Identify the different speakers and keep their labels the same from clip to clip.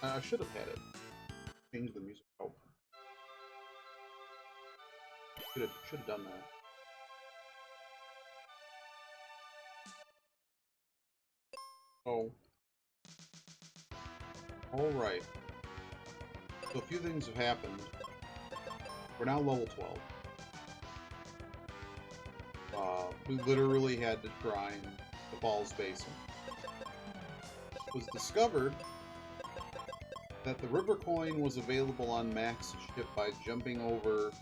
Speaker 1: I should have had it. Change the music. Oh. Should have done that. Oh. Alright. So a few things have happened. We're now level 12. We literally had to grind the Falls Basin. It was discovered that the River Coin was available on Mac's ship by jumping over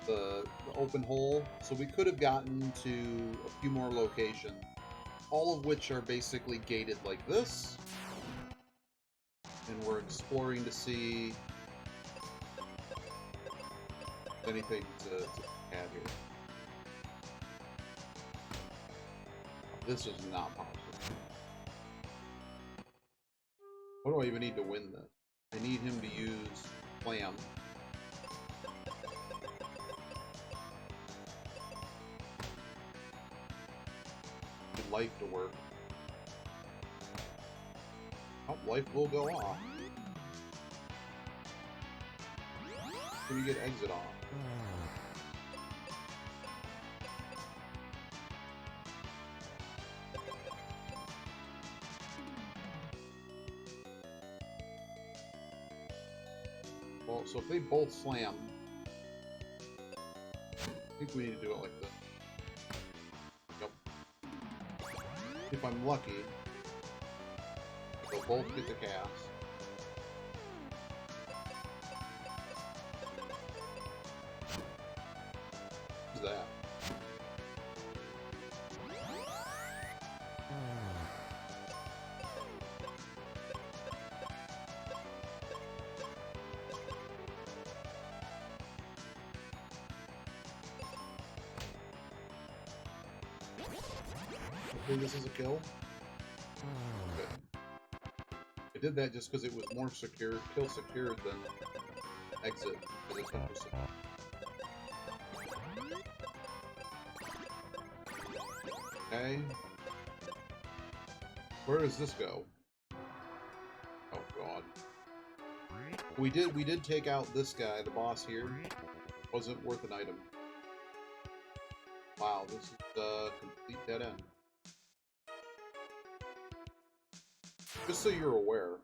Speaker 1: the open hole, so we could have gotten to a few more locations, all of which are basically gated like this, and we're exploring to see if anything to add here. This is not possible. What do I even need to win this? I need him to use Clam. Need life to work. Oh, life will go off. Can we get exit off? Well, so if they both slam, I think we need to do it like this. Yep. If I'm lucky, they'll both get the cast. What's that? Hopefully this is a kill. Good. I did that just because it was more secure, kill secured than exit. Because it's okay. Where does this go? Oh god. We did take out this guy, the boss here. Wasn't worth an item. Wow, this is a complete dead end. Just so you're aware,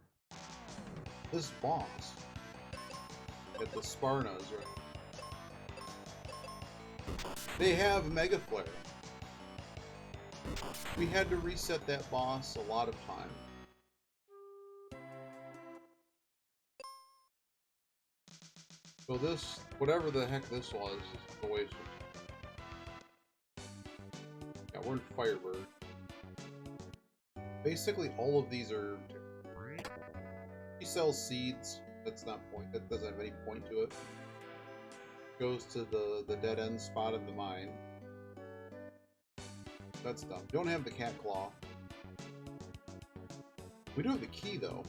Speaker 1: this boss at the Sparnas, right? They have Mega Flare. We had to reset that boss a lot of times. So this, whatever the heck this was, is a waste of time. Yeah, we're in Firebird. Basically, all of these are... He sells seeds. That's not point. That doesn't have any point to it. Goes to the dead end spot of the mine. That's dumb. Don't have the cat claw. We do have the key, though.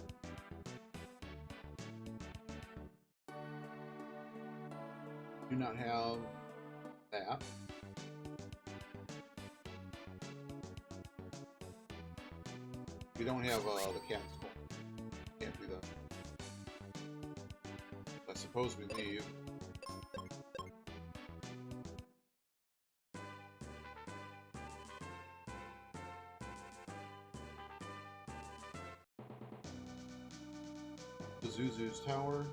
Speaker 1: Do not have that. We don't have the cat's claw. Can't do that. I suppose we leave. Zuzu's tower.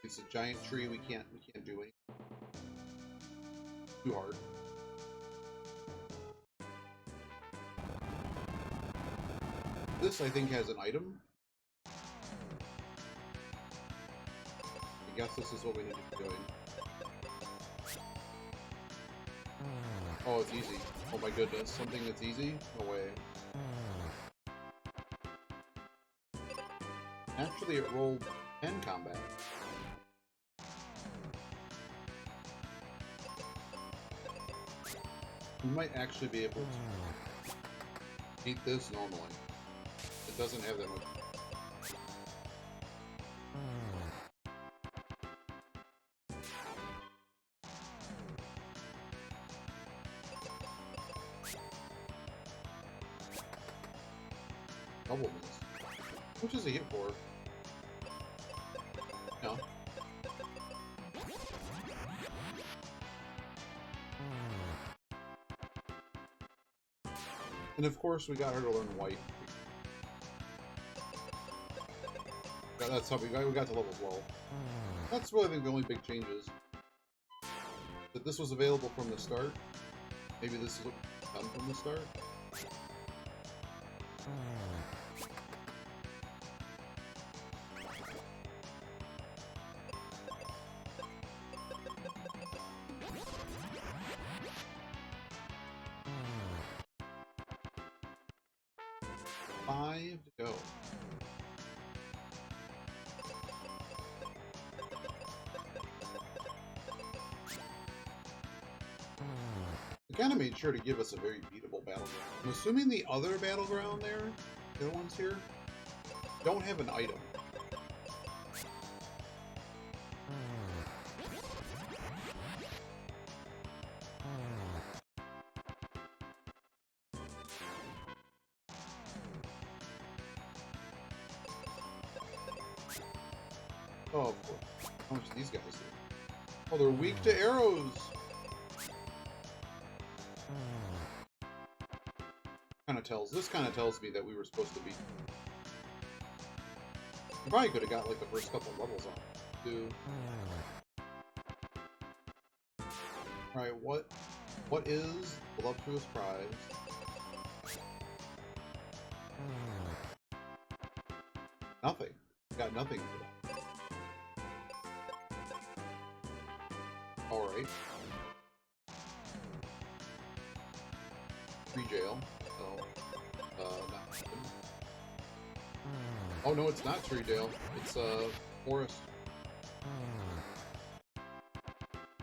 Speaker 1: It's a giant tree. We can't do anything. Too hard. This I think has an item. I guess this is what we need to be doing. Oh, it's easy. Oh my goodness, something that's easy? No way. Actually, it rolled 10 combat. We might actually be able to beat this normally. It doesn't have that much. double miss. Which is a hit for? No. And of course, we got her to learn white. That's how we got to level 12. That's really the only big changes. That this was available from the start. Maybe this is done from the start. Five to go. They kind of made sure to give us a very beatable battleground. I'm assuming the other battleground there, the other ones here, don't have an item. Oh, of course. How much do these guys do? Oh, they're weak to arrows! This kind of tells me that we were supposed to be... We probably could have got, like, the first couple levels off, too. Alright, what is Voluptuous Prize? Nothing. Got nothing for that. Alright. Free jail. Oh no, it's not Treedale. It's forest.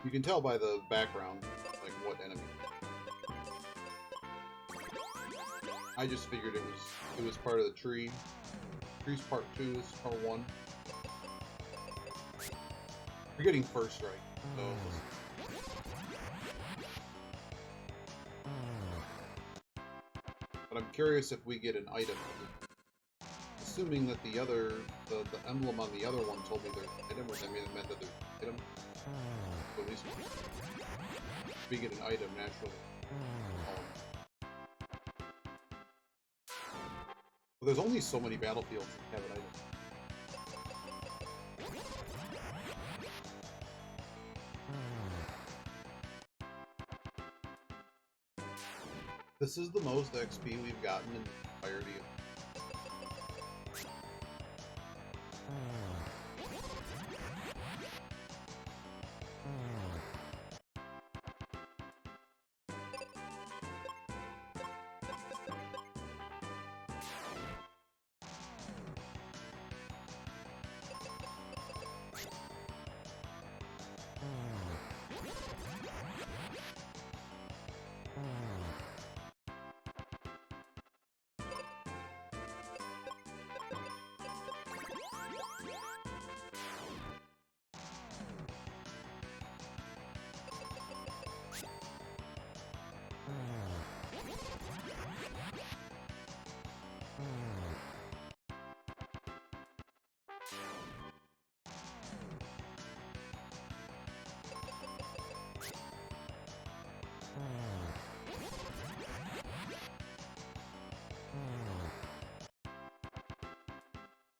Speaker 1: You can tell by the background, like what enemy. I just figured it was part of the tree. Tree's part 2, this is part 1. You're getting first right. So but I'm curious if we get an item. Assuming that the emblem on the other one told me there's an item, or that meant that there's an item. So at least we get an item naturally. But there's only so many battlefields that have an item. This is the most XP we've gotten in the entirety of...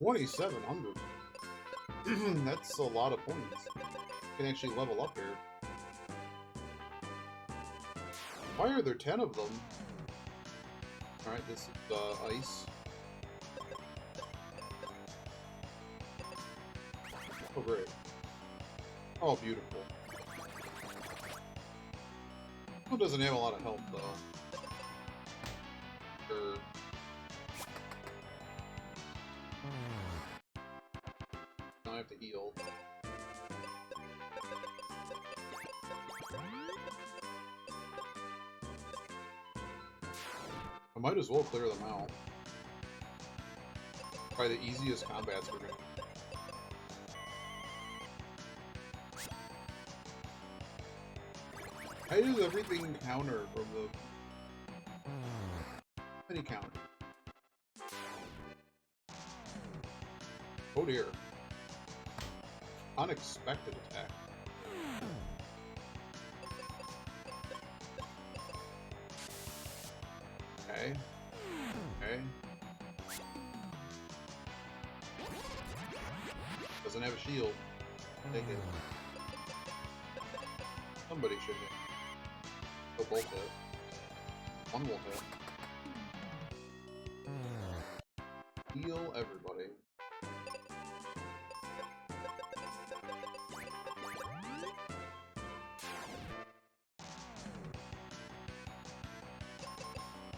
Speaker 1: 2,700. That's a lot of points. You can actually level up here. Why are there 10 of them? Alright, this is ice. Oh, great. Oh, beautiful. It doesn't have a lot of health, though. Sure. Now I have to heal. I might as well clear them out. Probably the easiest combats we're gonna... How does everything counter from the... Any counter? Oh dear. Unexpected attack. Okay. Okay. Doesn't have a shield. Take it. Somebody should hit. They'll both hit. One will hit. Heal everybody.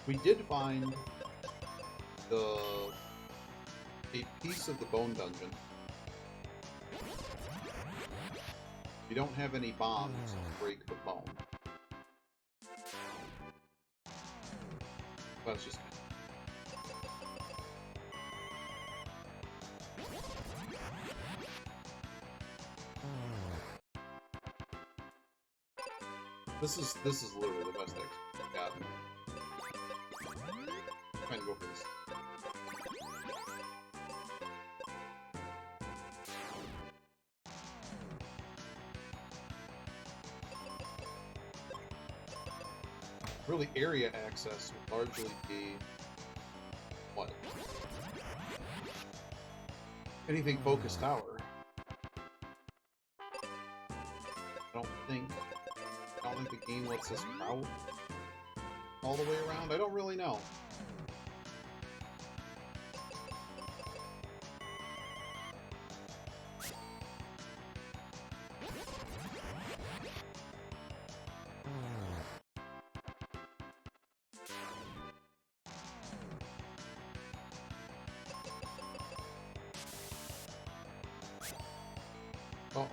Speaker 1: We did find a piece of the bone dungeon. You don't have any bombs to break the bone. That's just This is literally the best I've gotten. I'm trying to go for this. Really, area access would largely be what? Anything focused tower. I don't think the game lets us route all the way around. I don't really know. Uh-oh.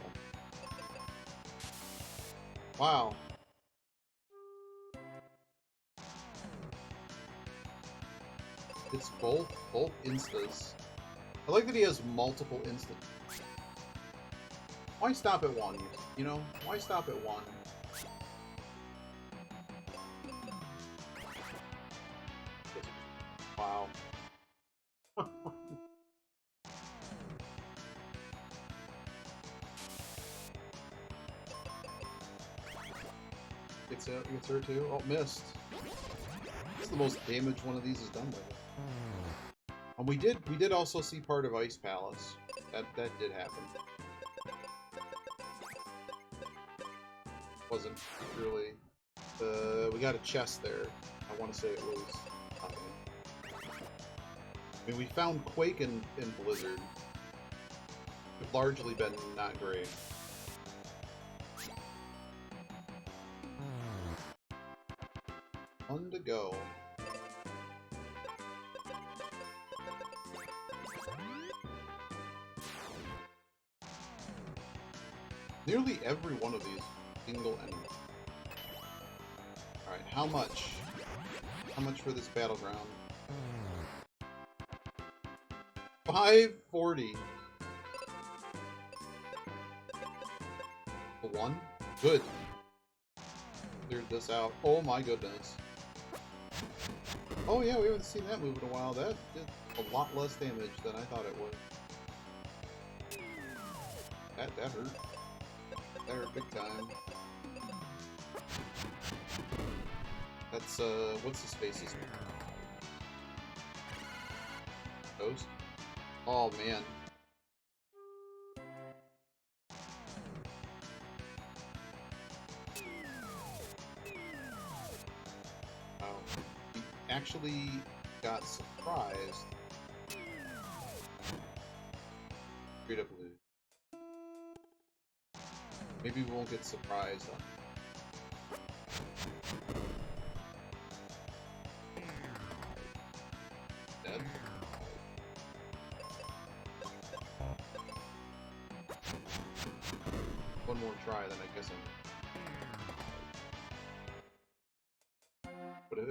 Speaker 1: Wow. It's both instas. I like that he has multiple instas. Why stop at one? You know? Why stop at one? Wow. Gets her too. Oh, missed. This is the most damage one of these has done with it. And we did also see part of Ice Palace. That did happen. Wasn't really. We got a chest there. I want to say it was nothing. I mean, we found Quake and Blizzard. Have largely been not great. One to go. Nearly every one of these single enemy. Alright, how much? How much for this battleground? 540. A 1? Good. Cleared this out. Oh my goodness. Oh yeah, we haven't seen that move in a while. That did a lot less damage than I thought it would. That hurt. That hurt big time. That's, what's his face's name? Ghost? Oh man. Actually got surprised. Straight up lose. Maybe we won't get surprised on. Dead. One more try, then I guess I'm.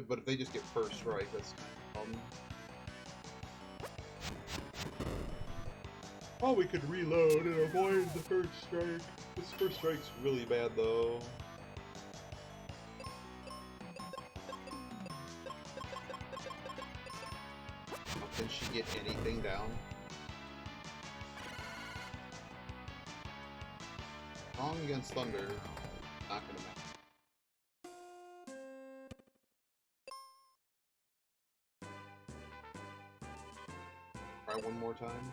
Speaker 1: But if they just get first strike, that's kind of oh, we could reload and avoid the first strike. This first strike's really bad, though. Can she get anything down? strong against thunder. Not gonna matter. Try one more time.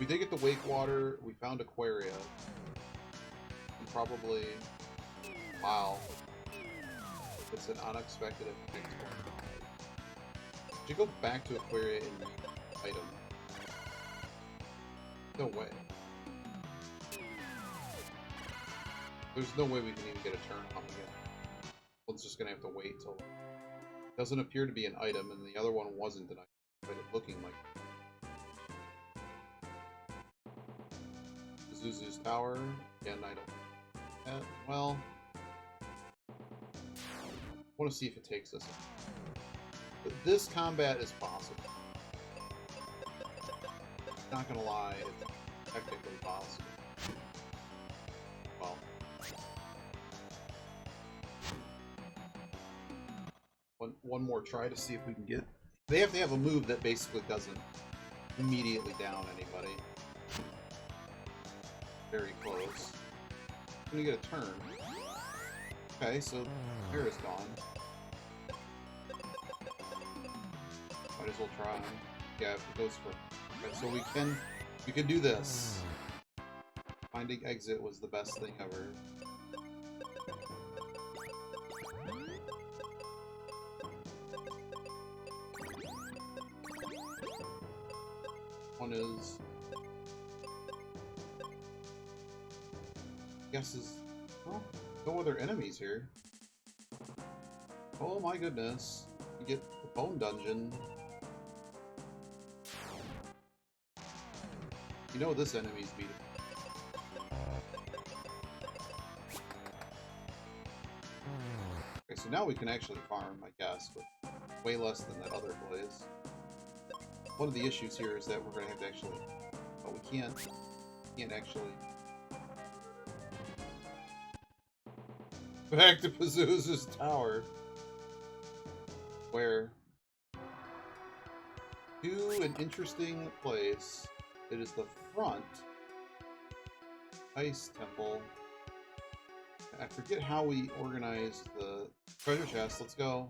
Speaker 1: We did get the wake water. We found Aquaria. And probably... Wow. It's an unexpected effect. Should go back to Aquaria and item. No way. There's no way we can even get a turn on again. One's just gonna have to wait till it doesn't appear to be an item, and the other one wasn't an item, but it looking like Zuzu's Tower. Again, I don't. Well, I want to see if it takes us. But this combat is possible. Not gonna lie, it's technically possible. Well, one more try to see if we can get. They have to have a move that basically doesn't immediately down anybody. Very close. I'm gonna get a turn. Okay, so here is gone. Might as well try. Yeah, if it goes for. Okay, so we can do this. Finding exit was the best thing ever. One is, I guess is, well, no other enemies here. Oh my goodness. You get the bone dungeon. You know this enemy's beatable. Okay, so now we can actually farm, I guess, but way less than that other place. One of the issues here is that we're going to have to actually... Oh, we can't actually... Back to Pazuzu's Tower. Where... To an interesting place. It is the front ice temple. I forget how we organized the treasure chest. Let's go.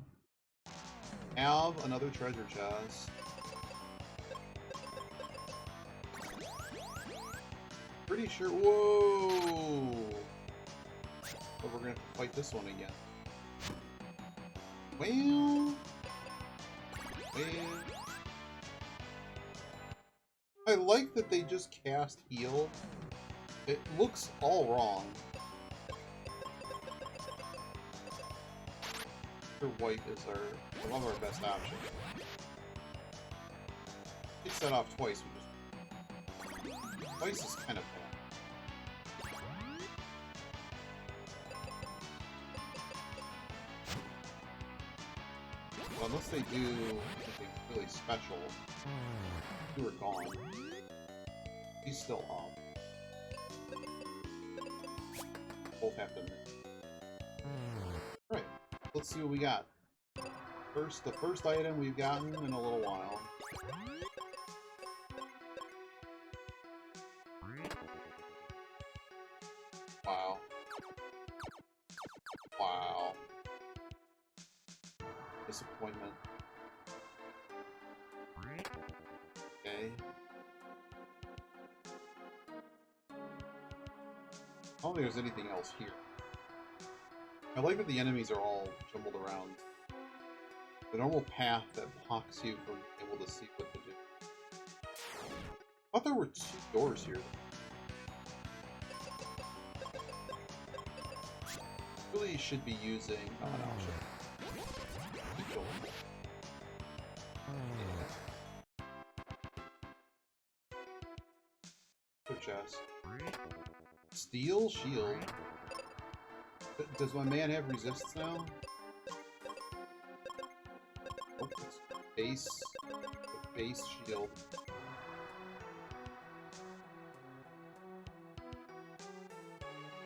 Speaker 1: Have another treasure chest. Pretty sure. Whoa! But we're gonna have to fight this one again. Well. I like that they just cast heal. It looks all wrong. White is one of our best options. Takes that off twice. Twice is kind of bad. Well, unless they do something really special. You were gone. He's still on. Both have to miss. Right. Let's see what we got. The first item we've gotten in a little while. Wow. Wow. Disappointment. Okay. I don't think there's anything else here. I like that the enemies are all jumbled around. The normal path that blocks you from being able to see what to do. I thought there were 2 doors here. Really should be using... Oh, no, keep going. Good chest. Steel shield. Does my man have resist now? Oh, it's base shield.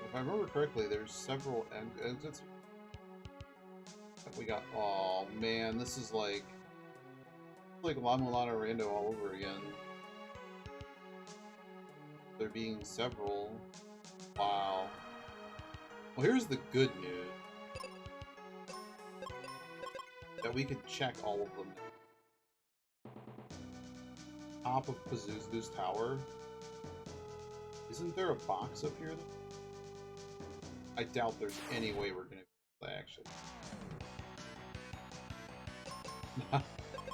Speaker 1: If I remember correctly, there's several exits that we got. Oh man, this is like La Mulana Rando all over again. There being several. Wow. Well, here's the good news. That we can check all of them. Top of Pazuzu's tower. Isn't there a box up here? I doubt there's any way we're gonna be able to actually.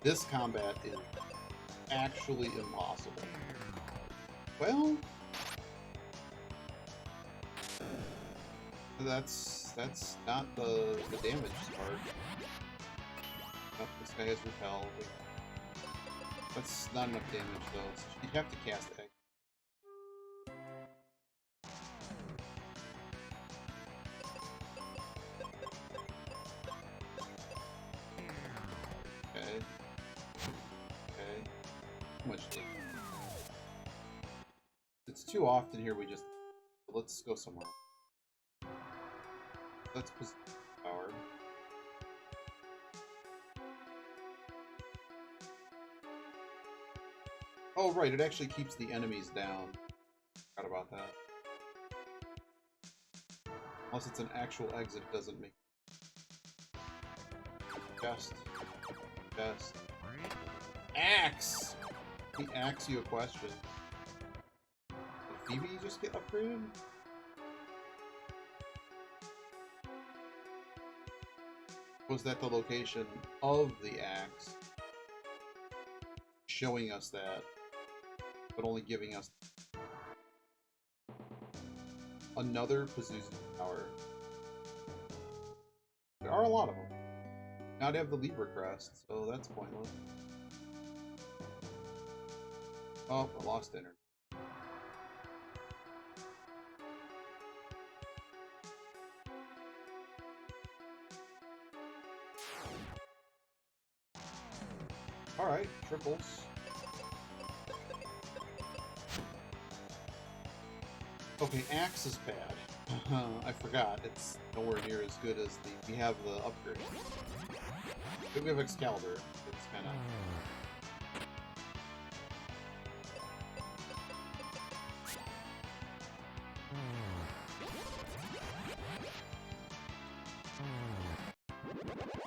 Speaker 1: This combat is actually impossible. Well, that's not the damage part. Oh, this guy has repel. That's not enough damage though. So you'd have to cast egg. Okay. Okay. Too much damage. It's too often here. We just let's go somewhere. Let's position power. Oh, right, it actually keeps the enemies down. Forgot about that. Unless it's an actual exit, it doesn't make... Chest. Chest. Axe! He asks you a question. Did Phoebe just get upgraded? Was that the location of the axe? Showing us that, but only giving us another Pazuzu power. There are a lot of them. Now they have the Libra crest, so that's pointless. Oh, I lost energy. Alright, triples. Okay, axe is bad. I forgot. It's nowhere near as good as the... We have the upgrade. But we have Excalibur. It's kind of...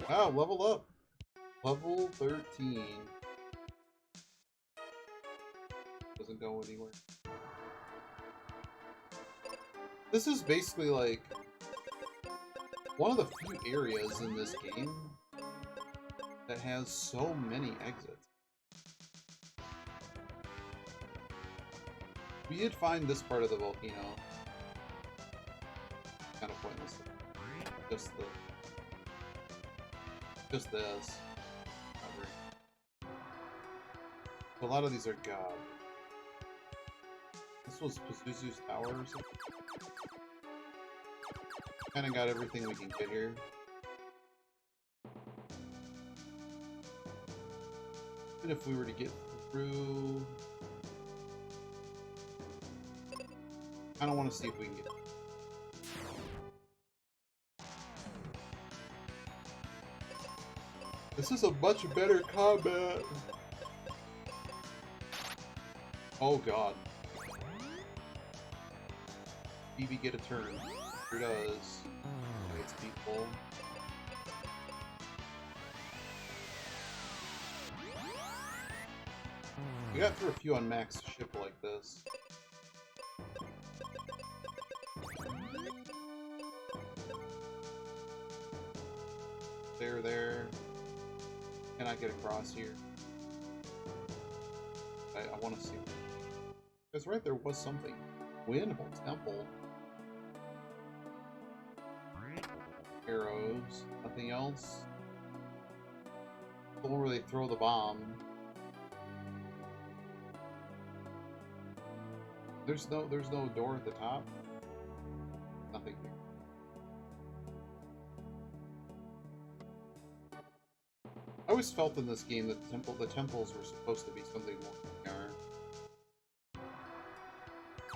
Speaker 1: Oh, level up! Level 13. Doesn't go anywhere. This is basically like one of the few areas in this game that has so many exits. We did find this part of the volcano. Kind of pointless. Just this. A lot of these are god. This was Pazuzu's tower or something. Kinda got everything we can get here. And if we were to get through... Kinda wanna see if we can get... This is a much better combat! Oh god. Phoebe get a turn. Sure does. It's people. We got through a few on Mac's ship like this. There. Can I get across here? I want to see. Because right there was something. Winnable temple. Arrows. Nothing else. Don't really throw the bomb. There's no door at the top. Nothing here. I always felt in this game that the temples were supposed to be something more than they are.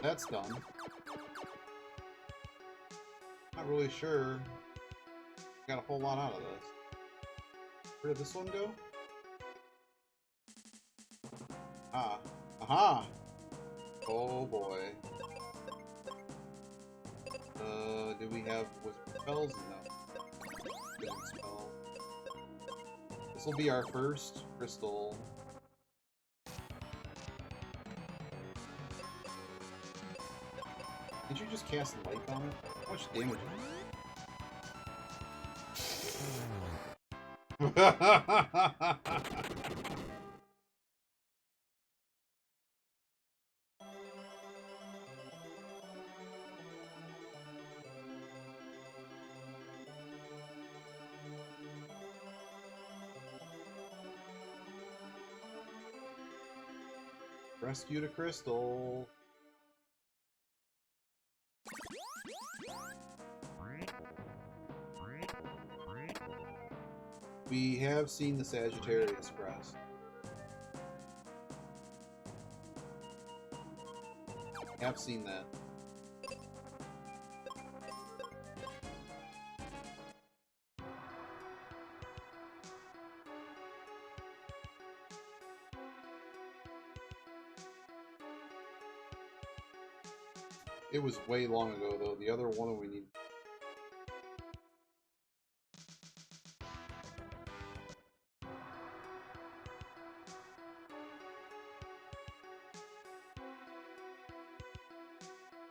Speaker 1: That's done. Not really sure. Got a whole lot out of this. Where did this one go? Ah. Aha! Oh boy. Do we have whisper spells? No. Spinning spell. This will be our first crystal. Did you just cast light on it? How much damage is it? Rescued a crystal. We have seen the Sagittarius crest. Have seen that. It was way long ago, though. The other one we need.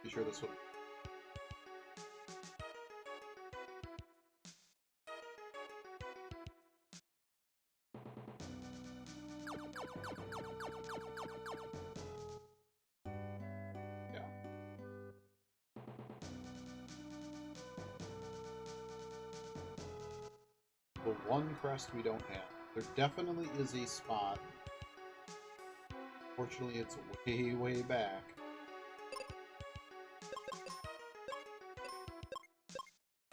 Speaker 1: Be sure this one. The one crest we don't have. There definitely is a spot. Fortunately, it's way, way back.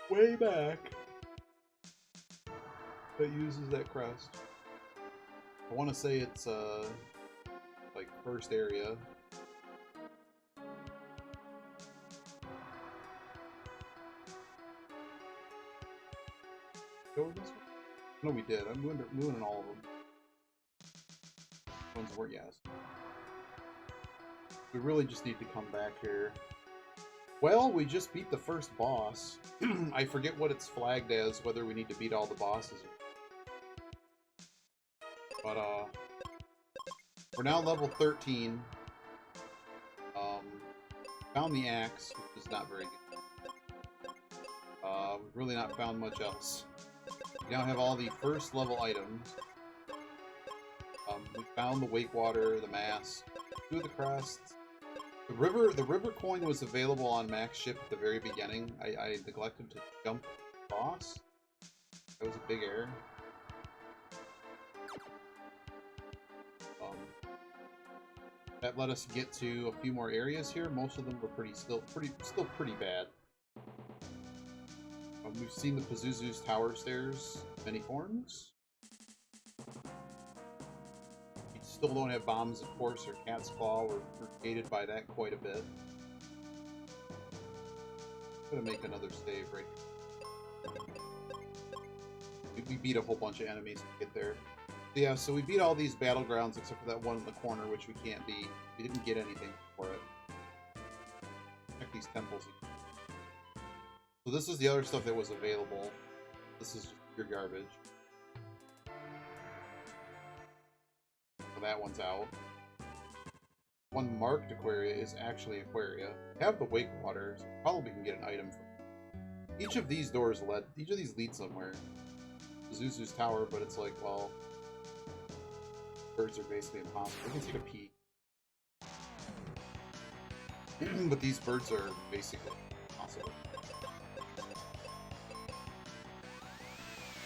Speaker 1: Way back. That uses that crest. I want to say it's, like, first area. Go this way? No, we did. I'm moving all of them. Ones were yes. We really just need to come back here. Well, we just beat the first boss. I forget what it's flagged as, whether we need to beat all the bosses. But, we're now level 13. Found the axe, which is not very good. We've really not found much else. We now have all the first level items. We found the wake water, the mask, 2 of the crests. The river coin was available on max ship at the very beginning. I neglected to jump across. That was a big error. That let us get to a few more areas here. Most of them were still pretty bad. We've seen the Pazuzu's tower stairs, many forms. We still don't have bombs, of course, or cat's claw. We're gated by that quite a bit. I'm gonna make another save right here. We beat a whole bunch of enemies to get there. Yeah, so we beat all these battlegrounds except for that one in the corner, which we can't beat. We didn't get anything for it. Check these temples. So this is the other stuff that was available. This is just pure garbage. So that one's out. One marked Aquaria is actually Aquaria. We have the Wake Water, so probably can get an item from each of these doors each of these lead somewhere. Zuzu's tower, but it's like, well, birds are basically impossible. We can take a peek. But these birds are basically impossible.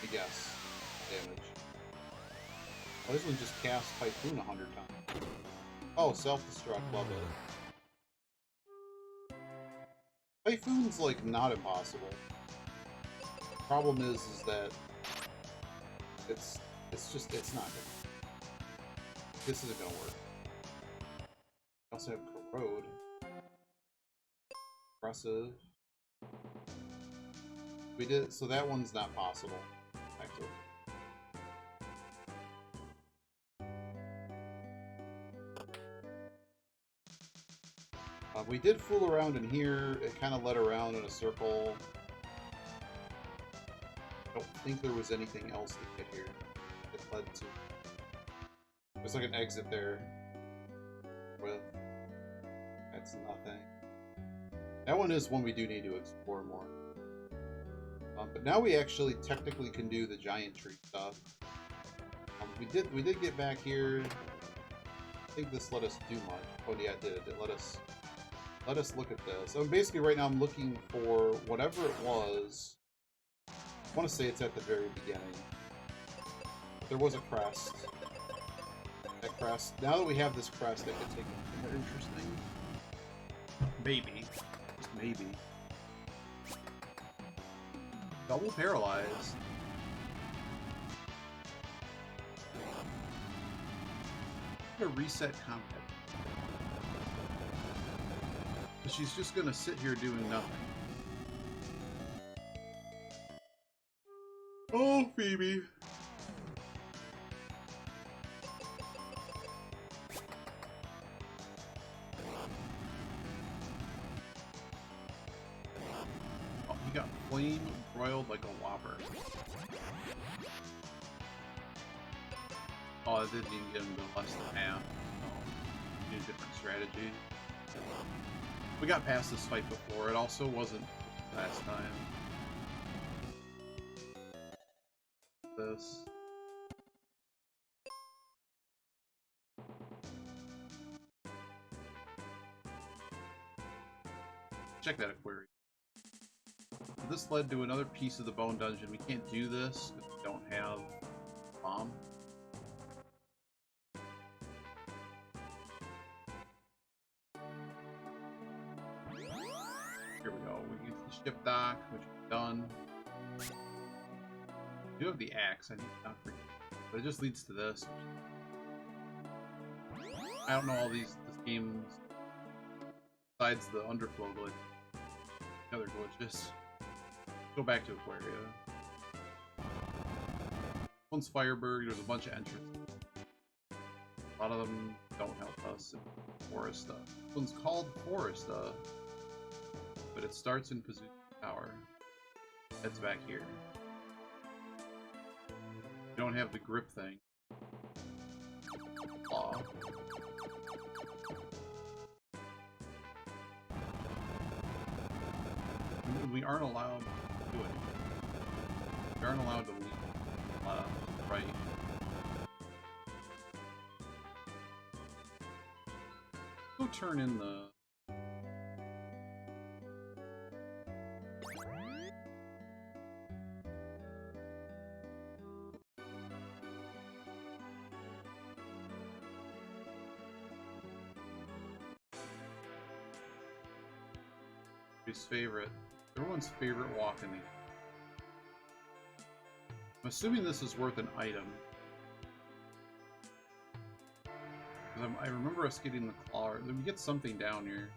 Speaker 1: I guess. Damage. Oh, this one just cast Typhoon 100 times. Oh, self-destruct, love it. Typhoon's, like, not impossible. Problem is that it's not good. This isn't gonna work. We also have Corrode. Impressive. We did, so that one's not possible, actually. We did fool around in here. It kind of led around in a circle. I don't think there was anything else to get here. It led to... There's like an exit there. With... That's nothing. That one is one we do need to explore more. But now we actually technically can do the giant tree stuff. We did get back here. I think this let us do much. Oh yeah, it did. It let us look at this. So basically right now I'm looking for whatever it was. I want to say it's at the very beginning. There was a crest. That crest. Now that we have this crest, it could take it more interesting. Maybe. Just maybe. Double paralyzed. A reset combat. But she's just gonna sit here doing nothing. Oh, Phoebe. Oh, he got flame broiled like a whopper. Oh, I didn't even get him to less than half. Oh, need a different strategy. We got past this fight before. It also wasn't last time. This. Check that aquarium. This led to another piece of the bone dungeon. We can't do this if we don't have bomb. Here we go. We use the ship dock, which we've done. We do have the axe. I need to not forget. But it just leads to this. I don't know all these games besides the underflow glitch. The other glitches. Go back to Aquaria. One's Fireberg. There's a bunch of entrances. A lot of them don't help us. Foresta. This one's called Foresta. But it starts in Pazuzu Tower. That's back here. You don't have the grip thing. Aw. We aren't allowed to do it. We aren't allowed to leave right. Go turn in the... His favorite. Everyone's favorite walk in the... I'm assuming this is worth an item. I remember us getting the claw. We get something down here.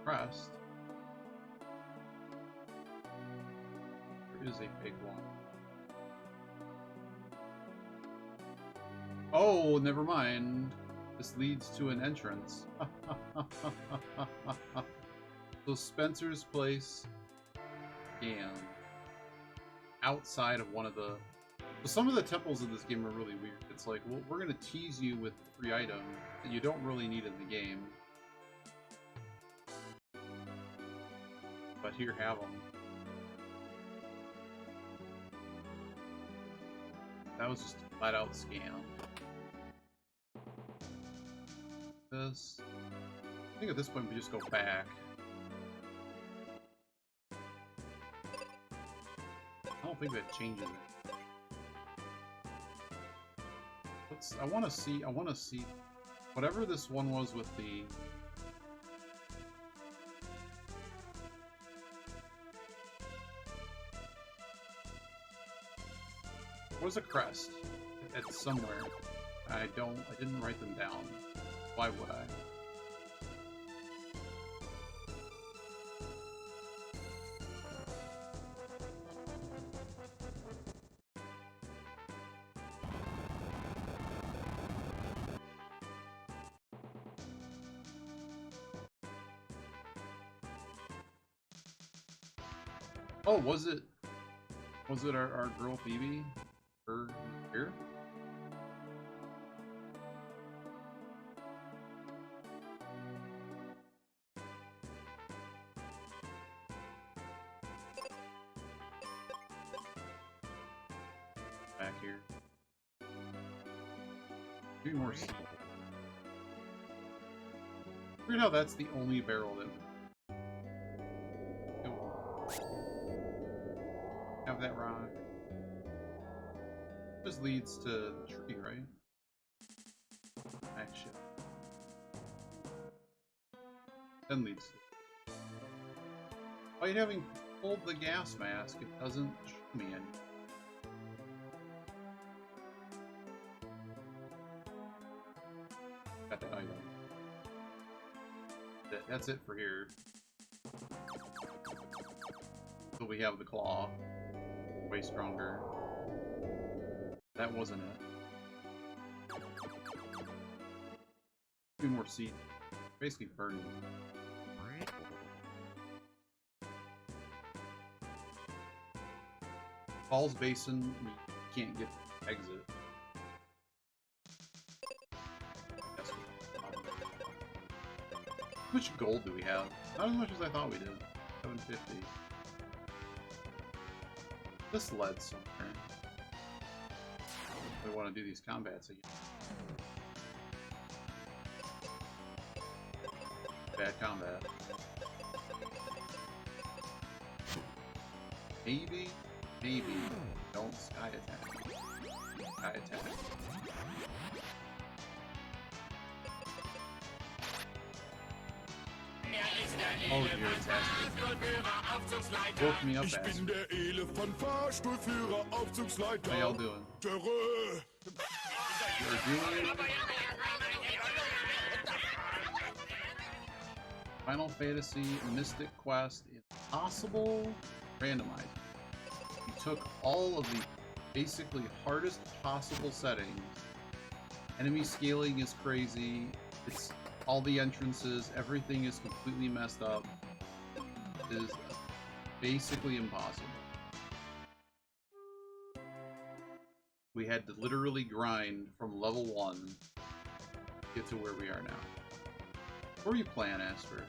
Speaker 1: Crest. There is a big one. Oh, never mind. This leads to an entrance. So Spencer's place and outside of one of the... So some of the temples in this game are really weird. It's like, well, we're going to tease you with 3 items that you don't really need in the game. But here, have them. That was just a flat-out scam. This. I think at this point we just go back. I don't think that changes it. I want to see whatever this one was with the... What was a crest? It's somewhere. I didn't write them down. Why would I? Oh, was it our girl Phoebe? Her here? Back here. Three more seats. Weird how that's the only barrel that have that rock. This leads to the tree, right? Action. Then leads to. Despite having pulled the gas mask, it doesn't show me any. Got that item. That's it for here. So we have the claw. Way stronger. That wasn't it. 2 more seats. Basically burning. Falls Basin, we can't get the exit. How much gold do we have? Not as much as I thought we did. 750. This led somewhere. We want to do these combats again. Bad combat. Maybe, don't sky attack. Sky attack. Oh, dear, it's Astrid. Woke me up, Astrid. How y'all doing? You're doing... Final Fantasy Mystic Quest Impossible Randomiser. You took all of the basically hardest possible settings. Enemy scaling is crazy. It's all the entrances, everything is completely messed up. It is basically impossible. We had to literally grind from level 1 to get to where we are now. What are you playing, Asper?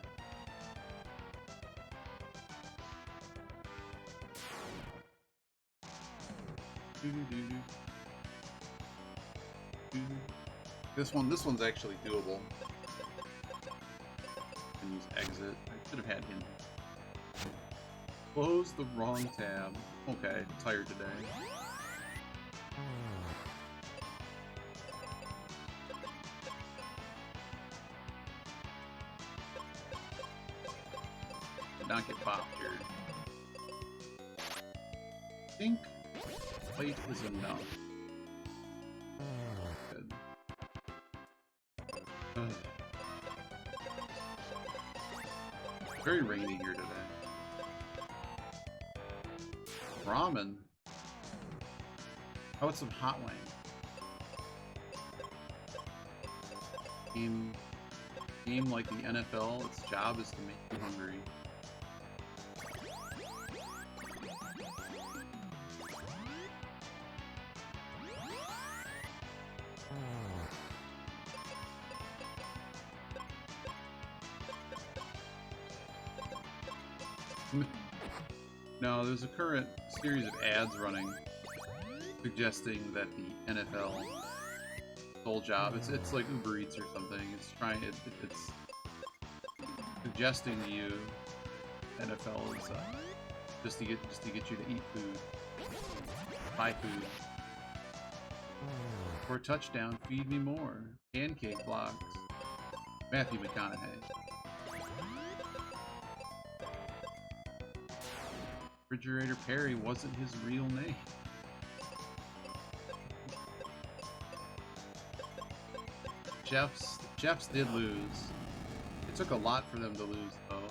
Speaker 1: This one's actually doable. And use exit. I should have had him. Close the wrong tab. Okay, tired today. Did not get popped here. I think plate is enough. Good. Very rainy here today. Ramen. How about some hot wing? Game like the NFL, its job is to make you hungry. No, there's a current series of ads running suggesting that the NFL sole job, it's like Uber Eats or something. It's trying it's suggesting to you NFL is just to get you to eat food, buy food. For a touchdown, feed me more. Pancake blocks. Matthew McConaughey. Refrigerator Perry wasn't his real name. Jeffs did lose. It took a lot for them to lose, though.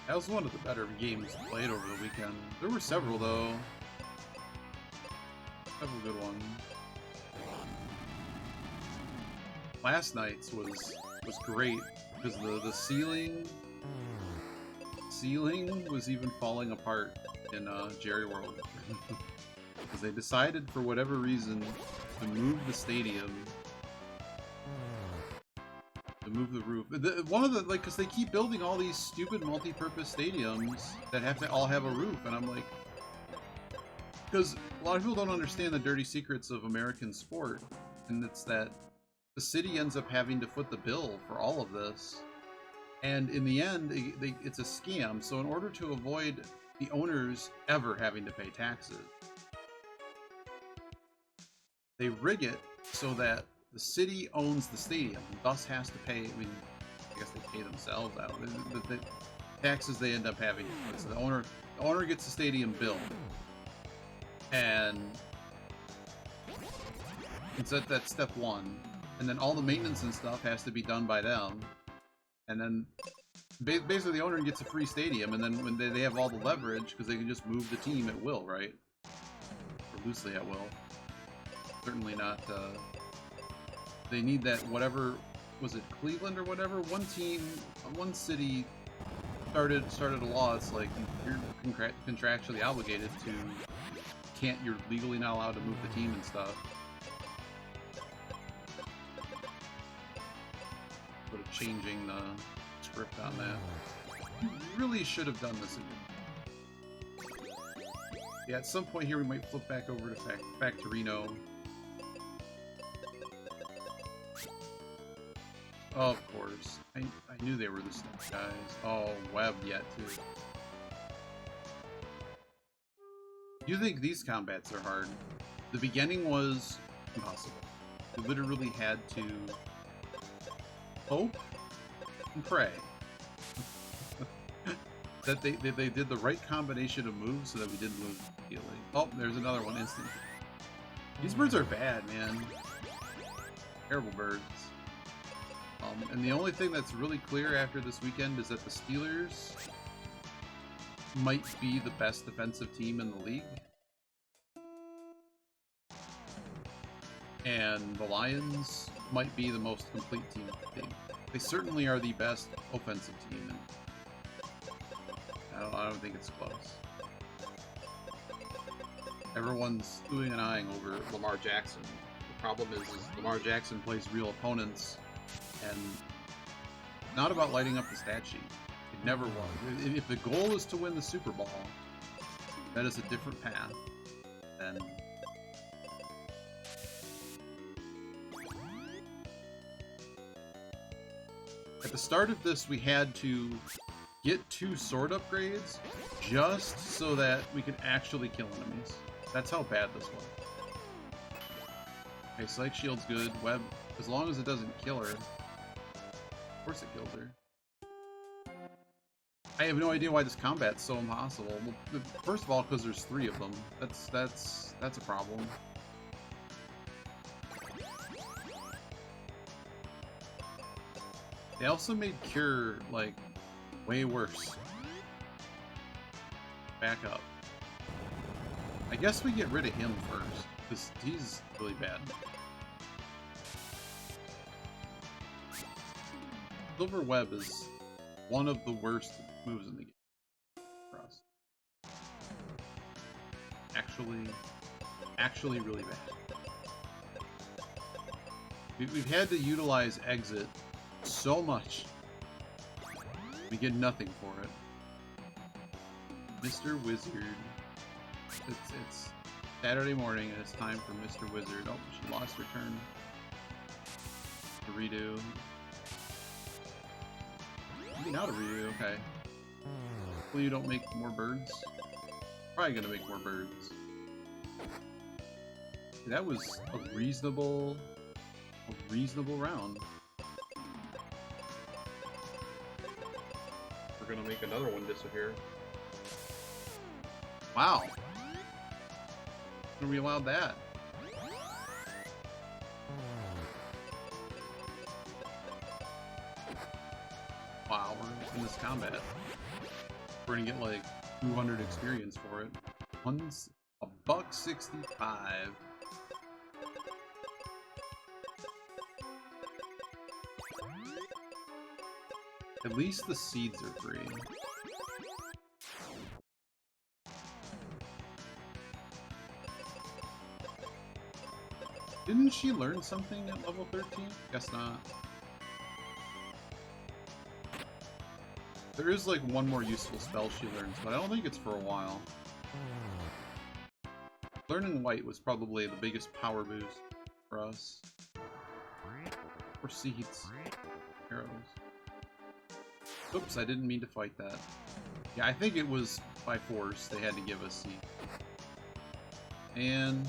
Speaker 1: That was one of the better games played over the weekend. There were several, though. Several good ones. Last night's was was great because the ceiling was even falling apart in Jerry World because they decided for whatever reason to move the stadium, to move the roof. One of the because they keep building all these stupid multi-purpose stadiums that have to all have a roof, and I'm like, because a lot of people don't understand the dirty secrets of American sport, and it's that the city ends up having to foot the bill for all of this. And in the end, it's a scam. So in order to avoid the owners ever having to pay taxes, they rig it so that the city owns the stadium, and thus has to pay. I mean, I guess they pay themselves out, but the taxes they end up having. So the owner gets the stadium built, and it's that's step one. And then all the maintenance and stuff has to be done by them. And then basically the owner gets a free stadium, and then when they have all the leverage, because they can just move the team at will, right? Or loosely at will. Certainly not, they need that, whatever, was it Cleveland or whatever? One team, one city started a law, it's like, you're contractually obligated to, you're legally not allowed to move the team and stuff. Sort of changing the script on that. You really should have done this again. Yeah, at some point here we might flip back over to Factorino. Oh, of course. I knew they were the stuff guys. Oh, web yet too. You think these combats are hard? The beginning was impossible. You literally had to hope and pray that they did the right combination of moves so that we didn't lose immediately. Oh, there's another one instant. These birds are bad, man. Terrible birds. And the only thing that's really clear after this weekend is that the Steelers might be the best defensive team in the league. And the Lions might be the most complete team in the league. They certainly are the best offensive team, and I don't think it's close. Everyone's oohing and eyeing over Lamar Jackson. The problem is Lamar Jackson plays real opponents, and not about lighting up the stat sheet. It never was. If the goal is to win the Super Bowl, that is a different path than... At the start of this, we had to get 2 sword upgrades just so that we could actually kill enemies. That's how bad this was. Okay, Psych Shield's good. Web, as long as it doesn't kill her. Of course it kills her. I have no idea why this combat's so impossible. Well, first of all, because there's 3 of them. That's a problem. They also made Cure, like, way worse. Back up. I guess we get rid of him first, because he's really bad. Silver Web is one of the worst moves in the game for us. Actually really bad. We've had to utilize Exit so much. We get nothing for it. Mr. Wizard. It's Saturday morning and it's time for Mr. Wizard. Oh, she lost her turn. To redo. Maybe not a redo, okay. Hopefully you don't make more birds. Probably gonna make more birds. That was a reasonable round. We're gonna make another one disappear. Wow. When we allowed that. Wow, we're in this combat. We're gonna get like 200 experience for it. $1.65. At least the seeds are free. Didn't she learn something at level 13? Guess not. There is like one more useful spell she learns, but I don't think it's for a while. Learning White was probably the biggest power boost for us. For seeds. Arrows. Oops, I didn't mean to fight that. Yeah, I think it was by force they had to give us seeds. And...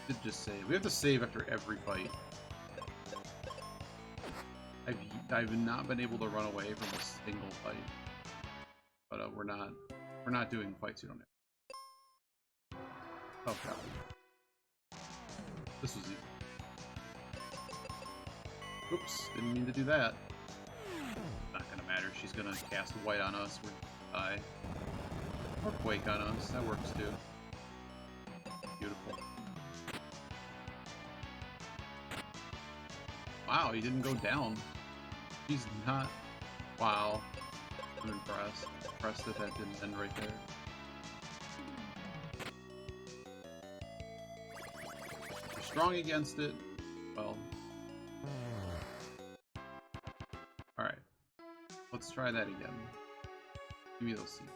Speaker 1: did just save. We have to save after every fight. I've not been able to run away from a single fight. But we're not doing fights you don't have. Oh god. This was easy. Oops, didn't mean to do that. Not gonna matter, she's gonna cast White on us, we're gonna die. Or Quake on us, that works too. Beautiful. Wow, he didn't go down. He's not... Wow. I'm impressed. Impressed that that didn't end right there. We're strong against it. Well. Alright. Let's try that again. Give me those seeds.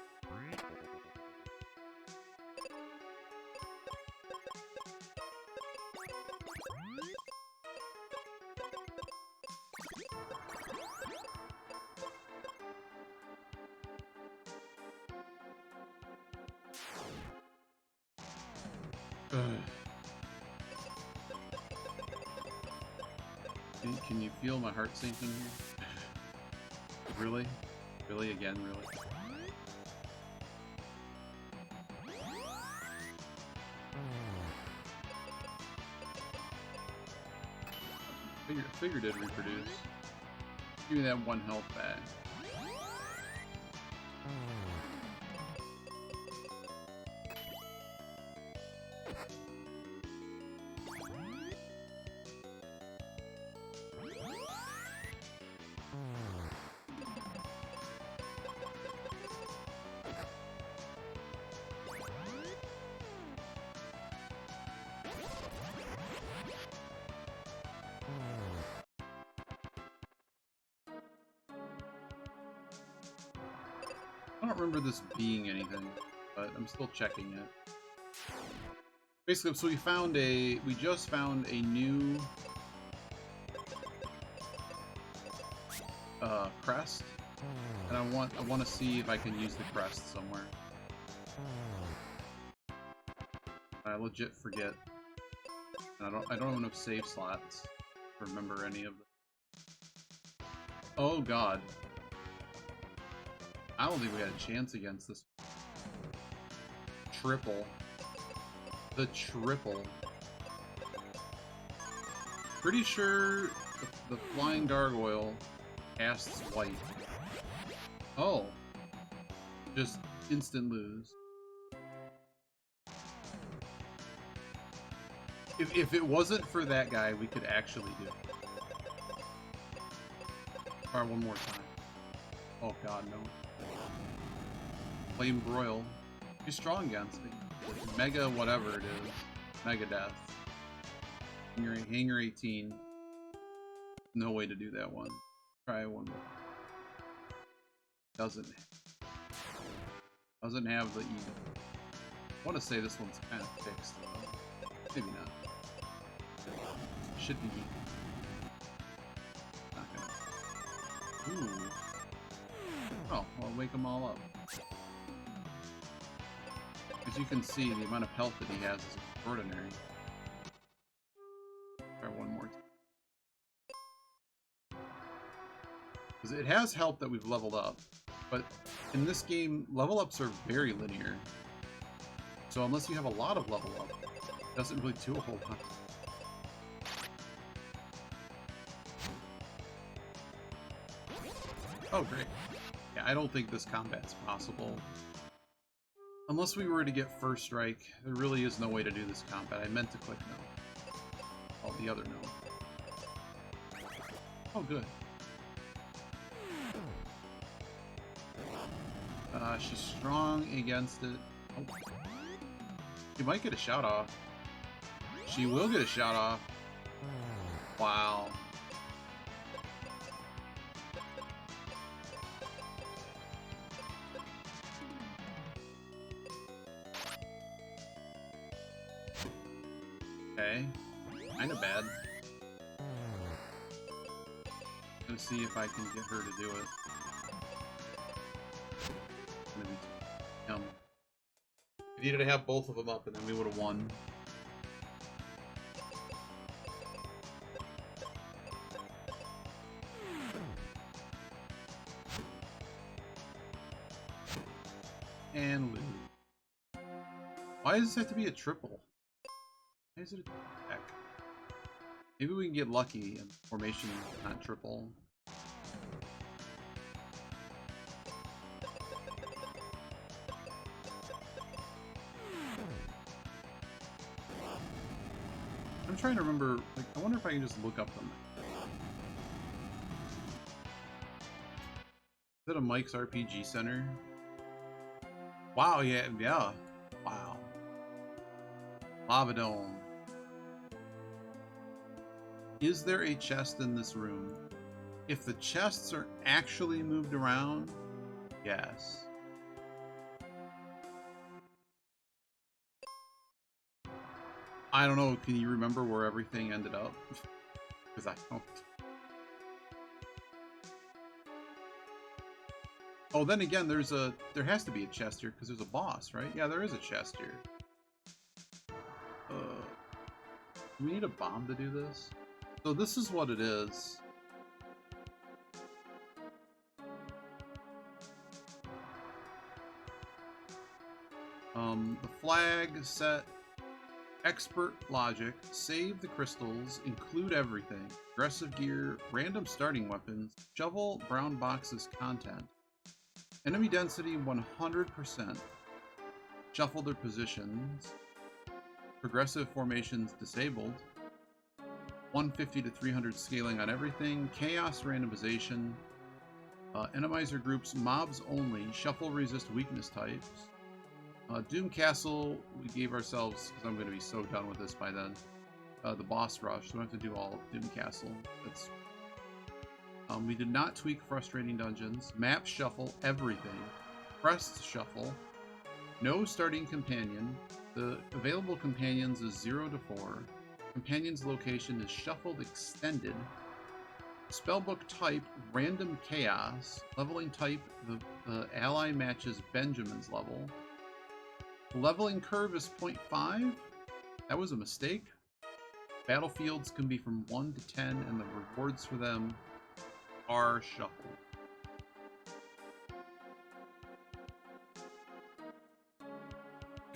Speaker 1: Can you feel my heart sinking here? Really? Really? Again? Really? Figured it'd reproduce. Give me that one health back. I don't remember this being anything, but I'm still checking it. Basically, so we just found a new crest, and I want to see if I can use the crest somewhere. I legit forget, and I don't have enough save slots to remember any of them. Oh god. I don't think we had a chance against this. Triple. The triple. Pretty sure the flying gargoyle casts White. Oh. Just instant lose. If it wasn't for that guy, we could actually do it. Try one more time. Oh god, no. Flame Broil. He's strong against me. Mega whatever it is. Mega Death. Hanger 18. No way to do that one. Try one more. Doesn't have the eagle. I want to say this one's kind of fixed. Maybe not. Should be. Not gonna. Ooh. Oh, well, wake them all up. As you can see, the amount of health that he has is extraordinary. Try one more time. Because it has help that we've leveled up, but in this game, level ups are very linear. So unless you have a lot of level up, it doesn't really do a whole lot. Oh, great. Yeah, I don't think this combat's possible. Unless we were to get first strike, there really is no way to do this combat. I meant to click no. Oh, the other no. Oh, good. She's strong against it. Oh. She might get a shout off. She will get a shout off. Wow. Okay. Kinda bad. Gonna see if I can get her to do it. We needed to have both of them up and then we would have won. And lose. Why does this have to be a triple? Why is it a heck? Maybe we can get lucky and formation not triple. I'm trying to remember, like, I wonder if I can just look up them. Is that a Mike's RPG Center? Wow, yeah. Wow. Lava Dome. Is there a chest in this room? If the chests are actually moved around, yes. I don't know, can you remember where everything ended up? Because I don't. Oh, then again, there has to be a chest here, because there's a boss, right? Yeah, there is a chest here. Do we need a bomb to do this? So this is what it is. The flag set, expert logic, save the crystals, include everything, aggressive gear, random starting weapons, shovel brown boxes content, enemy density 100%, shuffle their positions, progressive formations disabled, 150 to 300 scaling on everything, chaos randomization, Randomiser groups, mobs only, shuffle resist weakness types, Doom Castle, we gave ourselves, because I'm going to be so done with this by then, the boss rush, so we have to do all of Doom Castle. That's, we did not tweak frustrating dungeons, map shuffle, everything, crest shuffle, no starting companion, the available companions is 0 to 4, companion's location is shuffled extended, spellbook type, random chaos, leveling type, the ally matches Benjamin's level, the leveling curve is 0.5, that was a mistake. Battlefields can be from 1 to 10 and the rewards for them are shuffled.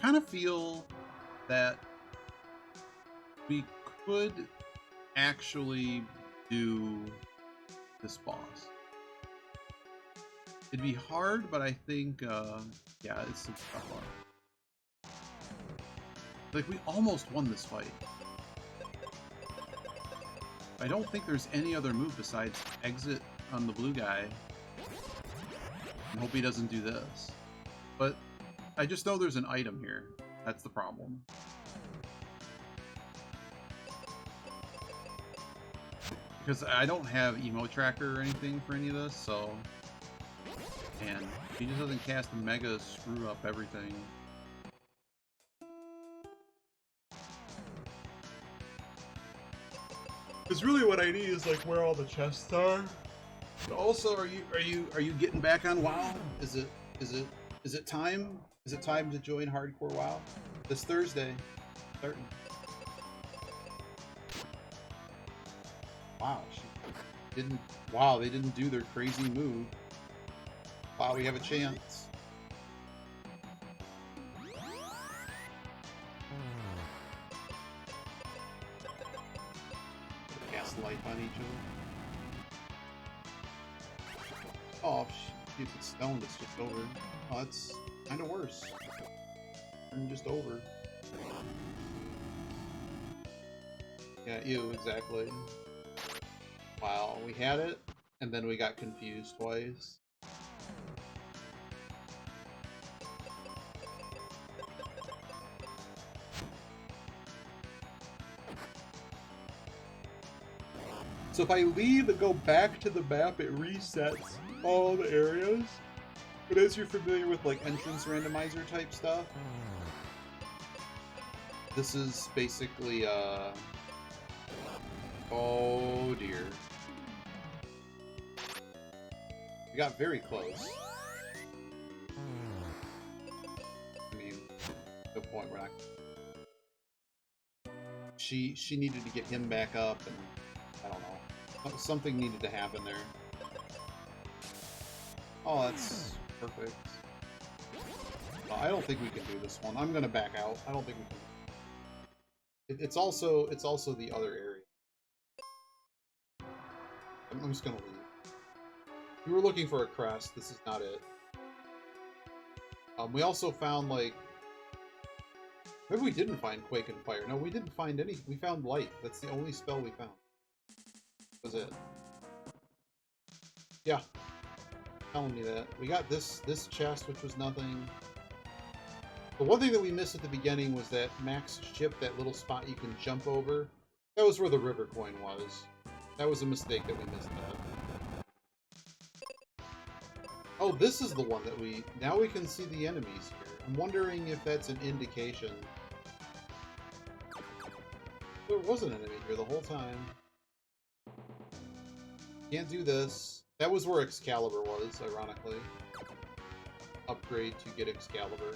Speaker 1: Kind of feel that we could actually do this boss. It'd be hard, but I think, yeah, it's some stuff on. Like, we almost won this fight. I don't think there's any other move besides exit on the blue guy. And hope he doesn't do this. But I just know there's an item here. That's the problem. Because I don't have emo tracker or anything for any of this, so... And he just doesn't cast a mega screw up everything. Because really what I need is like where all the chests are. But also, are you getting back on WoW? Is it time? Is it time to join hardcore WoW? This Thursday, starting. Wow, she didn't. Wow, they didn't do their crazy move. Wow, we have a chance. Cast light on each other. Oh, she uses stone. It's just over. Oh, that's kind of worse. I'm just over. Yeah, ew, exactly. Wow, we had it, and then we got confused twice. So if I leave and go back to the map, it resets all the areas. But as you're familiar with like entrance randomizer type stuff, this is basically oh dear. We got very close. I mean, no point, we're not. She needed to get him back up, and I don't know. Something needed to happen there. Oh, that's perfect. I don't think we can do this one. I'm gonna back out. I don't think we can. It's also the other area. I'm just gonna leave. We were looking for a crest. This is not it. We also found, like... Maybe we didn't find Quake and Fire. No, we didn't find any. We found Light. That's the only spell we found. That was it. Yeah. Telling me that. We got this chest, which was nothing. The one thing that we missed at the beginning was that max ship, that little spot you can jump over. That was where the river coin was. That was a mistake that we missed that. Oh, this is the one that we... Now we can see the enemies here. I'm wondering if that's an indication. There was an enemy here the whole time. Can't do this. That was where Excalibur was, ironically. Upgrade to get Excalibur.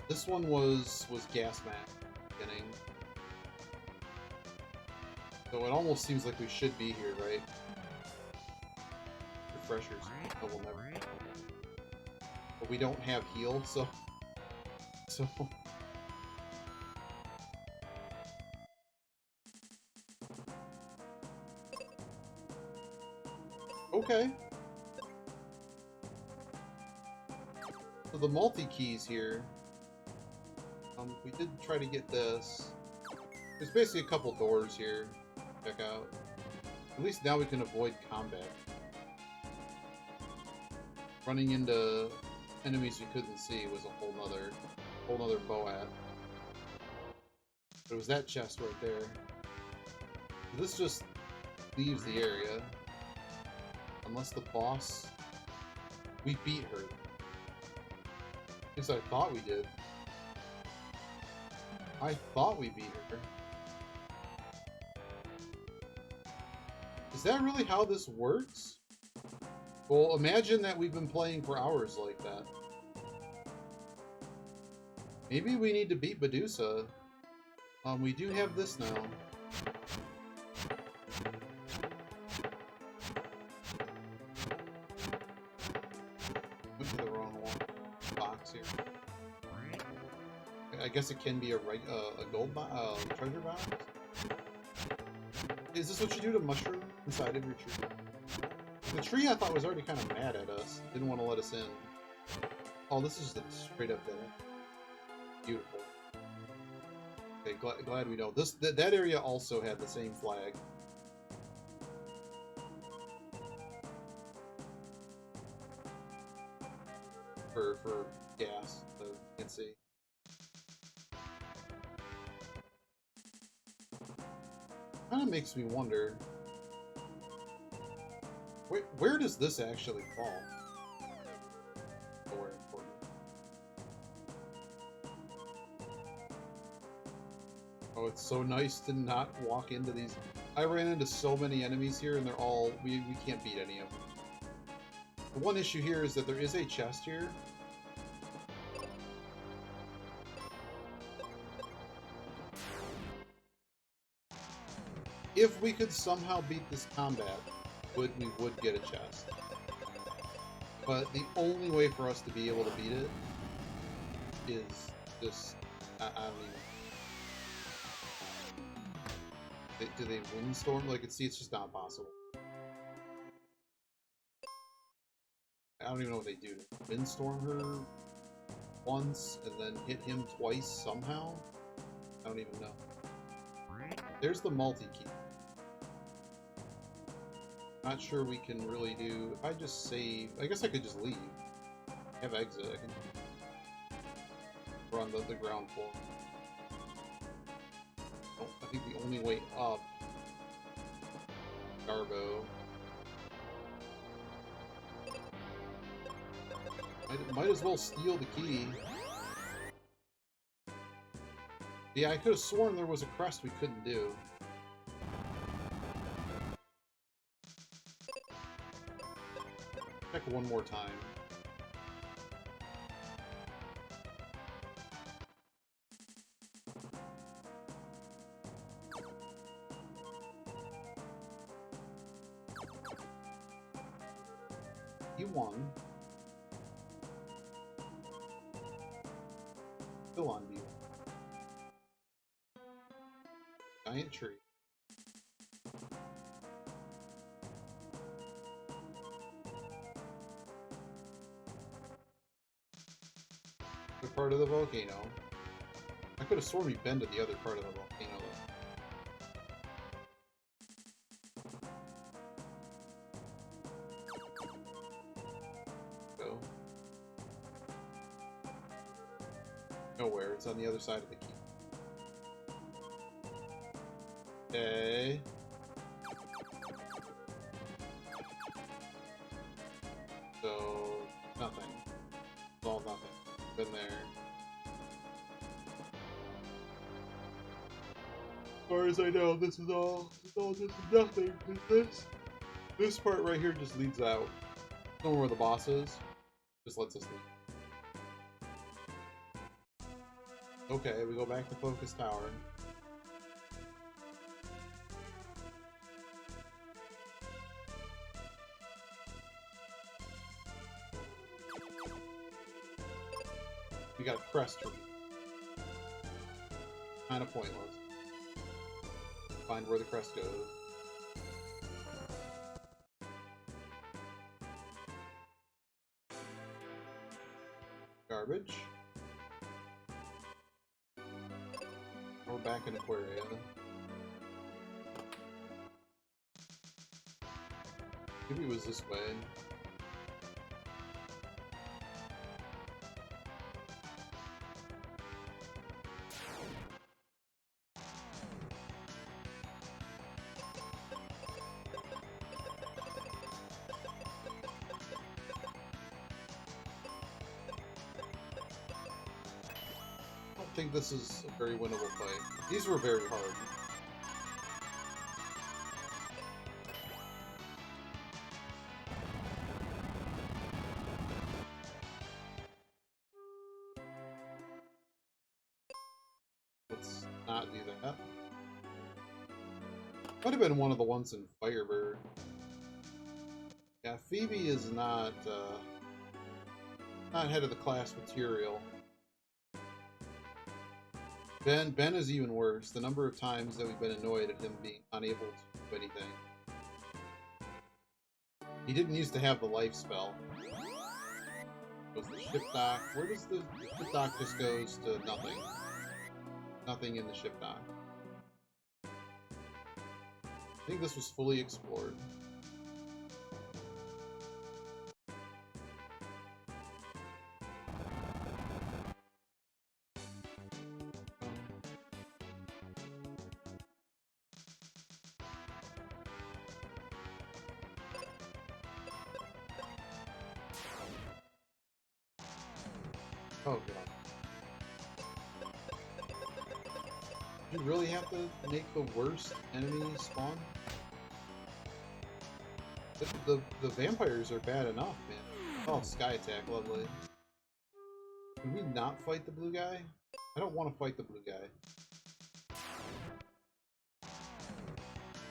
Speaker 1: This one was Gas Mat at the beginning. So it almost seems like we should be here, right? Refreshers. Oh, we'll never. But we don't have heal, so... Okay. So the multi-keys here... we did try to get this. There's basically a couple doors here. Check out. At least now we can avoid combat. Running into enemies we couldn't see was a whole nother boat. But it was that chest right there. This just leaves the area. Unless the boss... We beat her. At least I thought we did. I thought we beat her. Is that really how this works? Well, imagine that we've been playing for hours like that. Maybe we need to beat Medusa. We do have this now. Went to the wrong box here. I guess it can be a gold treasure box. Is this what you do to mushroom inside of your tree? The tree I thought was already kind of mad at us. Didn't want to let us in. Oh, this is the straight up there. Beautiful. Okay, glad we know. That area also had the same flag. For gas, so you can see. Kind of makes me wonder. Where does this actually fall? Nowhere important. Oh, it's so nice to not walk into these. I ran into so many enemies here, and they're all... We can't beat any of them. The one issue here is that there is a chest here. If we could somehow beat this combat, we would get a chest. But the only way for us to be able to beat it is this. I don't even. Do they windstorm? Like, it's just not possible. I don't even know what they do. Windstorm her once and then hit him twice somehow? I don't even know. There's the multi-key. Not sure we can really do... If I just save... I guess I could just leave. I have exit. I can... We're on the ground floor. Oh, I think the only way up Garbo. Might as well steal the key. Yeah, I could have sworn there was a crest we couldn't do. Check one more time. You won. Still on view. Giant tree. The part of the volcano. I could have sworn we'd been to the other part of the volcano though. Go. Nowhere. It's on the other side of the key. Okay. So, nothing. It's all nothing. Been there. As far as I know, this is all just nothing. This part right here just leads out. Don't know where the boss is. Just lets us leave. Okay, we go back to Focus Tower. We got a crest tree. Kind of pointless. Find where the crest goes. Garbage. We're back in Aquaria. Maybe it was this way. I think this is a very winnable fight. These were very hard. Let's not do that. Might have been one of the ones in Firebird. Yeah, Phoebe is not head of the class material. Ben is even worse. The number of times that we've been annoyed at him being unable to do anything. He didn't used to have the life spell. Was the ship dock? Where does the ship dock just goes to nothing? Nothing in the ship dock. I think this was fully explored. Oh god. You really have to make the worst enemy spawn? The vampires are bad enough, man. Oh, Sky Attack, lovely. Can we not fight the blue guy? I don't want to fight the blue guy.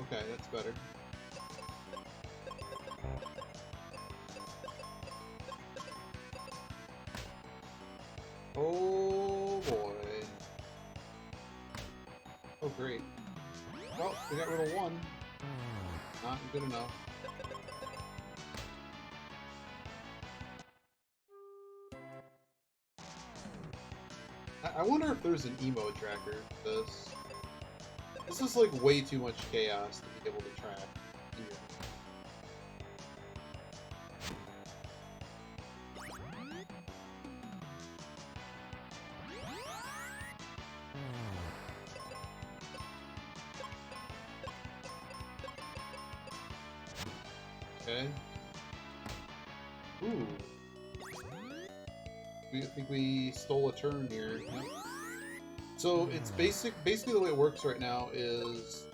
Speaker 1: Okay, that's better. Oh boy. Oh great. Well, we got rid of one. Not good enough. I wonder if there's an emo tracker for this. This is like way too much chaos to be able to track here. Okay. Ooh. I think we stole a turn here. Yep. So it's basically the way it works right now is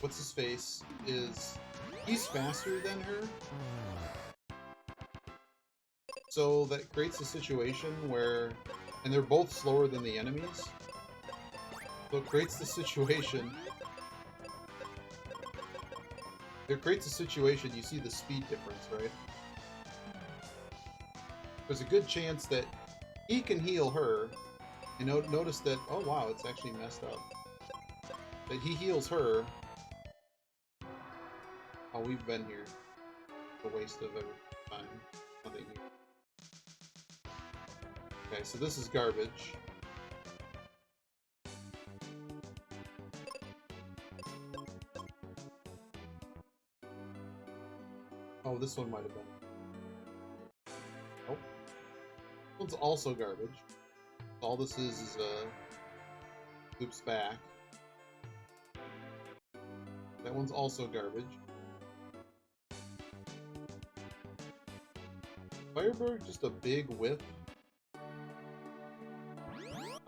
Speaker 1: what's his face is he's faster than her. So that creates a situation where and they're both slower than the enemies. So it creates the situation. It creates a situation, you see the speed difference, right? There's a good chance that he can heal her. And notice that, oh wow, it's actually messed up. That he heals her. Oh, we've been here. A waste of every time. Nothing here. Okay, so this is garbage. Oh, this one might have been. Nope. This one's also garbage. All this is loops back. That one's also garbage. Firebird, just a big whiff.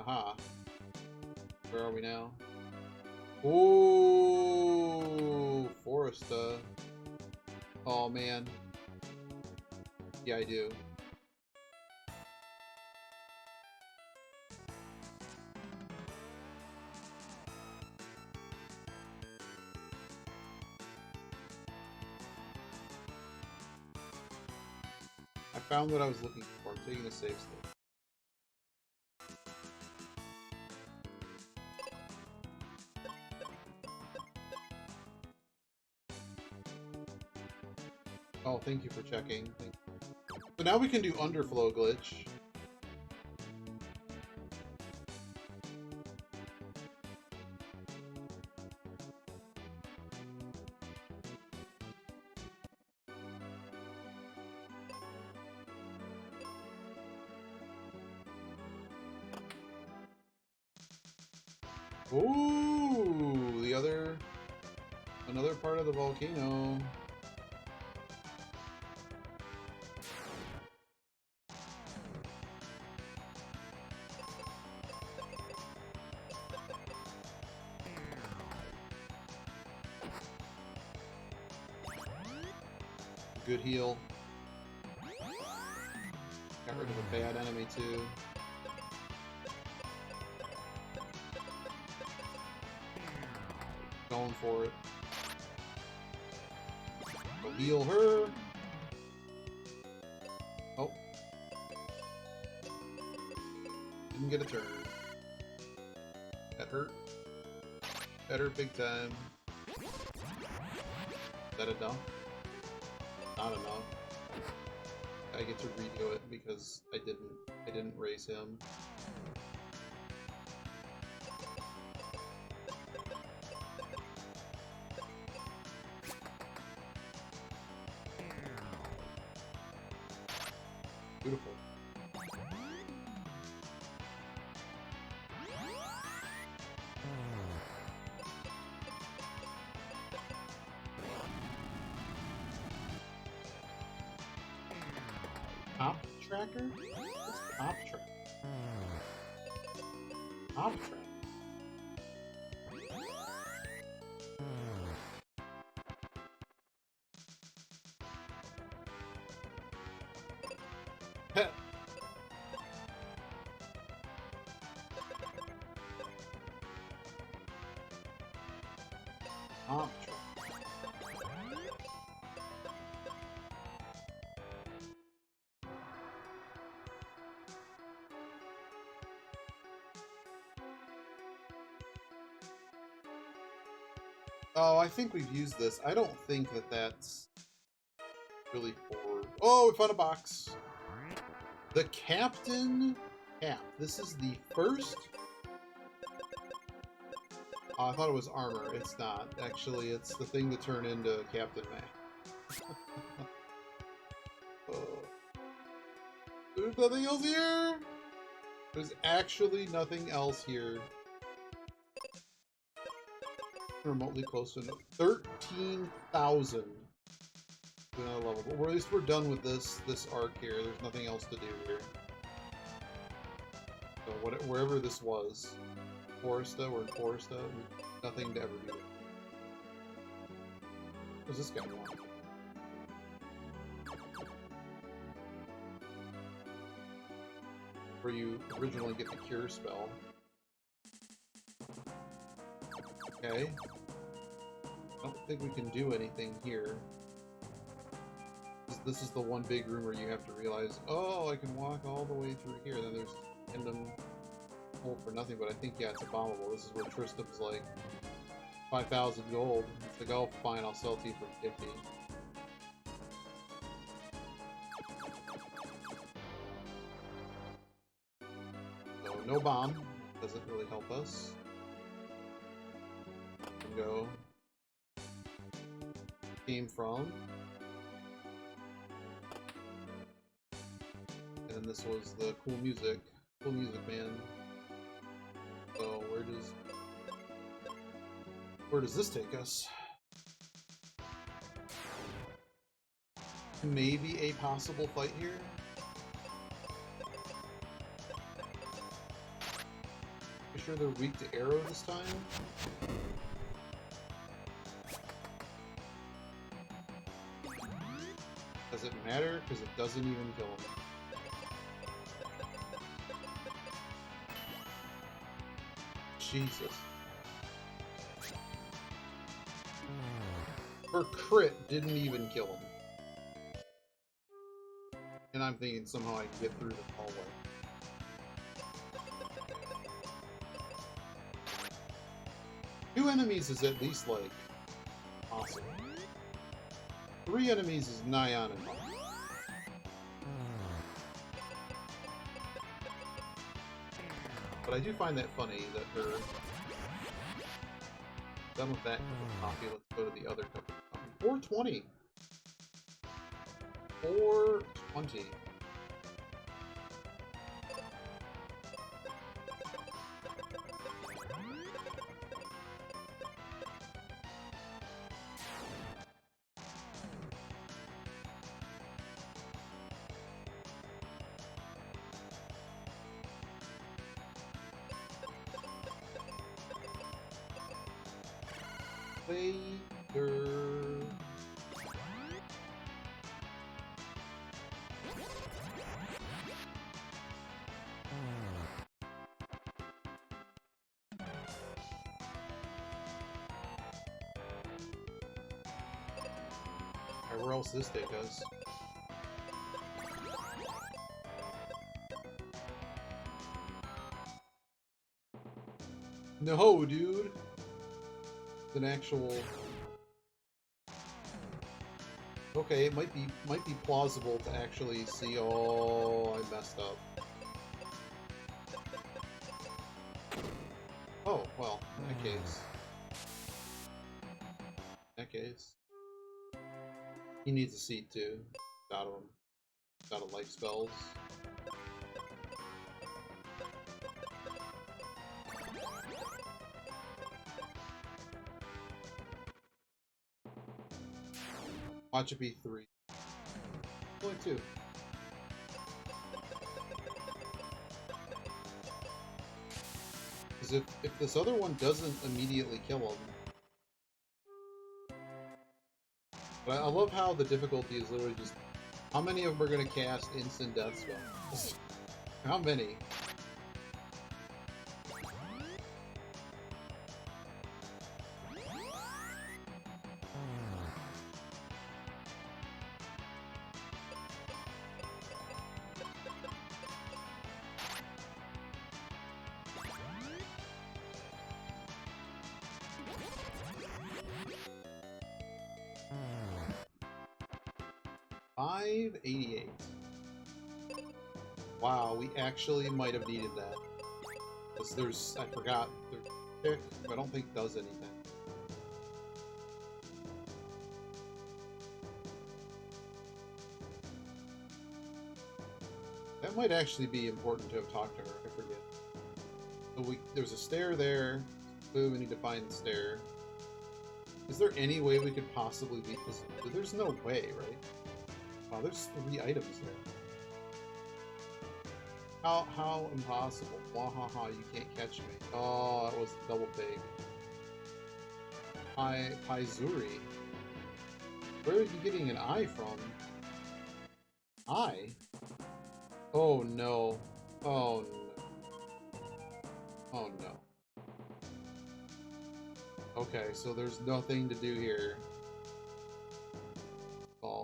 Speaker 1: Aha. Where are we now? Ooh, Foresta. Oh man. Yeah, I do. I found what I was looking for. I'm taking a save state. Oh, thank you for checking. Thank you. So now we can do underflow glitch. Ooh, another part of the volcano. Good heal. Got rid of a bad enemy too. Going for it. We'll heal her. Oh. Didn't get a turn. That hurt. That hurt big time. Is that enough? Not enough. I get to redo it because I didn't raise him. Beautiful. Top tracker? What's top tracker? Top tracker. Heh. Top tracker. Oh, I think we've used this. I don't think that that's really forward. Oh, we found a box. The Captain Cap. This is the first... Oh, I thought it was armor. It's not. Actually, it's the thing to turn into Captain Mac. There's nothing else here! There's actually nothing else here. remotely close to 13,000 to another level. But at least we're done with this arc here. There's nothing else to do here. So wherever this was, Foresta or in Foresta, nothing to ever do. What does this guy want? Where you originally get the cure spell. Okay. I don't think we can do anything here. This is the one big room where you have to realize, oh, I can walk all the way through here. Then there's random hole for nothing, but I think, yeah, it's a bombable. This is where Tristan's like, 5,000 gold. It's like, oh, fine, I'll sell to you for 50. So, no bomb. Doesn't really help us. Go. Came from. And this was the cool music. Cool music, man. So, where does this take us? Maybe a possible fight here? You sure they're weak to arrow this time? Does it matter? Because it doesn't even kill him. Jesus. Her crit didn't even kill him. And I'm thinking somehow I can get through the hallway. Two enemies is at least, like, awesome. 3 enemies is nigh on impossible. But I do find that funny that her... Done with that cup of coffee, let's go to the other cup of coffee. 420! 420. Later. Alright, where else does this take us? No, dude! It's an actual... Okay, it might be plausible to actually see... Oh, I messed up. Oh, well, in that case... He needs a seat too. Out of him. Out of life spells. Watch it be 3. Only 2. Because if this other one doesn't immediately kill him... But I love how the difficulty is literally just... How many of them are going to cast instant death spells? How many? $588. Wow, we actually might have needed that. Because there's... I forgot. There's I don't think does anything. That might actually be important to have talked to her. I forget. So there's a stair there. Boom, we need to find the stair. Is there any way we could possibly beat this? There's no way, right? Wow, there's 3 items there. How impossible? Wahaha, you can't catch me. Oh, that was a double fake. Paizuri. Where are you getting an eye from? Eye? Oh no. Oh no. Oh no. Okay, so there's nothing to do here.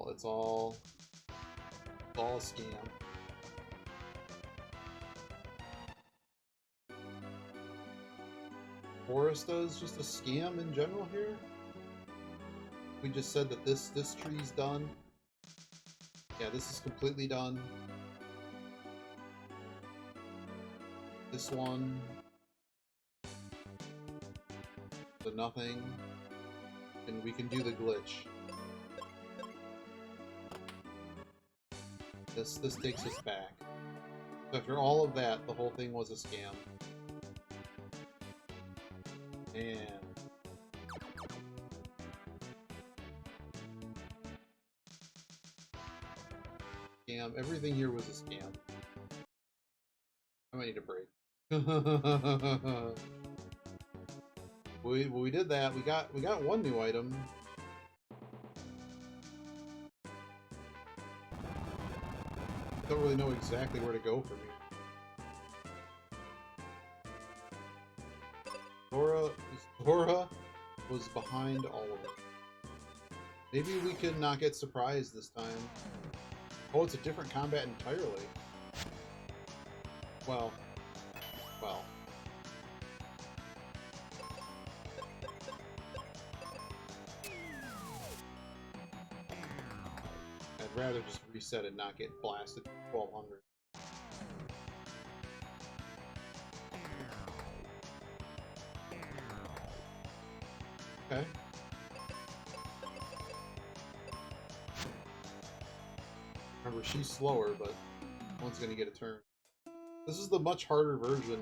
Speaker 1: It's all a scam. Foresta is just a scam in general here? We just said that this tree's done. Yeah, this is completely done. This one. The nothing. And we can do the glitch. This takes us back. So after all of that, the whole thing was a scam. And scam. Everything here was a scam. I might need a break. we did that. We got one new item. Don't really know exactly where to go from here. Zora was behind all of it. Maybe we can not get surprised this time. Oh, it's a different combat entirely. Well. I'd rather just reset and not get blasted for 1200. Okay. Remember, she's slower, but one's gonna get a turn. This is the much harder version.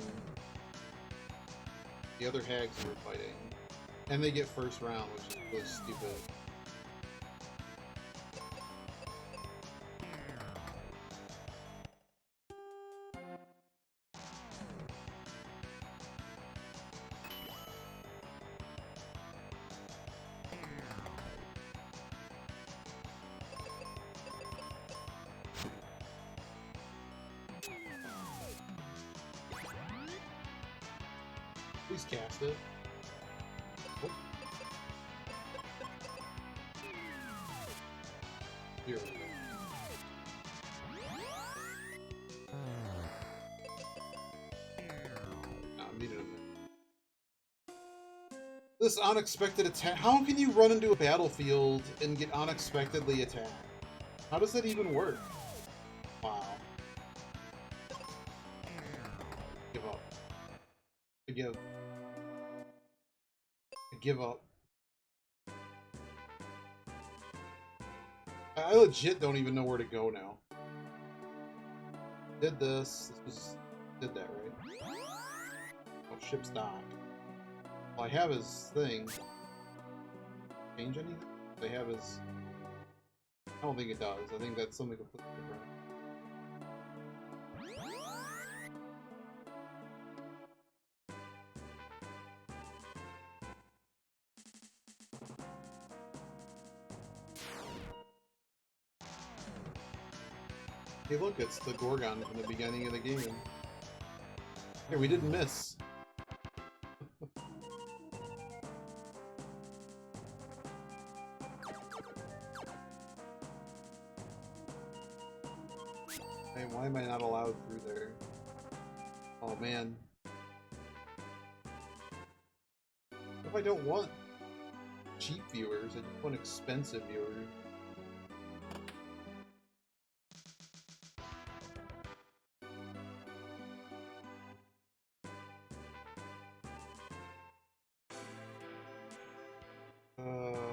Speaker 1: The other hags we're fighting. And they get first round, which is really stupid. Please cast it. Oh. Here we go. No, I needed a minute. This unexpected attack. How can you run into a battlefield and get unexpectedly attacked? How does that even work? Wow. Give up. Give up. I legit don't even know where to go now. Did this. Did that, right? Oh, ship's dock. Well, I have his thing. Change anything? They have his... I don't think it does. I think that's something completely different. Hey look, it's the Gorgon from the beginning of the game. Hey, we didn't miss. Hey, why am I not allowed through there? Oh man. What if I don't want cheap viewers? I just want expensive viewers.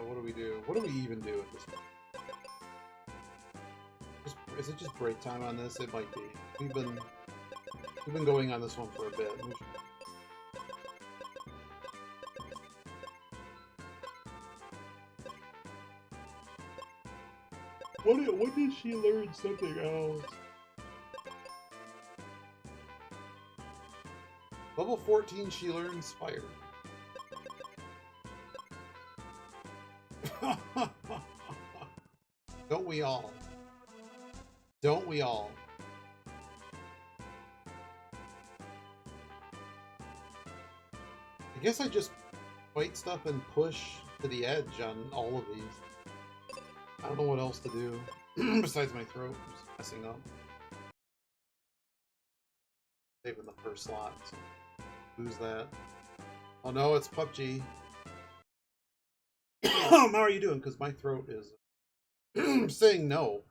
Speaker 1: What do we do? What do we even do at this point? Is it just break time on this? It might be. We've been going on this one for a bit. When did she learn something else? Level 14, she learns fire. Don't we all? Don't we all? I guess I just fight stuff and push to the edge on all of these. I don't know what else to do besides my throat just messing up. Saving the first slot. So lose that. Oh no, it's PUBG. How are you doing? Because my throat is saying no.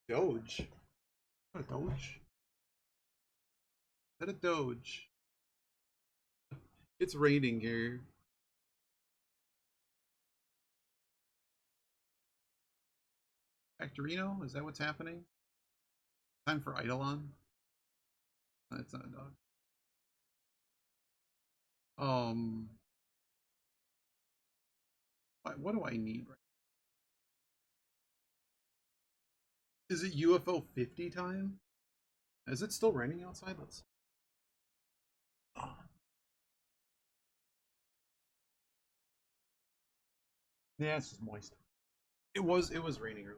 Speaker 1: Doge? What a Doge? Is that a Doge? It's raining here. Factorino? Is that what's happening? Time for Eidolon? That's not a dog. What do I need right now? Is it UFO 50 time? Is it still raining outside? Let's. Yeah, it's just moist. It was raining earlier.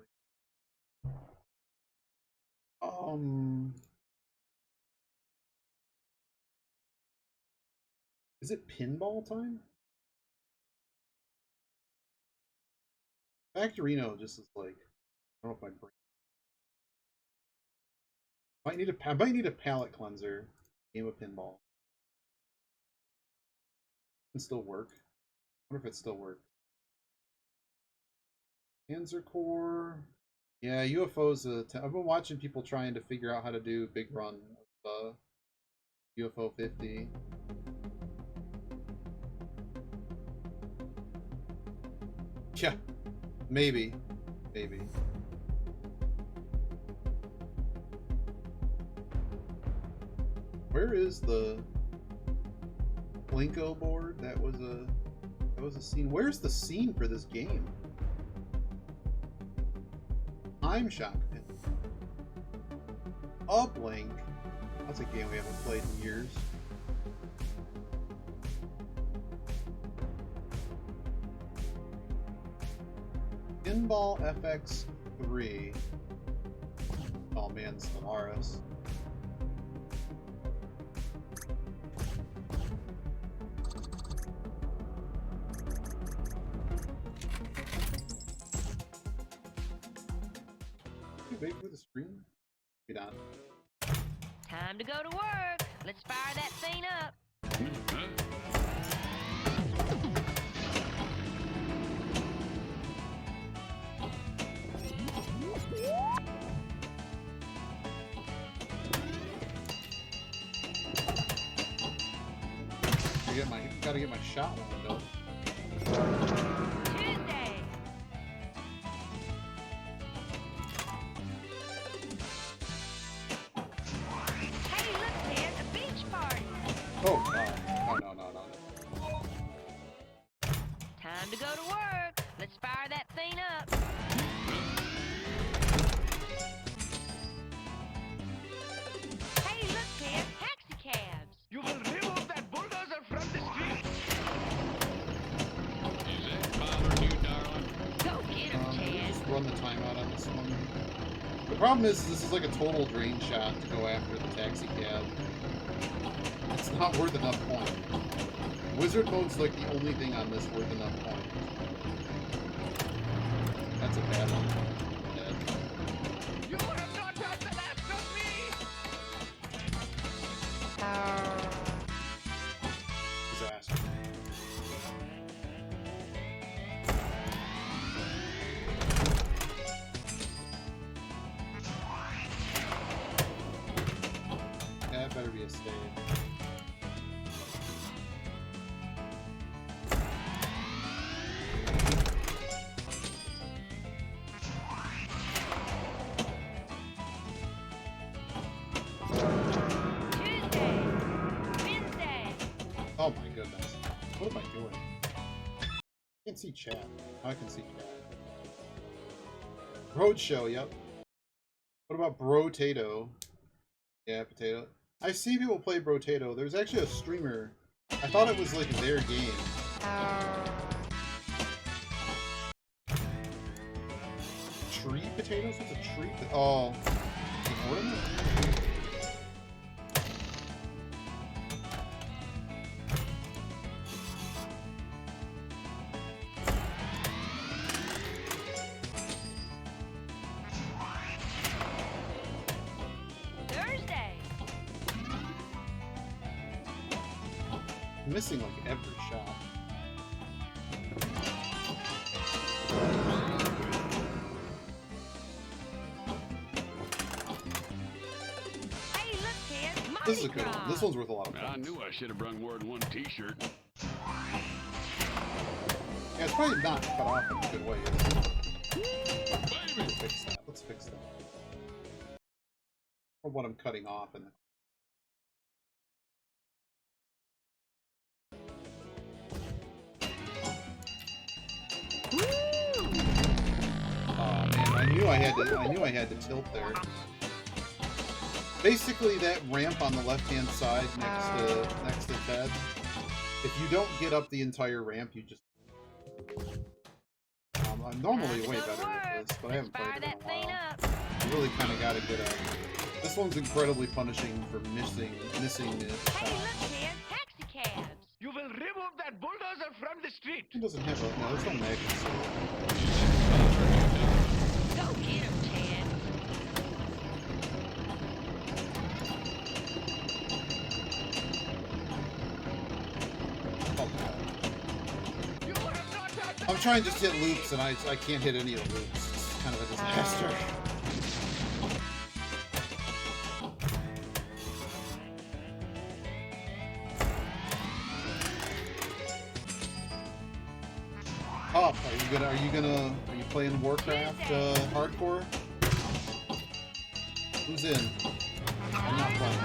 Speaker 1: Is it pinball time? Factorino just is like, I don't know if my brain. I might need a palate cleanser. Game of pinball. Can still work. I wonder if it still works. Panzer Core. Yeah, UFOs. I've been watching people trying to figure out how to do big run of UFO 50. Yeah, maybe. Where is the Plinko board? That was a scene. Where's the scene for this game? Time Shock Pin. Uplink. That's a game we haven't played in years. Pinball FX3. Oh man, Stellaris. Wait for the screen? Get on.
Speaker 2: Time to go to work. Let's fire that thing up.
Speaker 1: Gotta get my shot lined up.
Speaker 2: Tuesday. Hey, look, there's a beach party.
Speaker 1: Oh, no.
Speaker 2: Time to go to work. Let's fire that thing up. Hey, look, there's taxi cabs.
Speaker 3: You will remove that bulldozer from the street. Is that bothering you, darling?
Speaker 2: Go get him, Chad.
Speaker 1: Just run the timeout on this one. The problem is, this is like a total drain shot to go after the taxi cab. It's not worth enough point. Wizard mode's like the only thing on this worth enough point. That's a bad one. Dead.
Speaker 3: You have not had the last of me!
Speaker 1: Disaster. Yeah, that better be a stave. Oh my goodness. What am I doing? I can't see chat. I can see chat. Roadshow, yep. What about Brotato? Yeah, potato. I see people play Brotato. There's actually a streamer. I thought it was like their game. Tree potatoes? What's a tree? Oh, an ornament?
Speaker 2: Thursday.
Speaker 1: I'm missing like every shot.
Speaker 2: Hey, look, kid.
Speaker 1: This is a good one. This one's worth a lot of
Speaker 3: I
Speaker 1: points.
Speaker 3: knew I should have brought more than one t-shirt.
Speaker 1: Yeah, it's probably not cut off in a good way. Let's
Speaker 3: Baby!
Speaker 1: fix that. Let's fix that. Or what I'm cutting off and oh man, I knew I had to tilt there. Basically that ramp on the left-hand side next to Ted, if you don't get up the entire ramp, you just I'm normally way better at this, but I haven't played it in a while. You really kind of got to get up. This one's incredibly punishing for missing it.
Speaker 2: Hey, look, kid. Taxi cabs.
Speaker 3: You will remove that bulldozer from the street.
Speaker 1: It doesn't have a no. There's no magnets.
Speaker 2: Go get him, Ted.
Speaker 1: Oh, God.
Speaker 3: You have not done that.
Speaker 1: I'm trying to just hit loops and I can't hit any of the loops. It's kind of a disaster. Oh, are you playing Warcraft hardcore? Who's in? I'm not playing.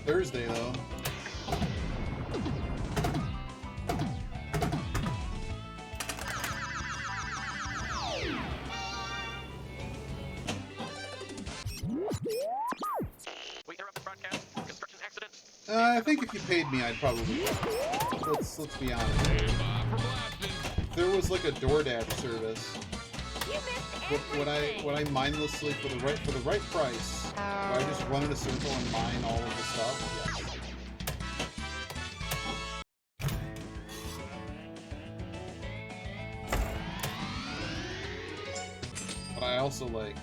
Speaker 1: Thursday though.
Speaker 4: We interrupt the broadcast. Construction accident.
Speaker 1: I think if you paid me, I'd probably. Let's be honest.
Speaker 3: Hey, Bob for blasting.
Speaker 1: If there was like a DoorDash service,
Speaker 2: You missed
Speaker 1: would
Speaker 2: everything.
Speaker 1: I mindlessly for the right price? Would I just run in a circle and mine all of the stuff? Yes. But I also like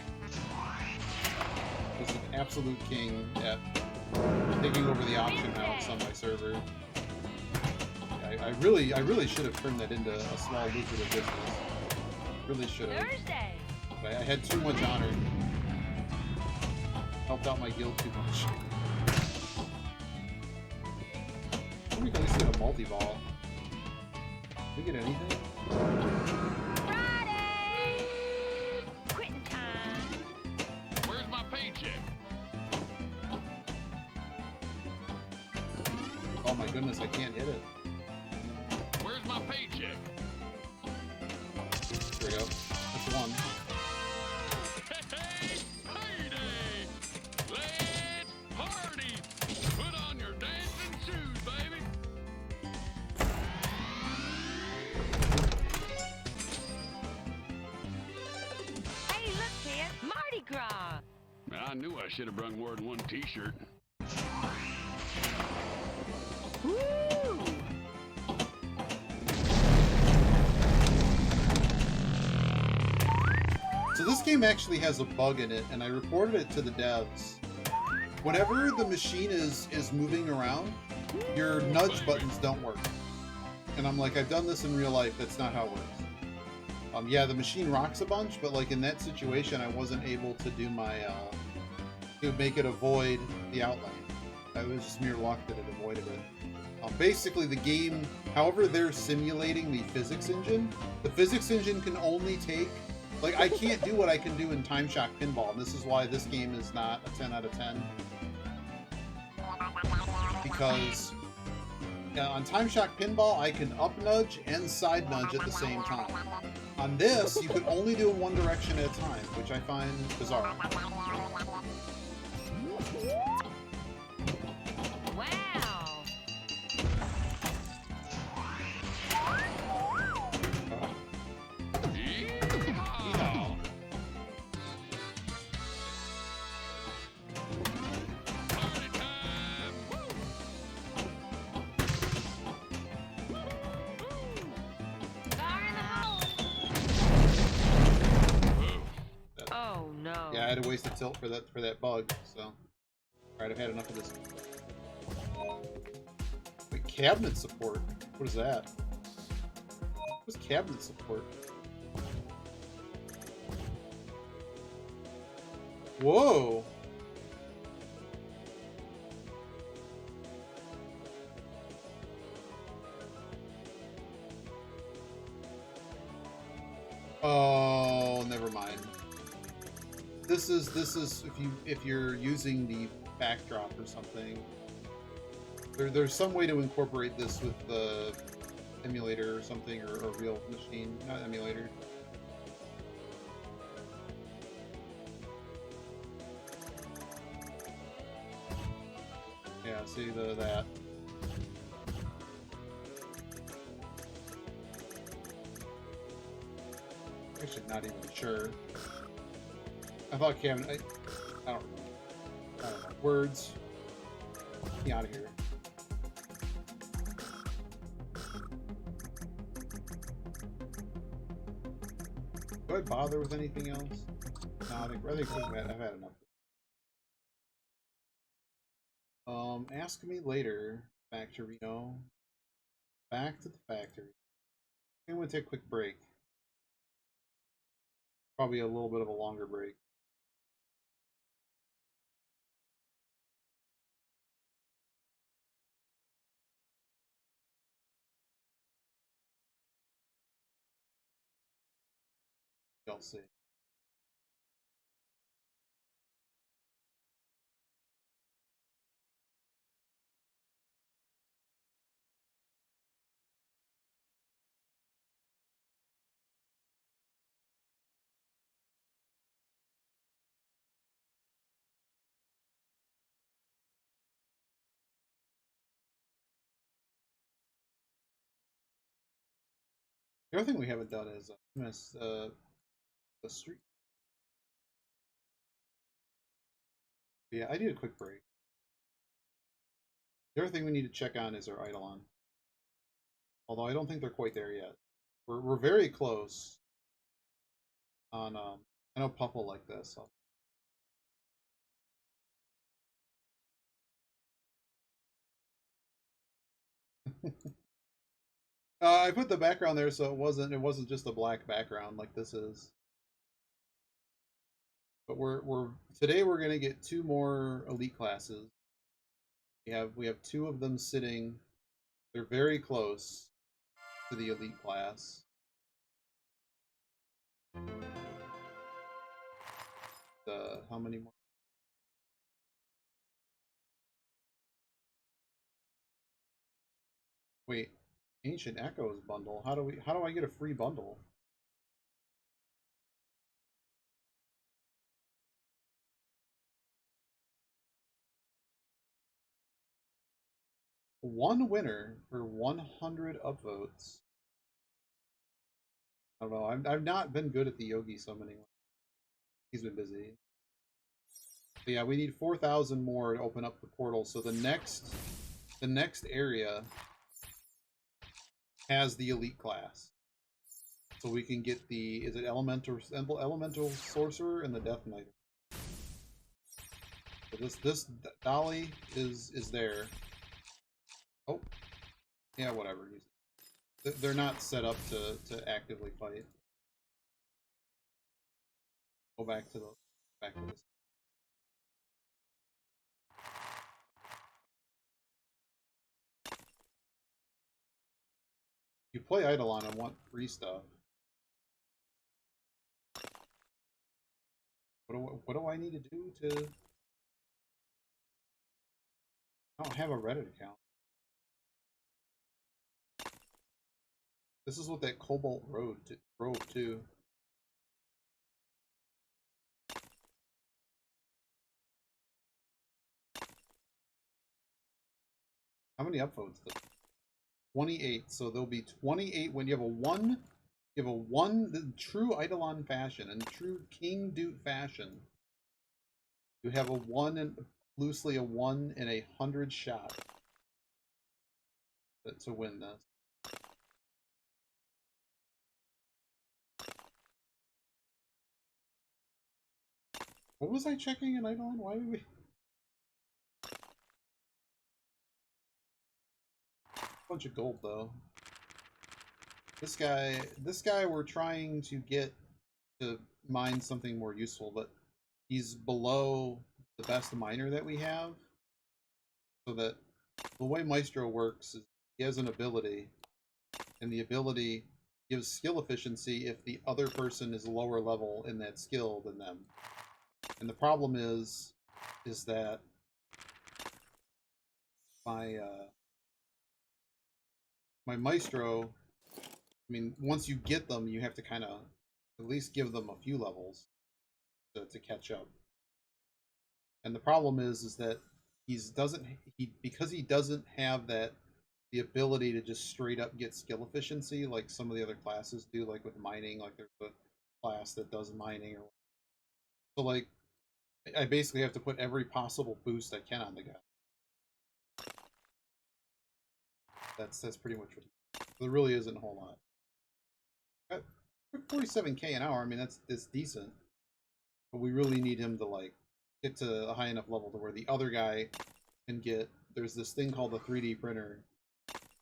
Speaker 1: was an absolute king at taking over the auction house on my server. I really should have turned that into a small lucrative business. Really should have.
Speaker 2: Thursday.
Speaker 1: But I had too much honor. Helped out my guild too much. We can at least get a multi-ball. Did we get anything?
Speaker 2: Friday. Quitting time.
Speaker 3: Where's my paycheck?
Speaker 1: Oh my goodness, I can't hit it.
Speaker 3: Where's my paycheck?
Speaker 1: There we go. That's one.
Speaker 3: Hey, payday! Let's party! Put on your dancing shoes, baby!
Speaker 2: Hey, look, kid. Mardi Gras.
Speaker 3: I knew I should have brought more than one t-shirt.
Speaker 2: Woo!
Speaker 1: So this game actually has a bug in it, and I reported it to the devs. Whenever the machine is moving around, your nudge buttons don't work. And I'm like, I've done this in real life, that's not how it works. Yeah, the machine rocks a bunch, but like in that situation, I wasn't able to do my, to make it avoid the outline. I was just mere luck that it avoided it. Basically, the game, however they're simulating the physics engine can only take, like, I can't do what I can do in Time Shock Pinball, and this is why this game is not a 10 out of 10. because on Time Shock Pinball, I can up nudge and side nudge at the same time. On this, you can only do one direction at a time, which I find bizarre.
Speaker 2: Wow.
Speaker 3: Yeehaw! Party time!
Speaker 2: Fire in the hole. Oh no.
Speaker 1: Yeah, I had to waste a tilt for that bug, so. Alright, I've had enough of this. Wait, cabinet support? What is that? What's cabinet support? Whoa! Oh, never mind. This is if you're using the backdrop or something. There's some way to incorporate this with the emulator or something, or a real machine, not emulator. Yeah, see that. Actually, not even sure. I thought Kevin. I don't know. I don't know. Words. Get out of here. Do I bother with anything else? No, I think I've had enough. Ask me later, Factorio. Back to the factory. I'm gonna take a quick break. Probably a little bit of a longer break. You'll see. The other thing we haven't done is the street. Yeah, I need a quick break. The other thing we need to check on is our Eidolon. Although I don't think they're quite there yet. We're very close on I know Pup will like this. So. I put the background there so it wasn't just a black background like this is. But today we're gonna get 2 more elite classes. We have 2 of them sitting. They're very close to the elite class. How many more? Wait, Ancient Echoes bundle. How do I get a free bundle? One winner for 100 upvotes. I don't know. I've not been good at the Yogi summoning. He's been busy. But yeah, we need 4,000 more to open up the portal. So the next area has the elite class. So we can get the elemental sorcerer and the death knight. So this Dolly is there. Oh, yeah, whatever. They're not set up to actively fight. Go back to this. You play Eidolon and want free stuff. What do I need to do to? I don't have a Reddit account. This is what that Cobalt drove too. How many upvotes? 28. So there'll be 28 when you have a 1. You have a 1, the true Eidolon fashion, and true King Duke fashion. You have a 1 and loosely a 1 in 100 shot to win this. What was I checking in Eidolon? Why did we? Bunch of gold though. This guy we're trying to get to mine something more useful, but he's below the best miner that we have. So that the way Maestro works is he has an ability, and the ability gives skill efficiency if the other person is lower level in that skill than them. And the problem is that my my Maestro, I mean, once you get them, you have to kind of at least give them a few levels to catch up. And the problem is that because he doesn't have the ability to just straight up get skill efficiency like some of the other classes do, like with mining, like there's a class that does mining or so like I basically have to put every possible boost I can on the guy. That's pretty much what there really isn't a whole lot. At 47k an hour, I mean that's decent. But we really need him to like get to a high enough level to where the other guy can get. There's this thing called the 3D printer.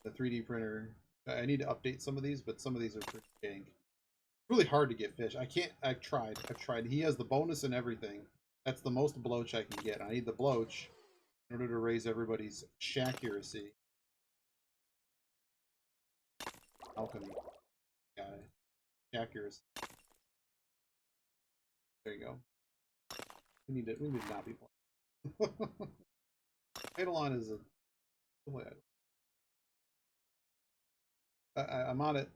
Speaker 1: The 3D printer. I need to update some of these, but some of these are pretty jank. Really hard to get fish. I can't. I've tried. He has the bonus and everything. That's the most bloach I can get. I need the bloach in order to raise everybody's shaccuracy. Alchemy guy. Shaccuracy. There you go. We need to not be playing. Eidolon is a. I'm on it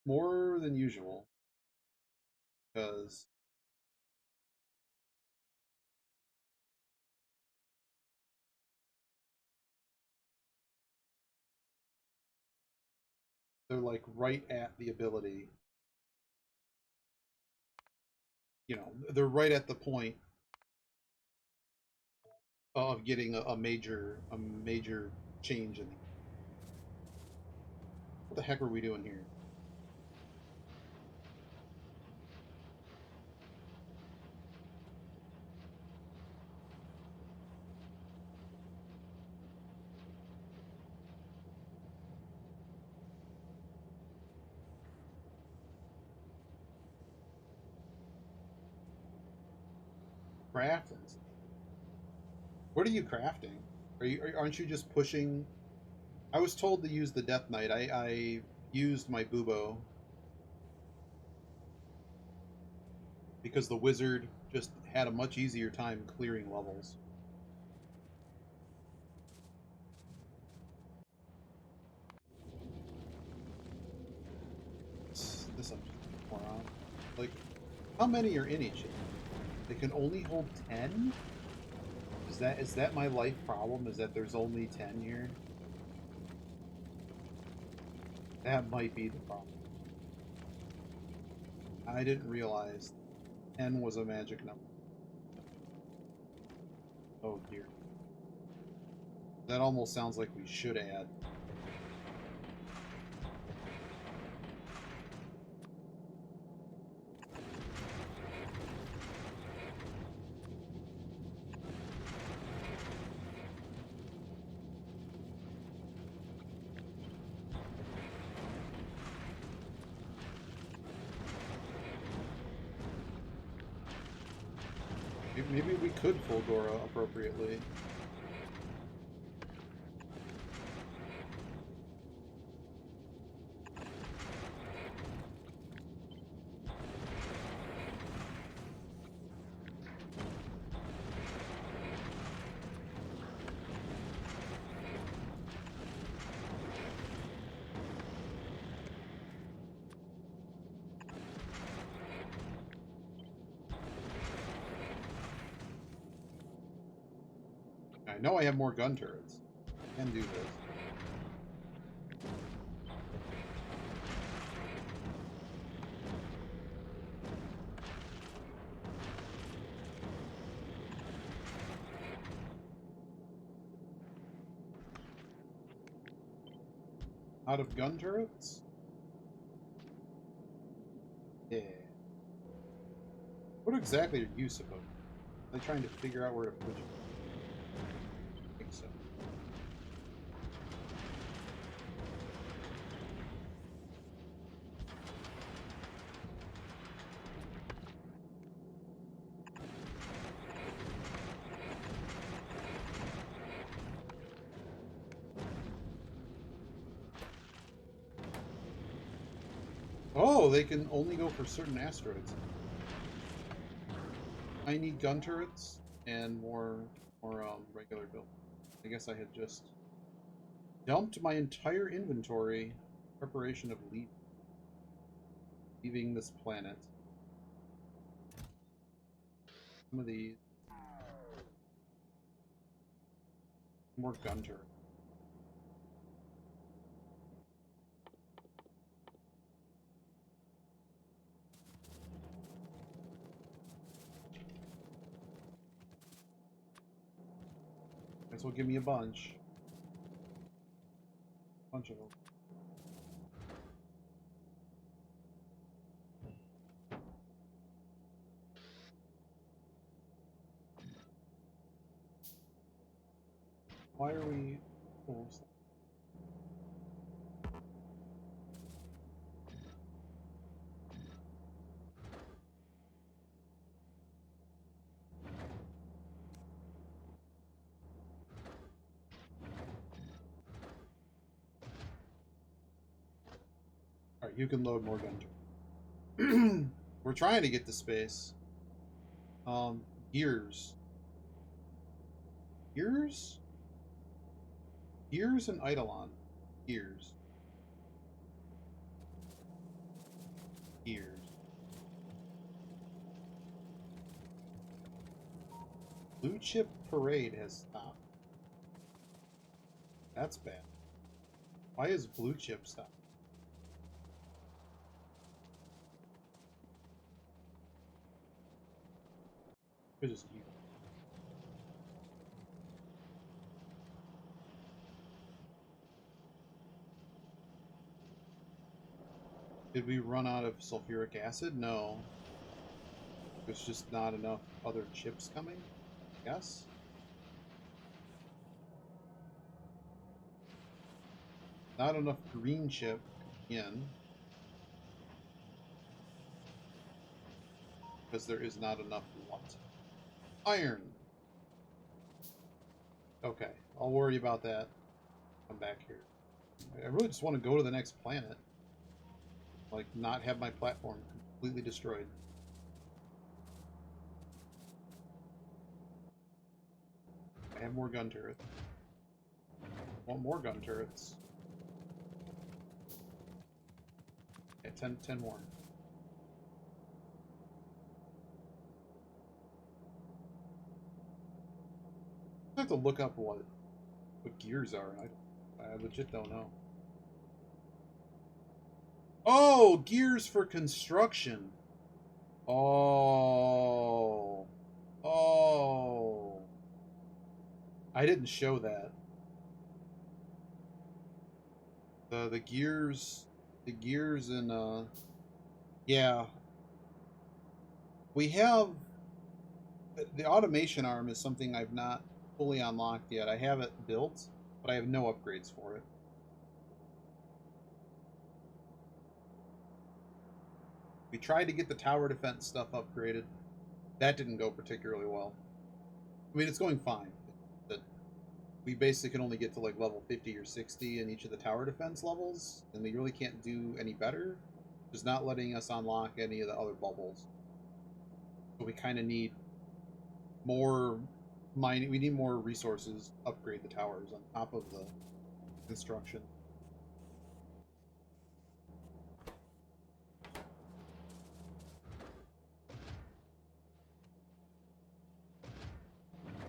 Speaker 1: more than usual because they're like right at the ability. You know, they're right at the point of getting a major change in. What the heck are we doing here? Crafting. What are you crafting? Aren't you just pushing? I was told to use the Death Knight. I used my Bubo because the wizard just had a much easier time clearing levels. This I'm just moron. Like, how many are in each? They can only hold 10? Is that my life problem? Is that there's only 10 here? That might be the problem. I didn't realize 10 was a magic number. Oh dear. That almost sounds like we should add. Maybe we could full Gora appropriately. know I have more gun turrets. I can do this. Out of gun turrets? Yeah. What exactly are you supposed to? Are they trying to figure out where to put you? I think so. Oh, they can only go for certain asteroids. I need gun turrets and more regular build. I guess I had just dumped my entire inventory in preparation of leaving this planet. Some of these more gun turrets. Guess will give me a bunch. Bunch of them. Why are we... Oh, what's that? Alright, you can load more gun turrets. We're trying to get to space. Gears. Gears? Gears and Eidolon. Gears. Gears. Blue Chip Parade has stopped. That's bad. Why is Blue Chip stopped? It's just you. Did we run out of sulfuric acid? No. There's just not enough other chips coming? Yes? Not enough green chip in. Because there is not enough what? Iron! Okay, I'll worry about that. Come back here. I really just want to go to the next planet. Like, not have my platform completely destroyed. I have more gun turrets. Want more gun turrets. Okay, 10 more. I have to look up what gears are. I legit don't know. Oh, gears for construction. Oh. Oh. I didn't show that. The gears and yeah. We have the automation arm is something I've not fully unlocked yet. I have it built, but I have no upgrades for it. We tried to get the tower defense stuff upgraded. That didn't go particularly well. I mean, it's going fine. But we basically can only get to like level 50 or 60 in each of the tower defense levels, and we really can't do any better. Just not letting us unlock any of the other bubbles. So we kind of need more mining. We need more resources to upgrade the towers on top of the construction.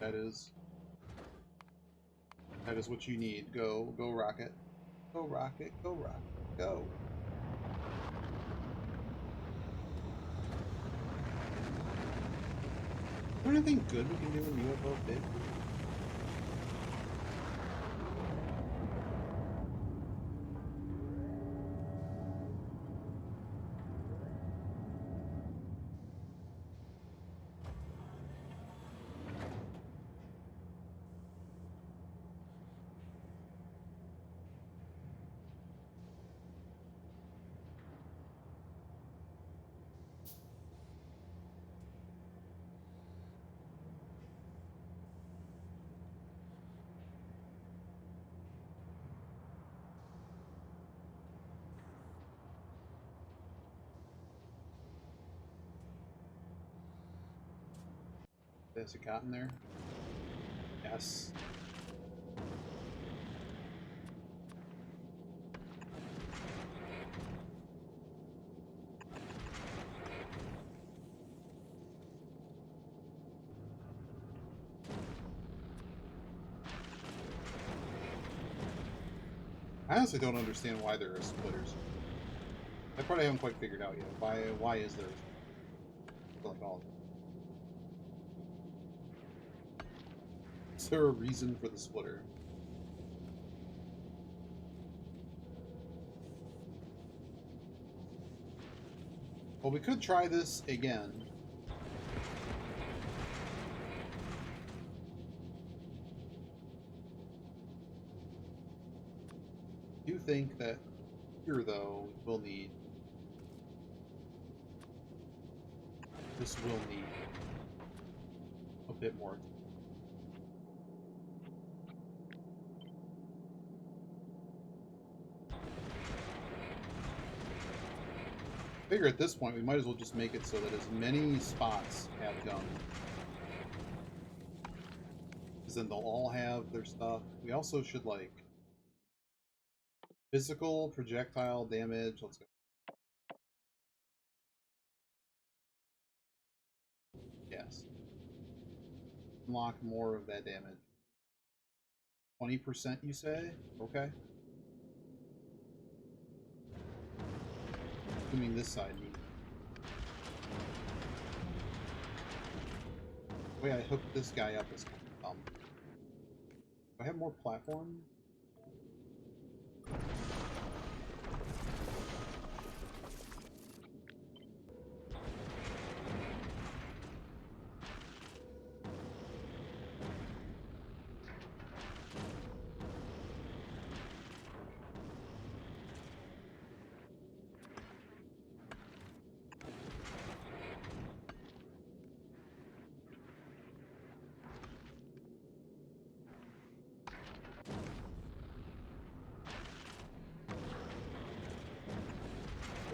Speaker 1: That is. That is what you need. Go, go rocket. Go rocket, go rocket, go. Is there anything good we can do in UFO 50? There's a cotton there. Yes. I honestly don't understand why there are splitters. I probably haven't quite figured out yet. Why is there like all of them? Is there a reason for the splitter? Well, we could try this again. I do think that here, though, we'll need... This will need a bit more. I figure at this point we might as well just make it so that as many spots have gum. Because then they'll all have their stuff. We also should, like, physical projectile damage. Let's go. Yes. Unlock more of that damage. 20%, you say? Okay. Assuming this side needs. The way I hooked this guy up is dumb. Do I have more platform?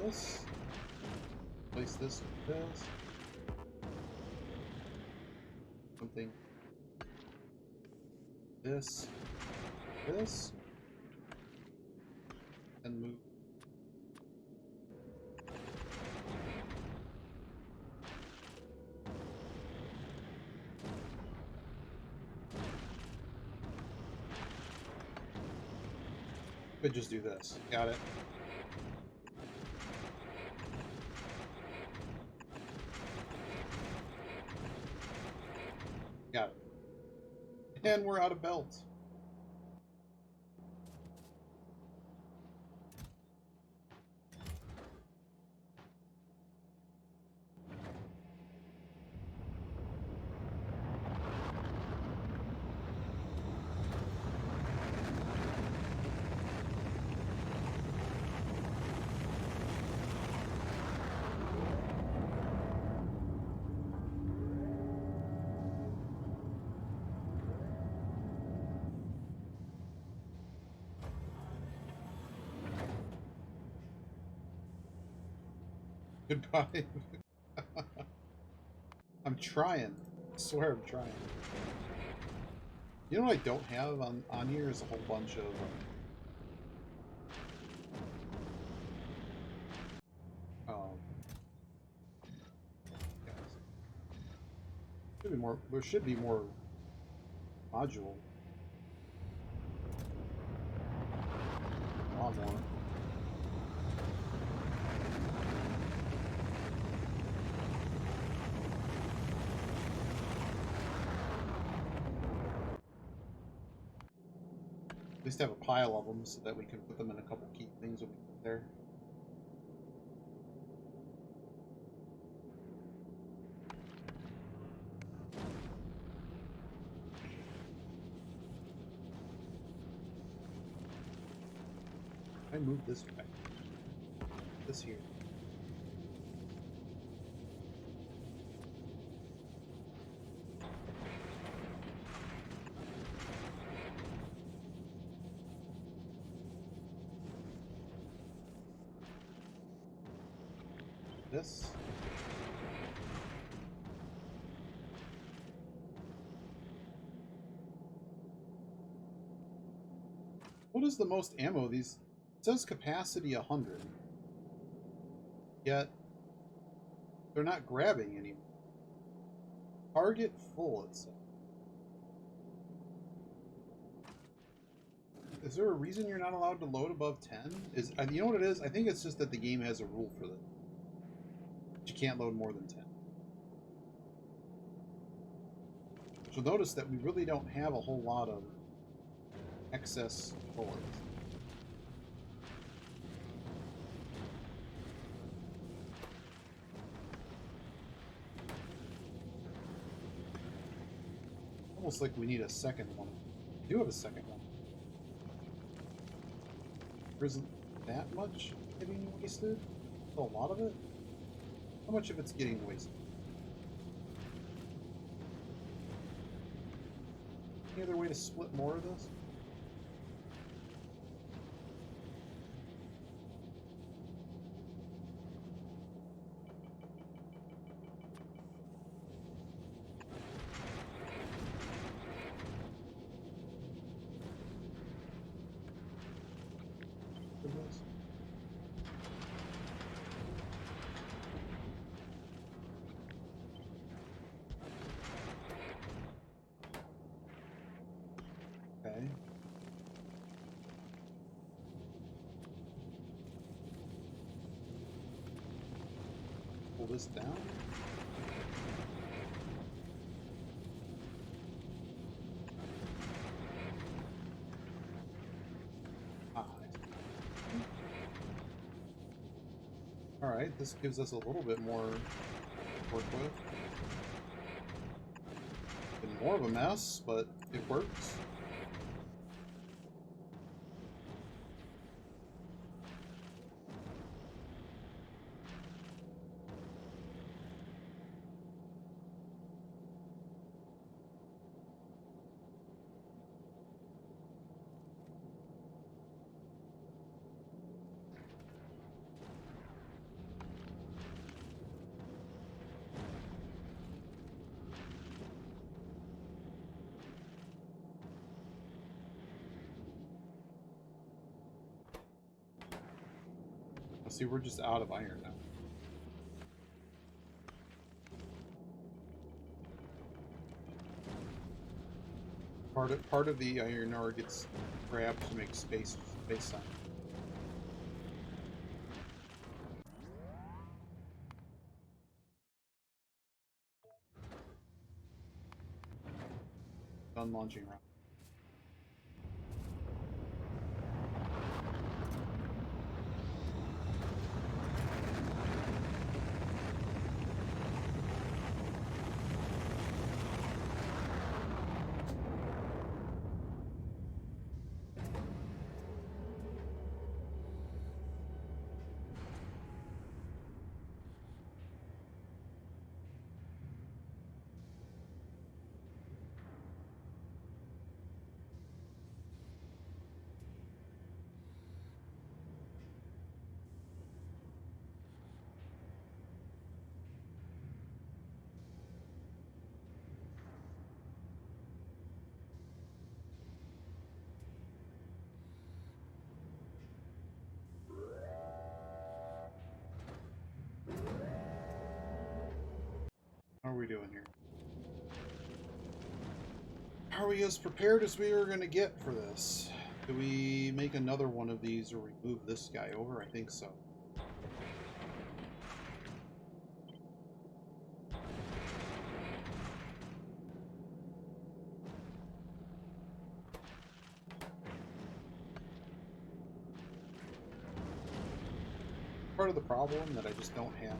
Speaker 1: This. Place this with this. Something. This. This. And move. Could just do this. Got it. Got it. And we're out of belts. Goodbye. I'm trying. I swear I'm trying. You know what I don't have on here is a whole bunch of... should be more. There should be more module. lawnmower. At least have a pile of them so that we can put them in a couple key things when we get there. I move this back. This here. This. What is the most ammo these? It says capacity 100. Yet they're not grabbing anymore. Target full, it says. Is there a reason you're not allowed to load above 10? You know what it is? I think it's just that the game has a rule for that. You can't load more than 10. So notice that we really don't have a whole lot of excess bullets. Almost like we need a second one. We do have a second one. There isn't that much getting wasted. A lot of it. How much of it's getting wasted? Any other way to split more of this? Okay. Pull this down. Alright, this gives us a little bit more to work with. Been more of a mess, but it works. See, we're just out of iron now. Part of the iron ore gets grabbed to make space on. Done launching round. How are we doing here? Are we as prepared as we are going to get for this? Do we make another one of these or remove this guy over? I think so. Part of the problem that I just don't have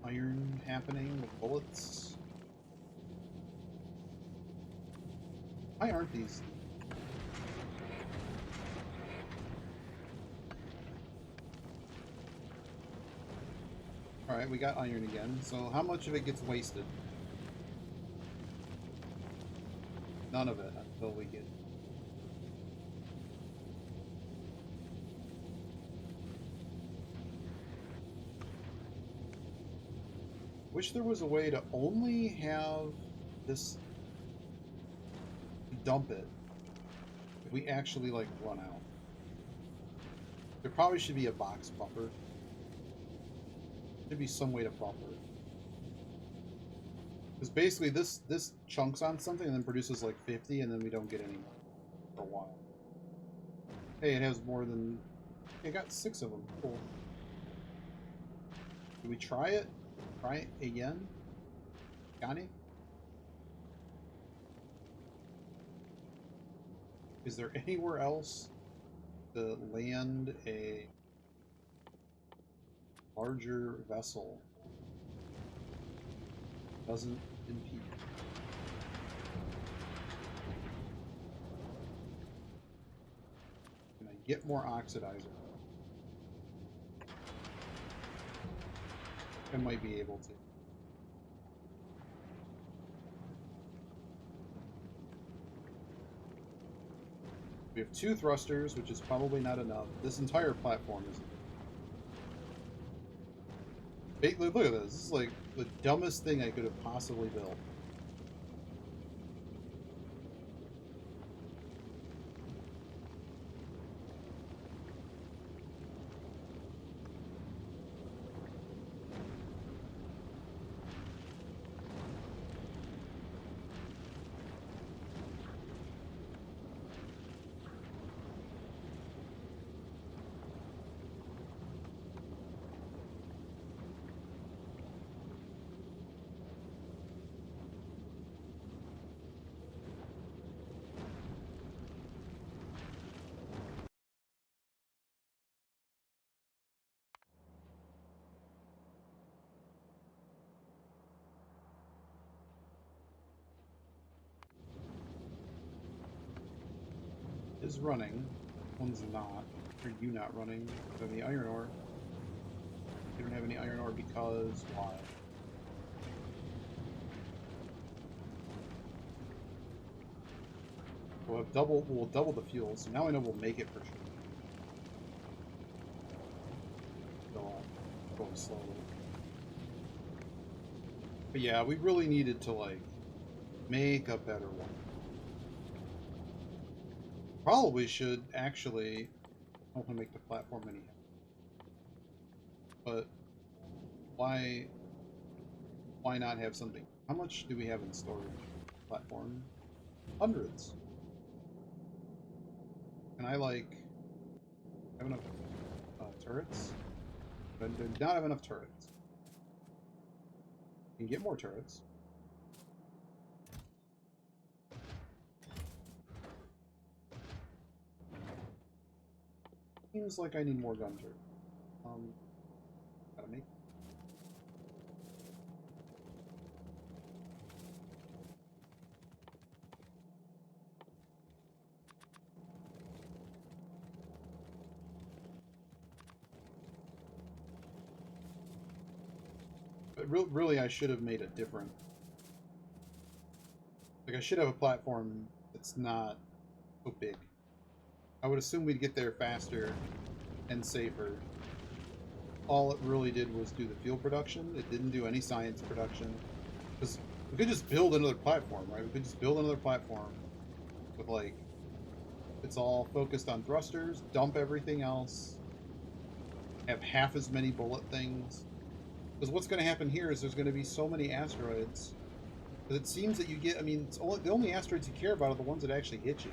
Speaker 1: iron happening with bullets. Why aren't these? Alright, we got iron again. So how much of it gets wasted? None of it until we get... Wish there was a way to only have this dump it if we actually like run out. There probably should be a box buffer. Should be some way to buffer. Because basically this chunks on something and then produces like 50 and then we don't get any more for a while. Hey, it has more than... It got 6 of them. Cool. Do we try it? Try it again? Got it? Is there anywhere else to land a larger vessel? Doesn't impede. Can I get more oxidizer? I might be able to. We have 2 thrusters, which is probably not enough. This entire platform is... Look at this. This is like the dumbest thing I could have possibly built. Is running. One's not. Are you not running? Do you have any iron ore? You don't have any iron ore because why? We'll double the fuel, so now I know we'll make it for sure. Going slowly. But yeah, we really needed to like make a better one. Probably should actually... I don't want to make the platform anyhow. But why not have something? How much do we have in storage? Platform? Hundreds. Can I like have enough turrets? But I do not have enough turrets. Can get more turrets. Seems like I need more gun turret. Gotta make. But really, I should have made a different. Like, I should have a platform that's not so big. I would assume we'd get there faster and safer. All it really did was do the fuel production. It didn't do any science production. Because we could just build another platform, right? We could just build another platform with, like, it's all focused on thrusters, dump everything else, have half as many bullet things. Because what's going to happen here is there's going to be so many asteroids. Because it seems that you get, I mean, the only asteroids you care about are the ones that actually hit you.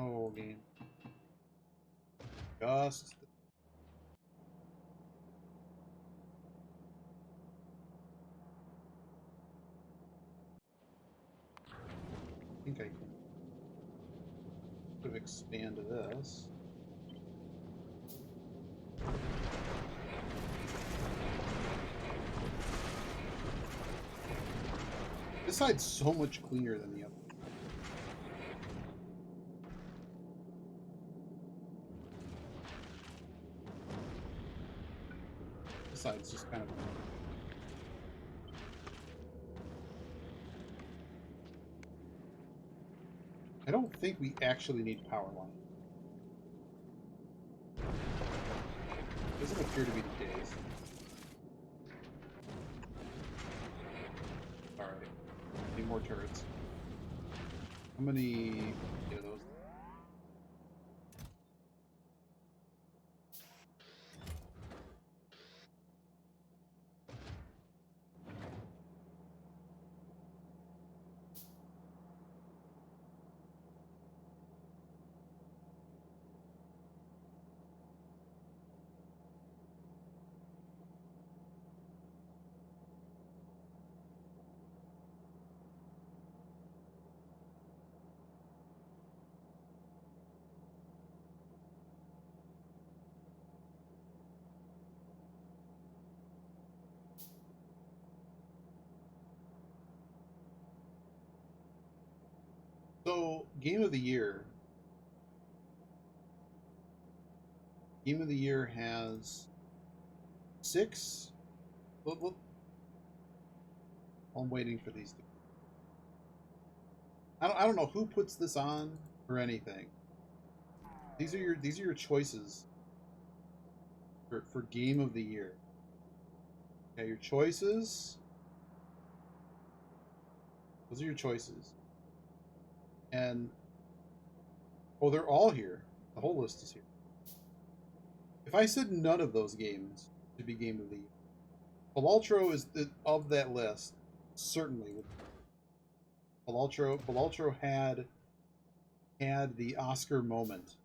Speaker 1: Oh, game. Just. I think I can sort of expand this. This side's so much cleaner than the other. This side's just kind of. I don't think we actually need power line. Doesn't appear to be the case. Alright. Need more turrets. How many of those? So, game of the year. Game of the year has 6. Well, I'm waiting for these. I don't know who puts this on or anything. These are your choices for game of the year. Okay, your choices. Those are your choices. And oh, they're all here. The whole list is here. If I said none of those games to be game of the year, Falultro is of that list. Certainly, Falultro had the Oscar moment.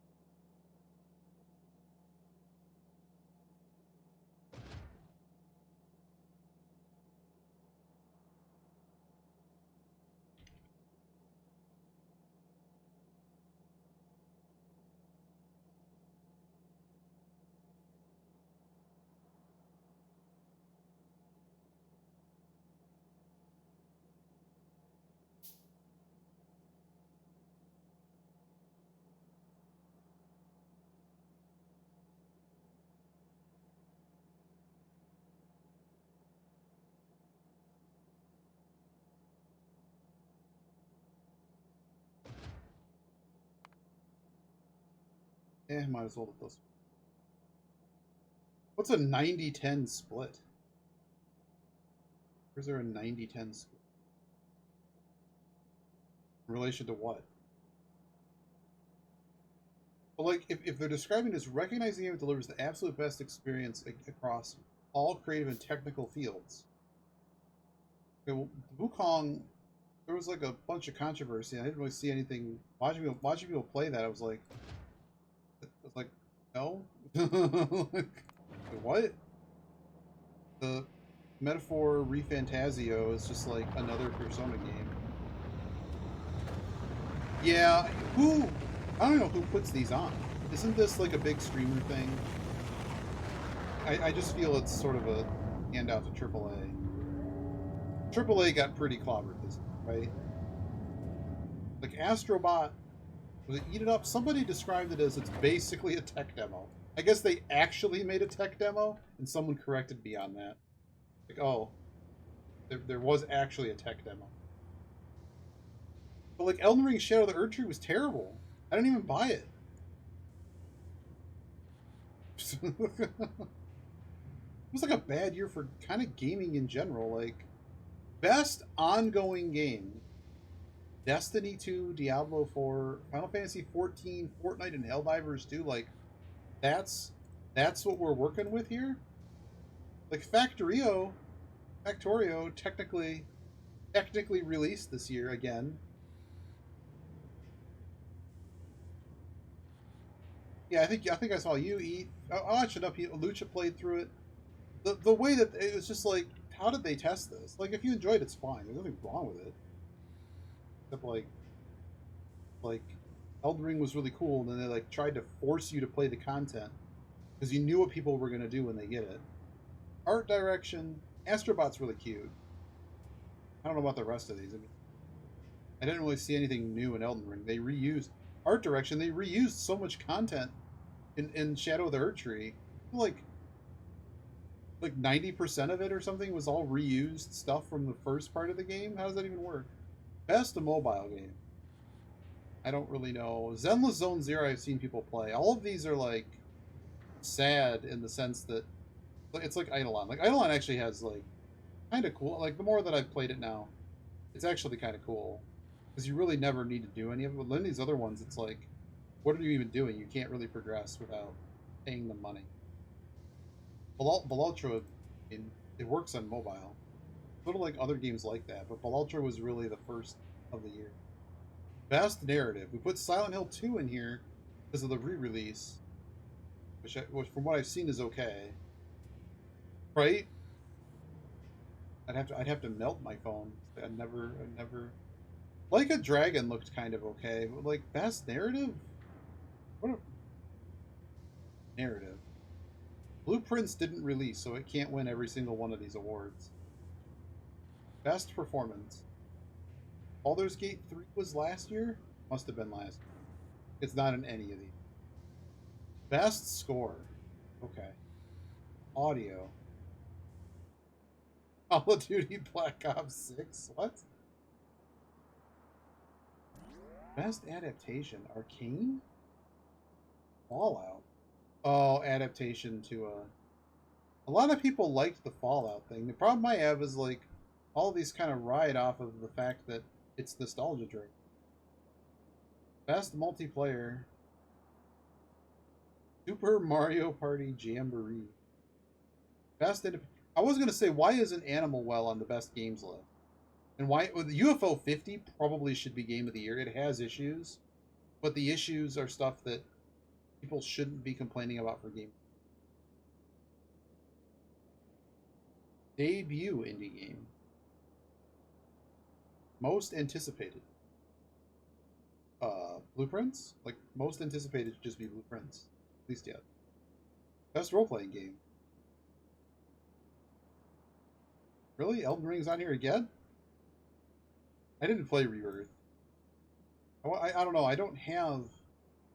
Speaker 1: Might as well let those. What's a 90-10 split? Where's there a 90-10 split? In relation to what? But like, if they're describing this, recognize the game that delivers the absolute best experience across all creative and technical fields. Okay, well, Wukong, there was like a bunch of controversy. I didn't really see anything. Watching people play that, I was like, no. Like, what? The Metaphor Refantasio is just like another Persona game. Yeah, I don't know who puts these on. Isn't this like a big streamer thing? I just feel it's sort of a handout to AAA. AAA got pretty clobbered this, right? Like Astrobot, was it Eat It Up? Somebody described it as it's basically a tech demo. I guess they actually made a tech demo, and someone corrected me on that. Like, oh, there was actually a tech demo. But like Elden Ring Shadow of the Erdtree was terrible. I didn't even buy it. It was like a bad year for kind of gaming in general. Like, best ongoing game: Destiny 2, Diablo 4, Final Fantasy 14, Fortnite, and Helldivers 2. Like, that's what we're working with here. Like Factorio technically released this year again. Yeah, I think I saw you eat. I watched enough people. Lucha played through it. The way that it was just like, how did they test this? Like, if you enjoyed it, it's fine. There's nothing wrong with it. Except like Elden Ring was really cool, and then they like tried to force you to play the content because you knew what people were gonna do when they get it. Art direction, Astrobot's really cute. I don't know about the rest of these. I mean, I didn't really see anything new in Elden Ring. They reused art direction. They reused so much content in Shadow of the Erdtree. Like 90% of it or something was all reused stuff from the first part of the game. How does that even work? Best mobile game. I don't really know. Zenless Zone Zero I've seen people play. All of these are like sad in the sense that it's like Eidolon. Like Eidolon actually has like kind of cool. Like the more that I've played it now, it's actually kind of cool because you really never need to do any of it. But then these other ones, it's like, what are you even doing? You can't really progress without paying them money. Balultra, it works on mobile. Sort of like other games like that, but Balultra was really the first of the year. Best narrative. We put Silent Hill 2 in here because of the re-release, which from what I've seen is okay. Right? I'd have to melt my phone. I never. Like a Dragon looked kind of okay, but like best narrative. What a narrative. Blueprints didn't release, so it can't win every single one of these awards. Best performance. Baldur's Gate 3 was last year? Must have been last year. It's not in any of these. Best score. Okay. Audio. Call of Duty Black Ops 6? What? Best adaptation. Arcane? Fallout. Oh, adaptation to a lot of people liked the Fallout thing. The problem I have is like all these kind of ride off of the fact that it's nostalgia drink. Best multiplayer. Super Mario Party Jamboree. Best. I was gonna say, why isn't Animal Well on the best games list? And why UFO 50 probably should be game of the year. It has issues, but the issues are stuff that people shouldn't be complaining about for game. Debut indie game. Most anticipated. Blueprints? Like, most anticipated should just be Blueprints. At least yet. Best role-playing game. Really? Elden Ring's on here again? I didn't play Rebirth. I don't know. I don't have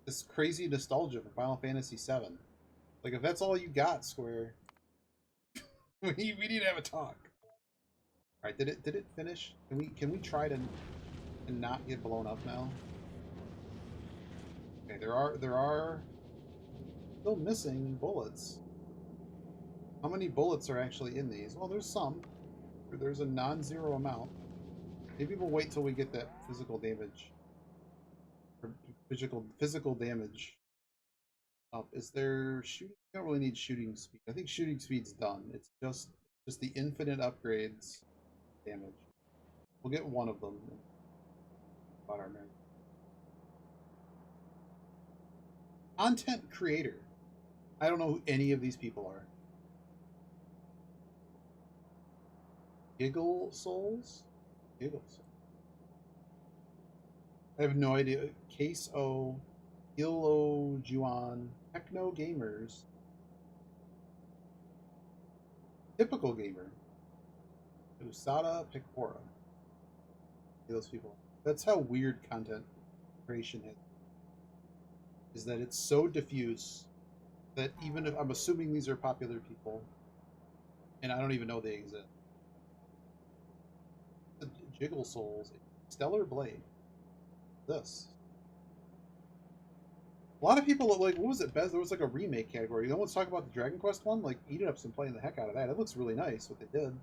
Speaker 1: this crazy nostalgia for Final Fantasy VII. Like, if that's all you got, Square, we need to have a talk. All right, did it finish? Can we try to not get blown up now? Okay, there are still missing bullets. How many bullets are actually in these? Well, there's some. There's a non-zero amount. Maybe we'll wait till we get that physical damage. Or physical damage up. Is there shooting? You don't really need shooting speed. I think shooting speed's done. It's just the infinite upgrades damage. We'll get one of them. About our merit. Content creator. I don't know who any of these people are. Giggle Souls? Giggle Souls. I have no idea. Case O, Ilo Juan, Techno Gamers, Typical Gamer, Usada Picpora. Those people. That's how weird content creation is that it's so diffuse that even if I'm assuming these are popular people, and I don't even know they exist. Jiggle Souls, Stellar Blade. This. A lot of people like, what was it, Bez? There was like a remake category. No one's talking about the Dragon Quest one? Like, Eat Up's been playing the heck out of that. It looks really nice what they did.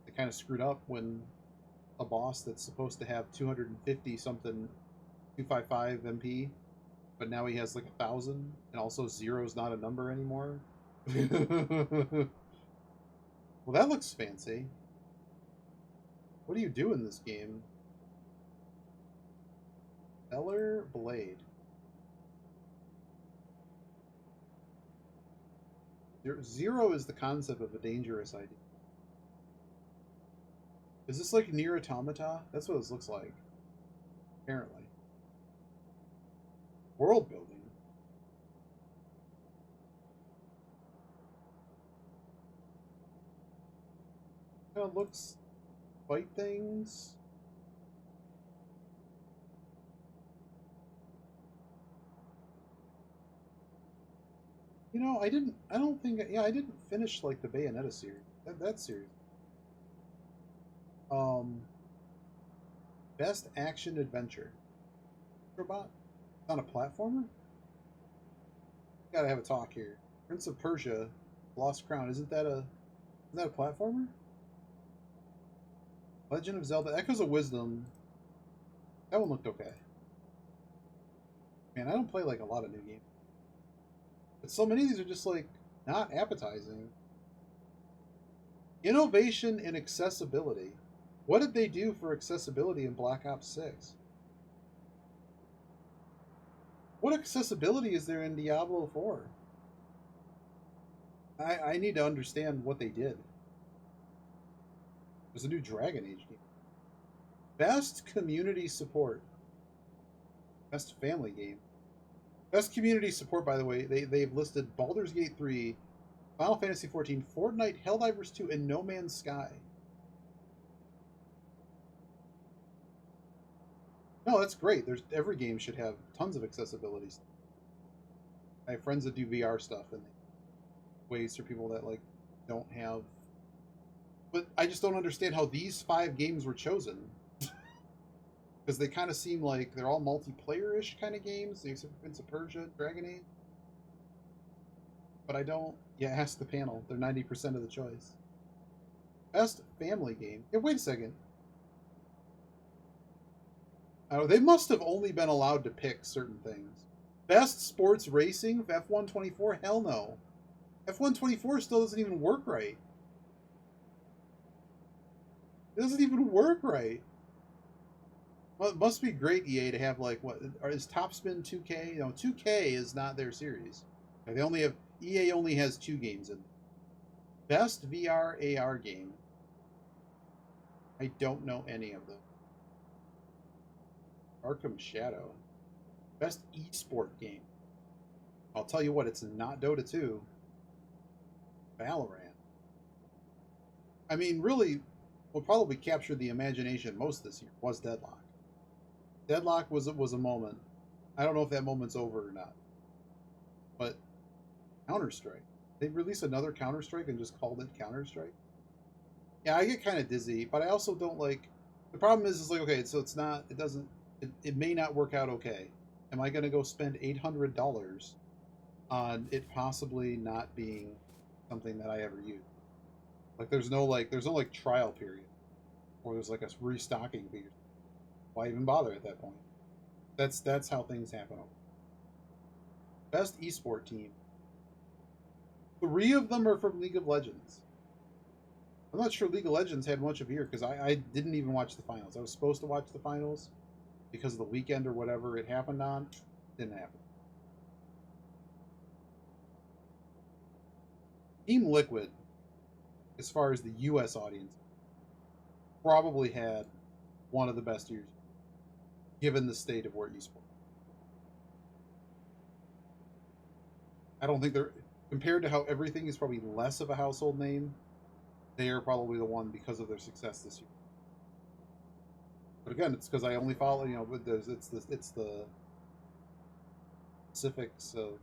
Speaker 1: They kind of screwed up when a boss that's supposed to have 250 something 255 MP, but now he has like 1,000, and also zero's not a number anymore. Well, that looks fancy. What do you do in this game? Stellar Blade. Zero is the concept of a dangerous idea. Is this like Nier Automata? That's what this looks like. Apparently. World building. Kind of looks fight things. You know, I don't think, yeah, I didn't finish like the Bayonetta series. That series. Best action adventure. Robot? On a platformer? Gotta have a talk here. Prince of Persia, Lost Crown. Isn't that a platformer? Legend of Zelda, Echoes of Wisdom. That one looked okay. Man, I don't play like a lot of new games. But so many of these are just like not appetizing. Innovation in accessibility. What did they do for accessibility in Black Ops 6? What accessibility is there in Diablo 4? I need to understand what they did. There's a new Dragon Age game. Best community support. Best family game. Best community support, by the way, they've listed Baldur's Gate 3, Final Fantasy 14, Fortnite, Helldivers 2, and No Man's Sky. No, that's great. Every game should have tons of accessibility. I have friends that do VR stuff and ways for people that like don't have. But I just don't understand how these 5 games were chosen. Because they kind of seem like they're all multiplayer-ish kind of games. Except Prince of Persia, Dragon Age. But I don't. Yeah, ask the panel. They're 90% of the choice. Best family game. Yeah, wait a second. Oh, they must have only been allowed to pick certain things. Best sports racing? F124? Hell no. F124 still doesn't even work right. It doesn't even work right. Well, it must be great, EA, to have like what is Topspin 2K? You know, 2K is not their series. They only have EA only has 2 games in. Best VR AR game. I don't know any of them. Arkham Shadow. Best esport game. I'll tell you what, it's not Dota 2. Valorant. I mean, really, what probably captured the imagination most this year was Deadlock. Deadlock was a moment. I don't know if that moment's over or not. But Counter-Strike. They released another Counter-Strike and just called it Counter-Strike. Yeah, I get kind of dizzy, but I also don't like. The problem is like, okay, so it's not. It doesn't. It may not work out okay. Am I going to go spend $800 on it possibly not being something that I ever use? Like, there's no trial period, or there's like a restocking period. Why even bother at that point? That's how things happen. Best esport team. 3 of them are from League of Legends. I'm not sure League of Legends had much of a year because I didn't even watch the finals. I was supposed to watch the finals because of the weekend or whatever it happened on. Didn't happen. Team Liquid, as far as the U.S. audience, probably had one of the best years, given the state of where esports. I don't think they're, compared to how everything is probably less of a household name, they are probably the one because of their success this year. But again, it's because I only follow, you know, it's the specifics of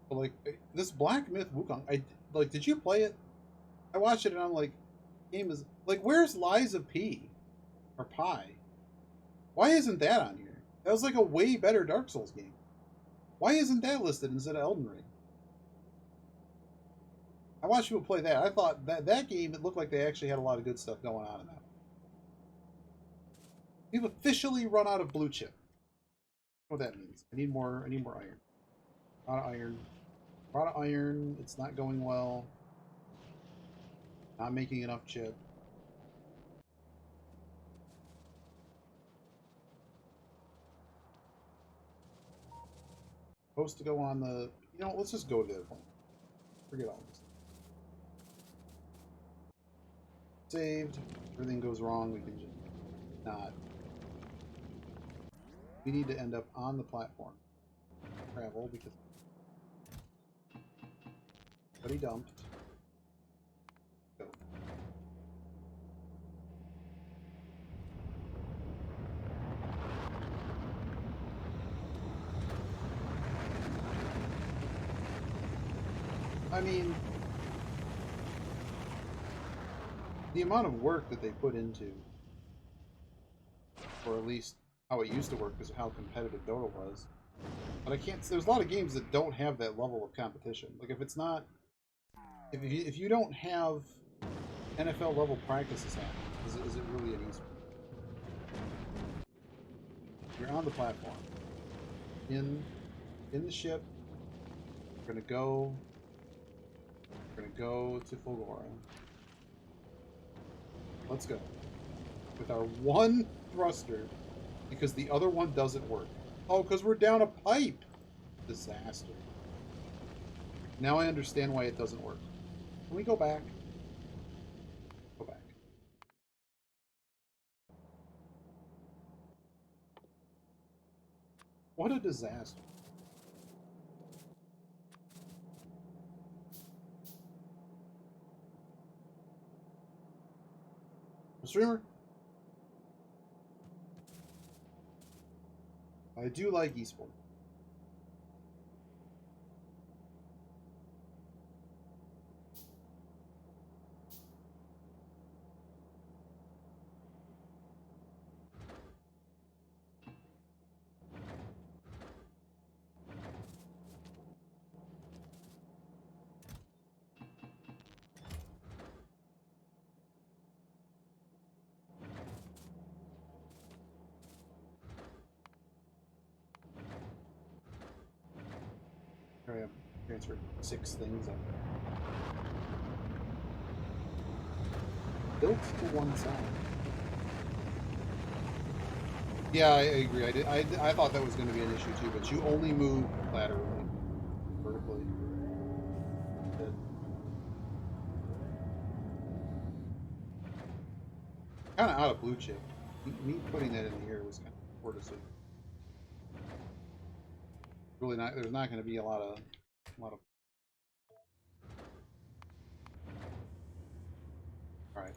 Speaker 1: like this Black Myth Wukong. Did you play it? I watched it and I'm like, game is like, where's Lies of P or Pi? Why isn't that on here? That was like a way better Dark Souls game. Why isn't that listed instead of Elden Ring? I watched people play that. I thought that game, it looked like they actually had a lot of good stuff going on in that. We've officially run out of blue chip. What that means? I need more iron. A lot of iron. A lot of iron. It's not going well. Not making enough chip. Supposed to go on the... You know, let's just go to the other point. Forget all this. Saved. Everything goes wrong, we can just not. We need to end up on the platform. Travel, because... But he dumped. Go. I mean, the amount of work that they put into, or at least how it used to work because of how competitive Dota was. But I can't. There's a lot of games that don't have that level of competition. Like if it's not, if you don't have NFL level practices happening, is it really an esport? You're on the platform, in the ship. We're gonna go. We're gonna go to Fulgora. Let's go with our one thruster because the other one doesn't work. Oh, because we're down a pipe. Disaster. Now I understand why it doesn't work. Can we go back? Go back. What a disaster. Streamer? I do like esports. I have transferred 6 things up. Built to one side. Yeah, I agree. I thought that was going to be an issue too, but you only move laterally, vertically. Kind of out of blue chip. Me putting that in the air was kind of poor decision. Really not. There's not going to be a lot of. All right.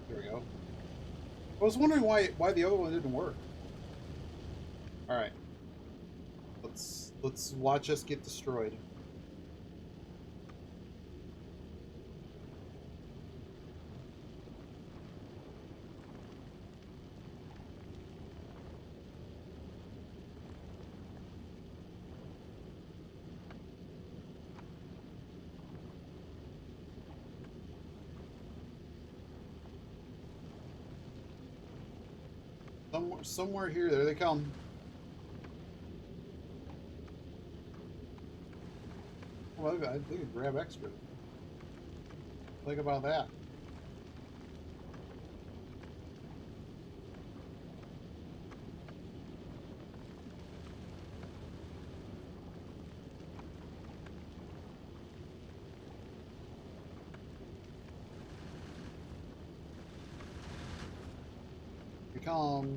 Speaker 1: There we go. I was wondering why the other one didn't work. All right. Let's watch us get destroyed. Somewhere here, there they come. Well, I think I grab extra. Think about that. Become.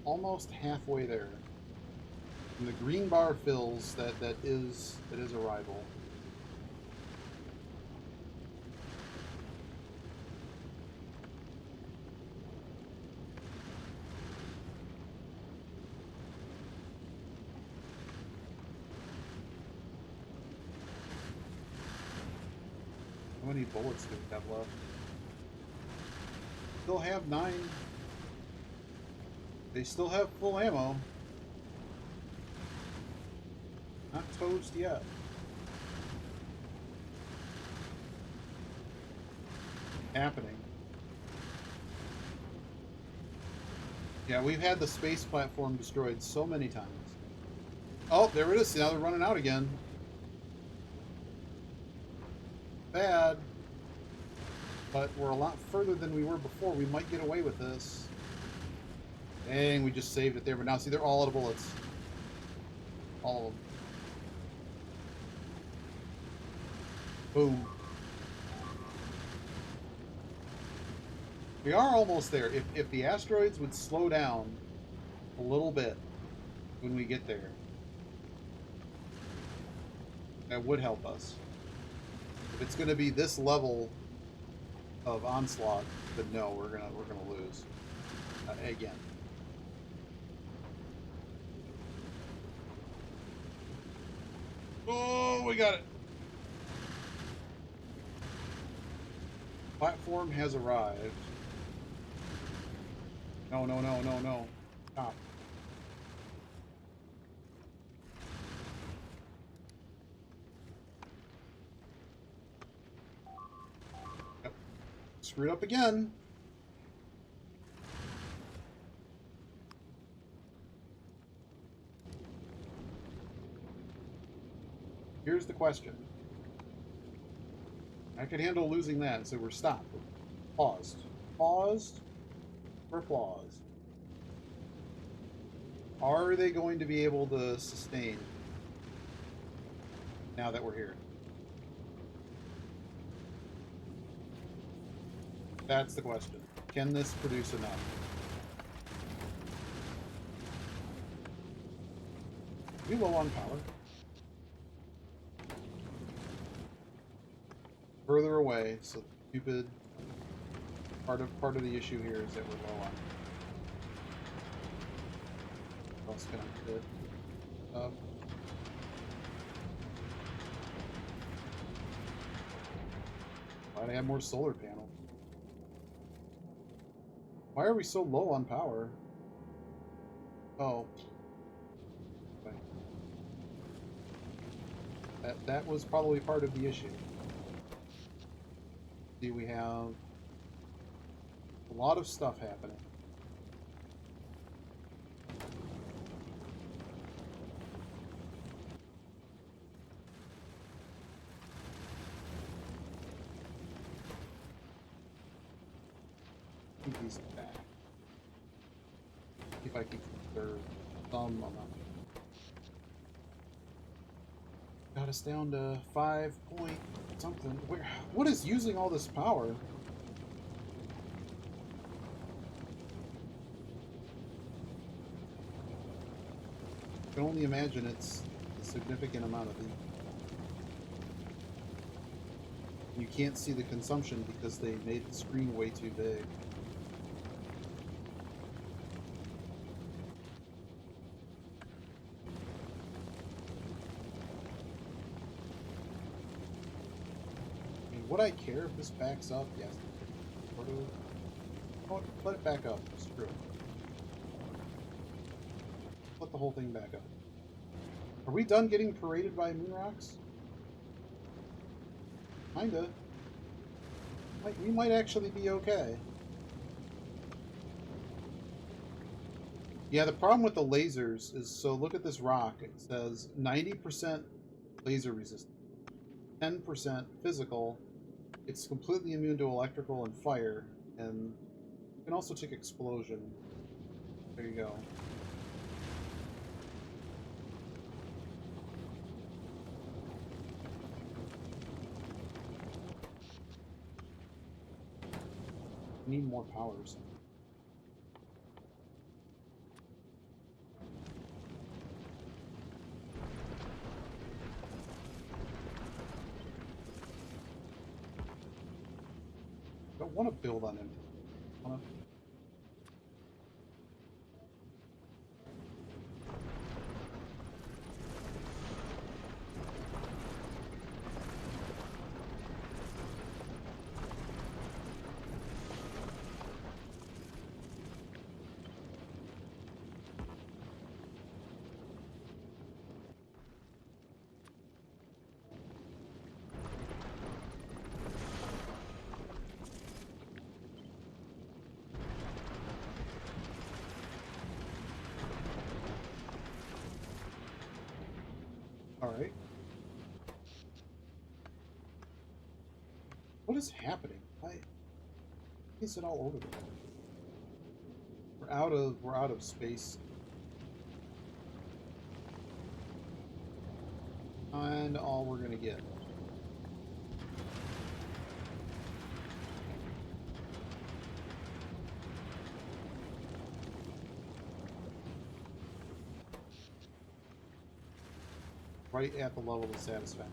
Speaker 1: Almost halfway there. And the green bar fills, that is a rival. How many bullets do we have left? Still have 9. They still have full ammo. Not toast yet. Happening. Yeah, we've had the space platform destroyed so many times. Oh, there it is. Now they're running out again. Bad. But we're a lot further than we were before. We might get away with this. Dang, we just saved it there. But now, see, they're all out of bullets. All of them. Boom. We are almost there. If the asteroids would slow down a little bit when we get there, that would help us. If it's going to be this level of onslaught, then no, we're gonna lose again. Oh, we got it. Platform has arrived. No, no, no, no, no. Stop. Yep. Screwed up again. Here's the question. I could handle losing that, so we're stopped. Paused. Paused for applause. Are they going to be able to sustain now that we're here? That's the question. Can this produce enough? We low on power. Further away, so stupid. Part of the issue here is that we're low on. Cross connected. Up. Glad I have more solar panels. Why are we so low on power? Oh. Okay. That was probably part of the issue. See, we have a lot of stuff happening. Keep these back. See if I can keep their thumb on that. Got us down to 5 point something. What is using all this power? I can only imagine it's a significant amount of heat. You can't see the consumption because they made the screen way too big. Would I care if this backs up? Yes. Oh, let it back up. Screw it. Let the whole thing back up. Are we done getting paraded by moon rocks? Kinda. We might actually be okay. Yeah, the problem with the lasers is, so look at this rock. It says 90% laser resistant, 10% physical. It's completely immune to electrical and fire, and you can also take explosion. There you go. Need more powers. don't want to build on empty. I wanna... All right. What is happening? Why is it all over the place? We're out of space. And all we're gonna get. Right at the level of satisfaction.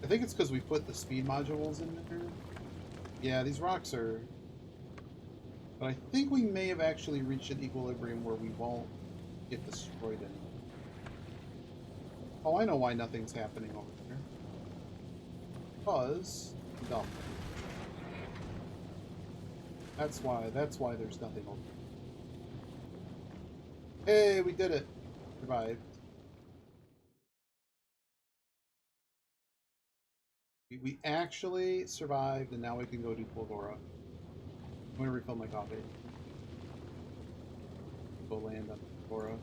Speaker 1: I think it's because we put the speed modules in there. Yeah, these rocks are... But I think we may have actually reached an equilibrium where we won't get destroyed anymore. Oh, I know why nothing's happening over there. Because... dumb. That's why there's nothing over there. Hey, we did it! Survived. We actually survived, and now we can go do Polgora. I'm gonna refill my coffee. Go land on Polgora.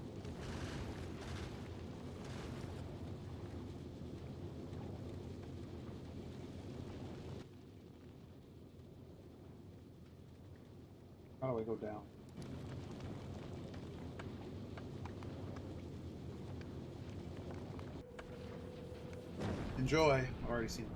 Speaker 1: How do I go down? Enjoy. I've already seen it.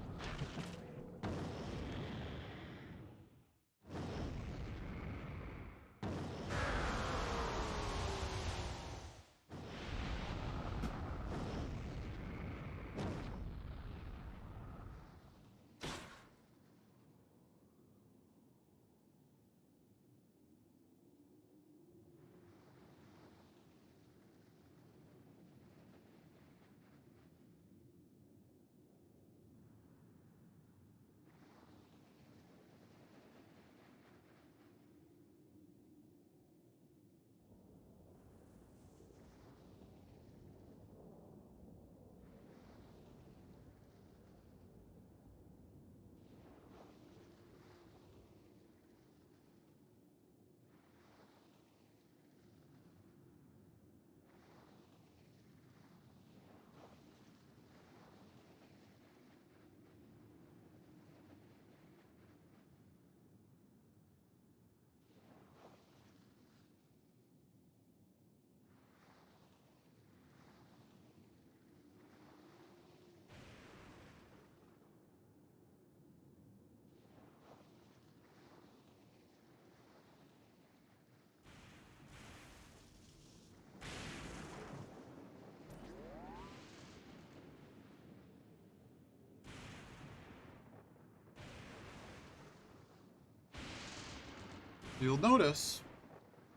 Speaker 1: You'll notice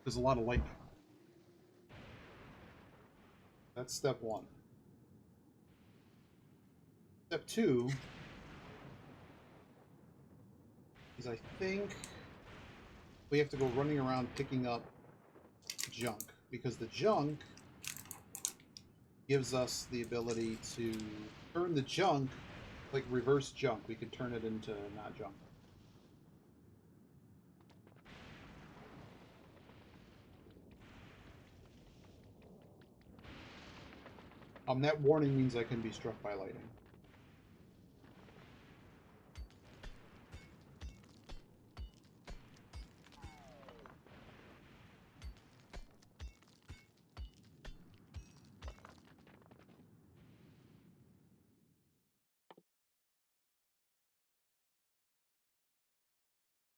Speaker 1: there's a lot of lightning. That's step one. Step two is I think we have to go running around picking up junk, because the junk gives us the ability to turn the junk, like reverse junk. We could turn it into not junk. That warning means I can be struck by lightning.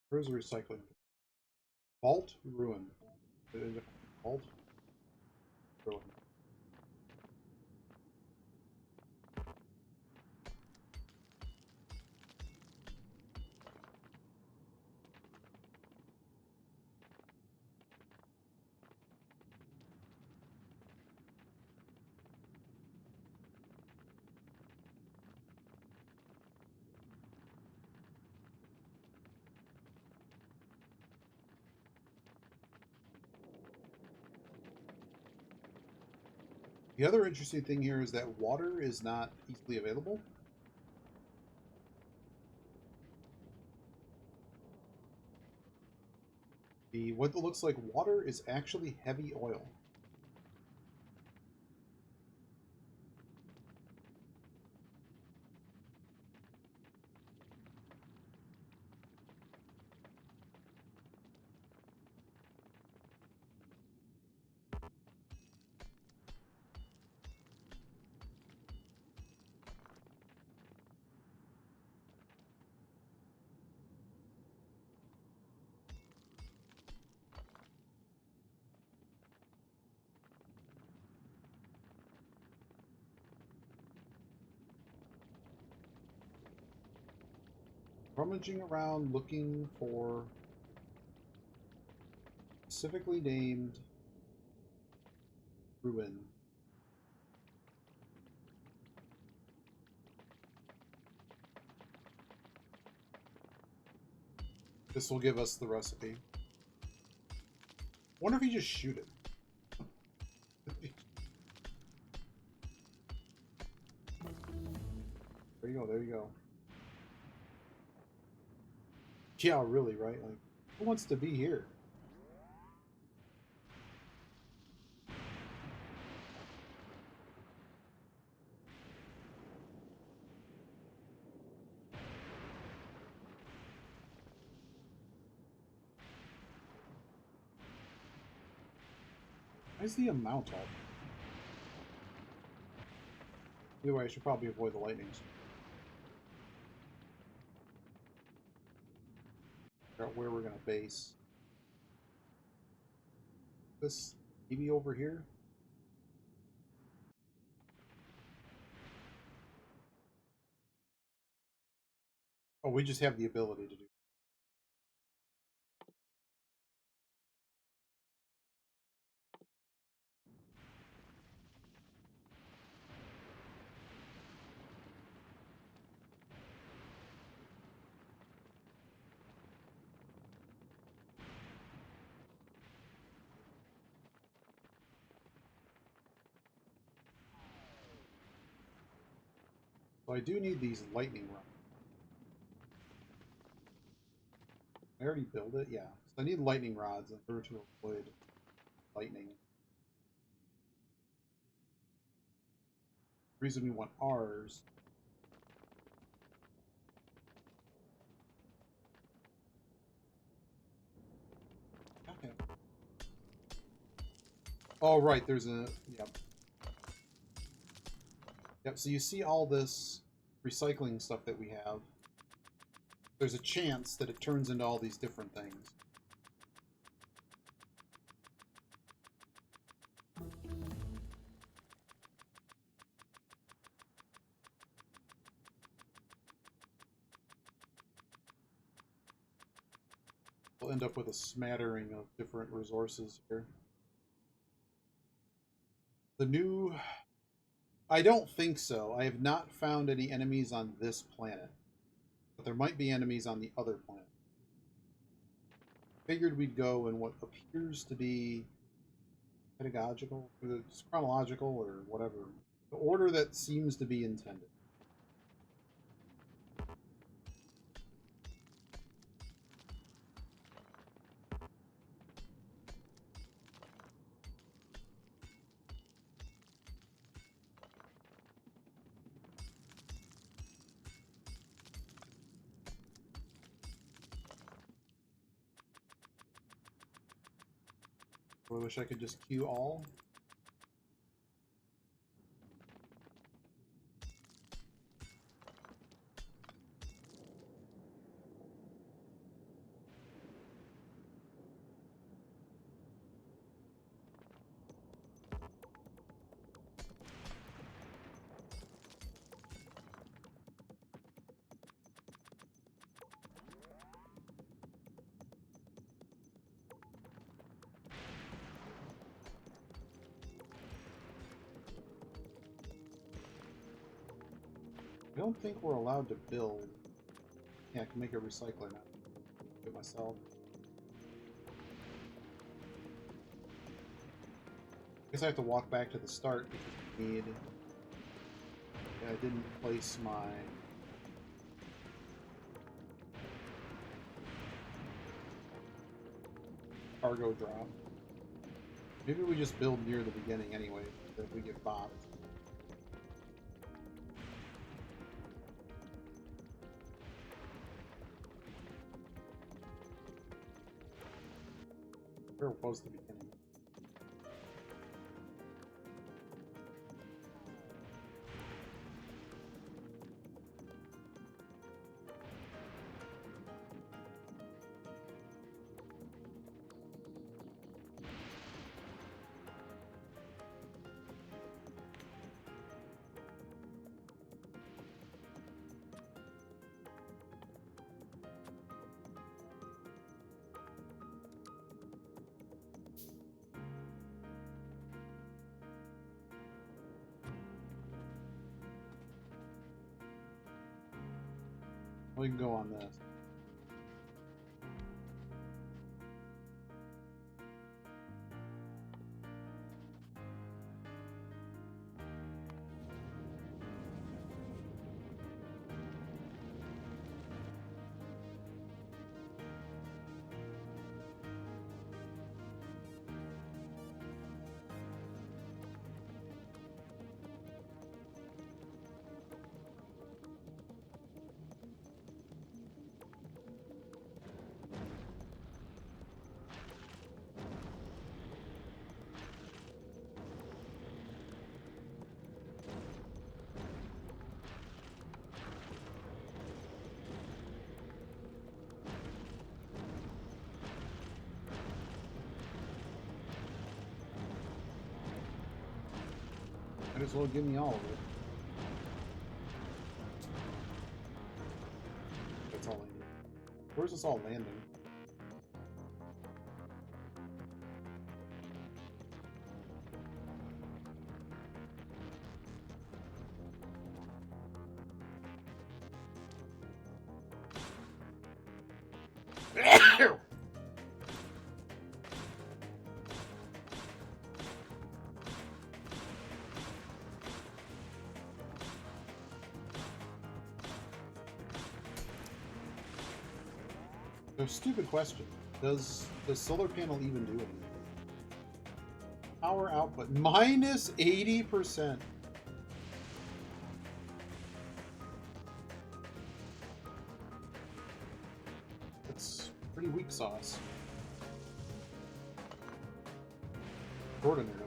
Speaker 1: Where's the recycling? Vault? Ruin. Vault? Ruin. The other interesting thing here is that water is not easily available. What looks like water is actually heavy oil. Rummaging around looking for specifically named ruin. This will give us the recipe. Wonder if you just shoot it. There you go, there you go. Yeah, really, right? Like, who wants to be here? Why is the amount all? Either way, I should probably avoid the lightnings. Figure out where we're gonna base. This maybe over here. Oh, we just have the ability to do. So I do need these lightning rods. I already built it, yeah. So I need lightning rods in order to avoid lightning. The reason we want ours. Okay. Oh right, there's a yep. Yep, so you see all this recycling stuff that we have. There's a chance that it turns into all these different things. We'll end up with a smattering of different resources here. The new... I don't think so. I have not found any enemies on this planet. But there might be enemies on the other planet. Figured we'd go in what appears to be pedagogical, it's chronological, or whatever. The order that seems to be intended. I wish I could just queue all. I don't think we're allowed to build. Yeah, I can make a recycler now. Do it myself. I guess I have to walk back to the start because need. Yeah, I didn't place my cargo drop. Maybe we just build near the beginning anyway, if we get bombed. Where was the beginning? We can go on this. Might as well give me all of it. That's all I need. Where's this all landing? So, stupid question. Does the solar panel even do anything? Power output minus 80%. That's pretty weak sauce. Extraordinary.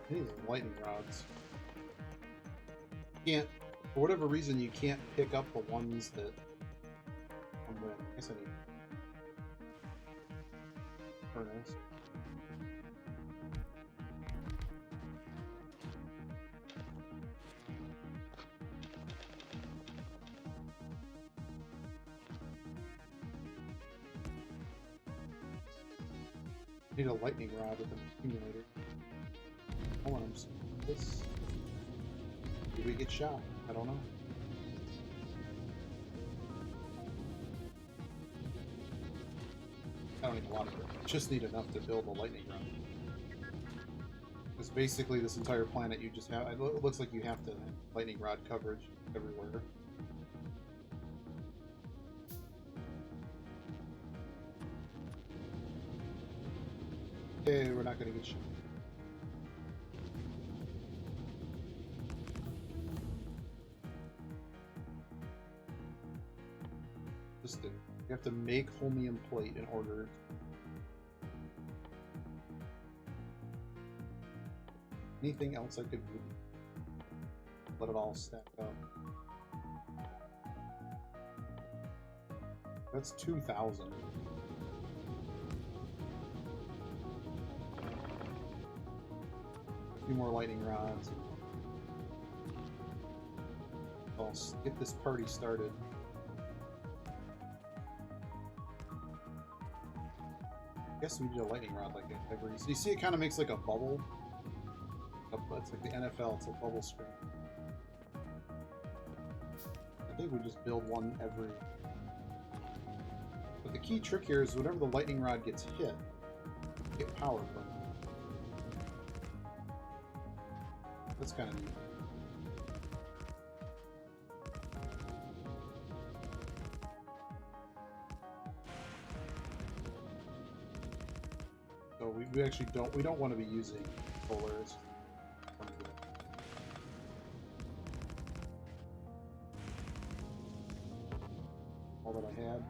Speaker 1: These lightning rods. Can't, for whatever reason, you can't pick up the ones that come with. I guess I need furnace. Need a lightning rod with an accumulator. Hold on, this. Did we get shot? I don't know. I don't need a lot of it. Just need enough to build a lightning rod. Because basically, this entire planet, you just have. It looks like you have to lightning rod coverage everywhere. Okay, we're not gonna get shot. You have to make holmium plate in order. Anything else I could do? Let it all stack up. That's 2,000. A few more lightning rods. I'll get this party started. I guess we need a lightning rod like every. So you see, it kind of makes like a bubble. It's like the NFL. It's a bubble screen. I think we just build one every. But the key trick here is whenever the lightning rod gets hit, you get power from it. That's kind of neat. So we actually don't want to be using polars. All that I had.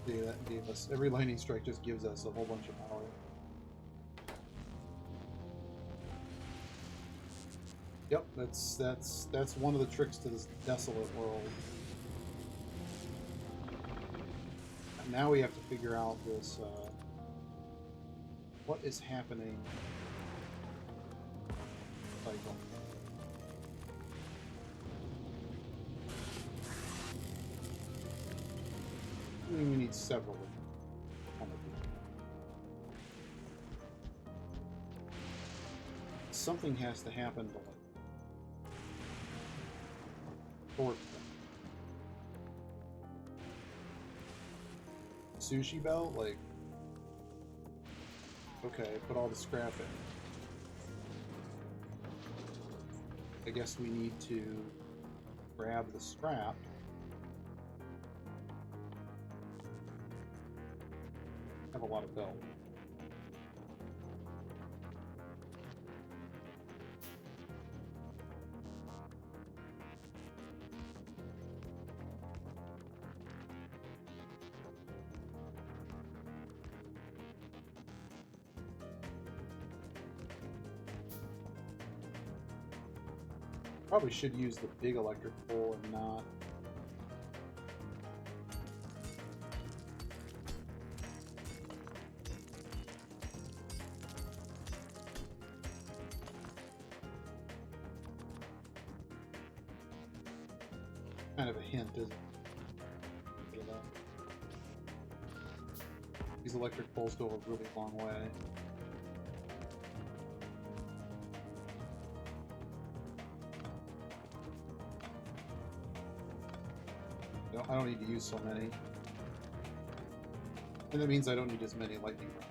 Speaker 1: See, that gave us every lightning strike just gives us a whole bunch of power. Yep, that's one of the tricks to this desolate world. And now we have to figure out this what is happening cycle. I mean, we need several of them. Something has to happen to like torque them. Sushi belt, like, okay, put all the scrap in. I guess we need to grab the scrap. Have a lot of belt. Probably should use the big electric pole and not. Kind of a hint, isn't it? These electric poles go a really long way. I don't need to use so many. And that means I don't need as many lightning rods.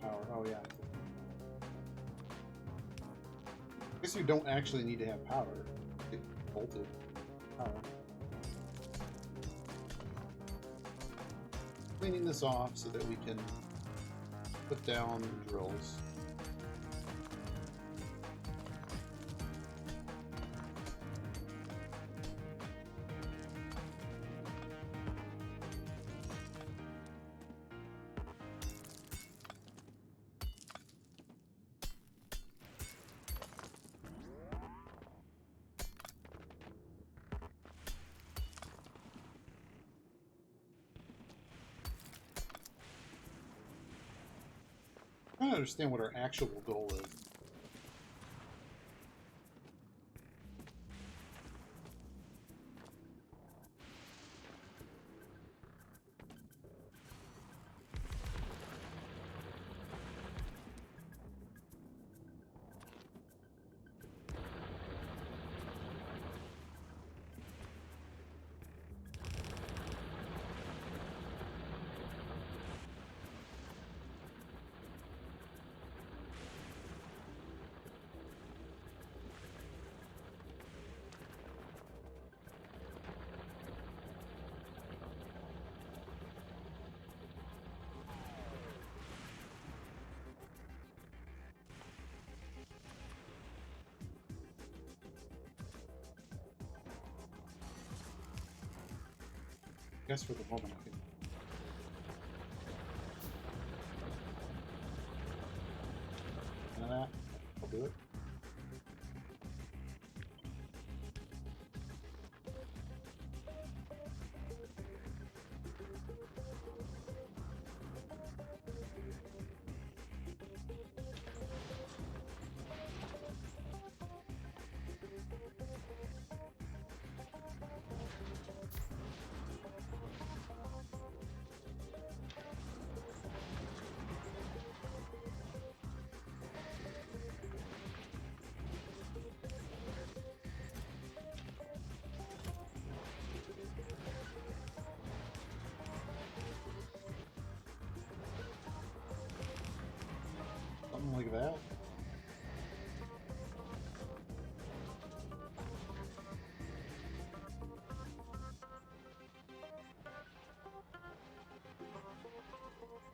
Speaker 1: Power. Oh yeah. I guess you don't actually need to have power. Get voltage. Power. Cleaning this off so that we can put down the drills. I don't understand what our actual goal is. guess for the moment I can. None of that. I'll do it. Something like that.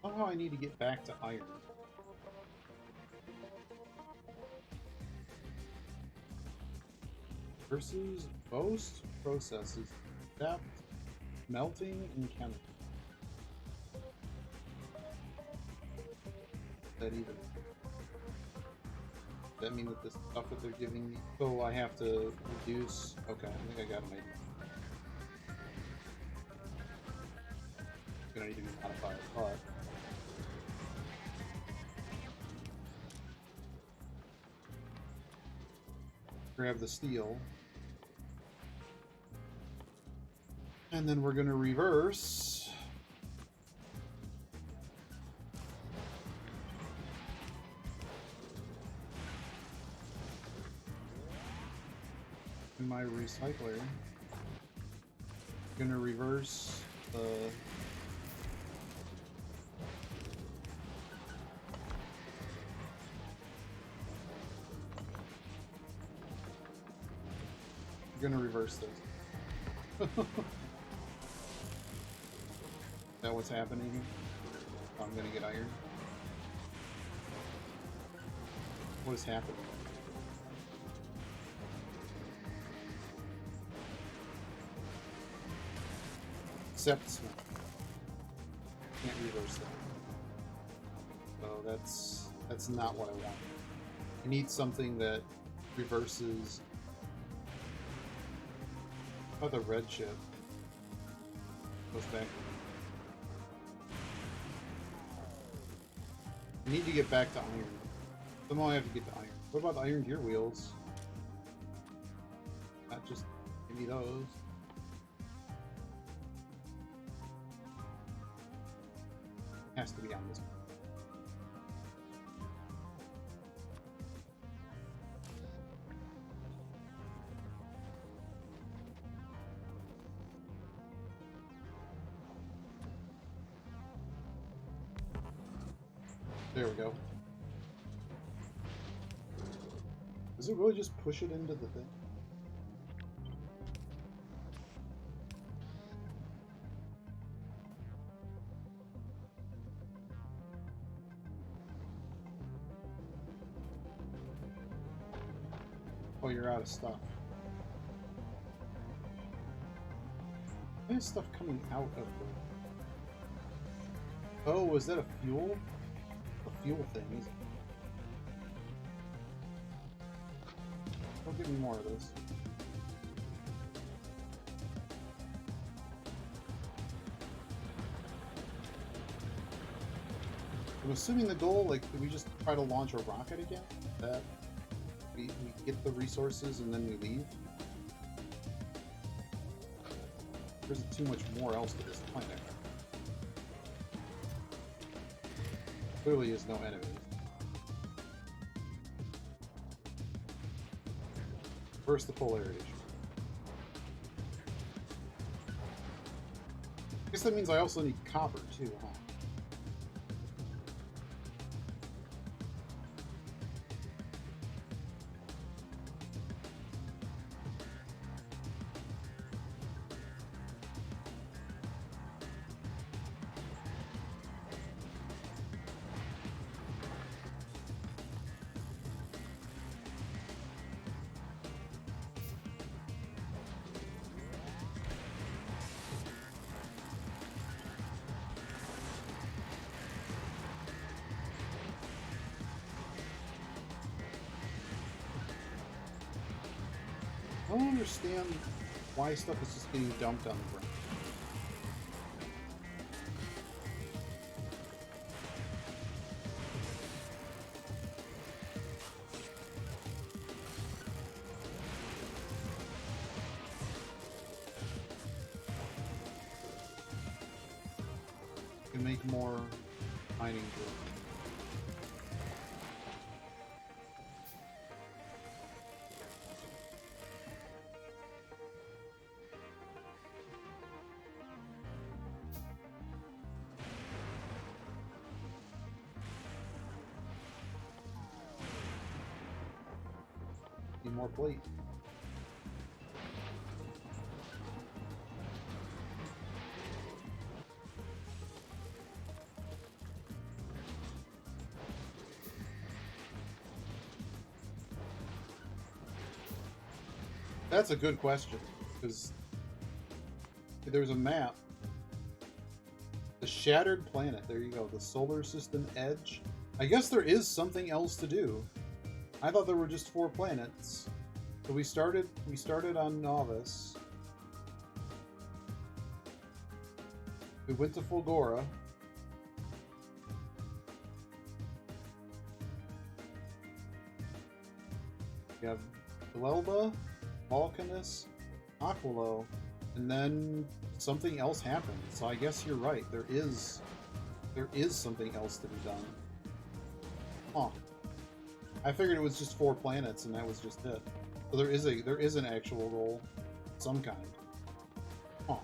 Speaker 1: Somehow I need to get back to iron. Versus most processes, depth, melting, and chemical. That even. Does that mean that the stuff that they're giving me? So I have to reduce. Okay, I think I got an idea. Gonna need to modify it, but. Grab the steel. And then we're gonna reverse. In my recycler. Gonna reverse the gonna reverse this. Is that what's happening? I'm gonna get iron. What is happening? Except smoke. Can't reverse that. So that's not what I want. I need something that reverses. Oh, the red chip goes back. I need to get back to iron. Somehow I have to get to iron. What about the iron gear wheels? Not just give me those. Has to be on this one. There we go. Does it really just push it into the thing? Oh, you're out of stuff. There's stuff coming out of the... Oh, is that a fuel? Fuel thing, is it? Don't give me more of this. I'm assuming the goal, like, do we just try to launch a rocket again? That we get the resources and then we leave? There's too much more else to this planet. Clearly is no enemies. First, the polarity. I guess that means I also need copper too, huh? I don't understand why stuff is just getting dumped on the ground. You can make more mining drills. Need more plate. That's a good question, because there's a map. The Shattered Planet. There you go. The Solar System Edge. I guess there is something else to do. I thought there were just 4 planets. So we started on Novice. We went to Fulgora. We have Glelba, Vulcanus, Aquilo, and then something else happened. So I guess you're right. There is something else to be done. Huh. I figured it was just 4 planets and that was just it. So there is an actual role of some kind. Huh.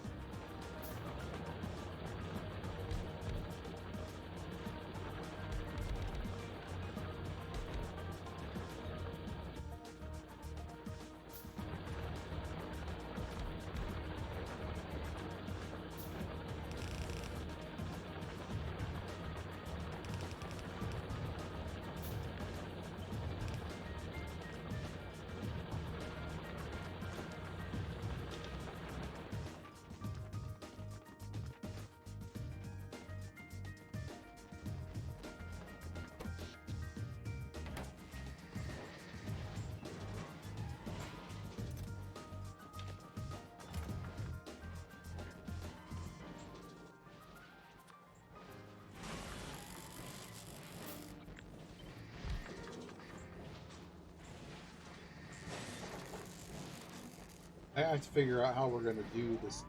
Speaker 1: I have to figure out how we're going to do this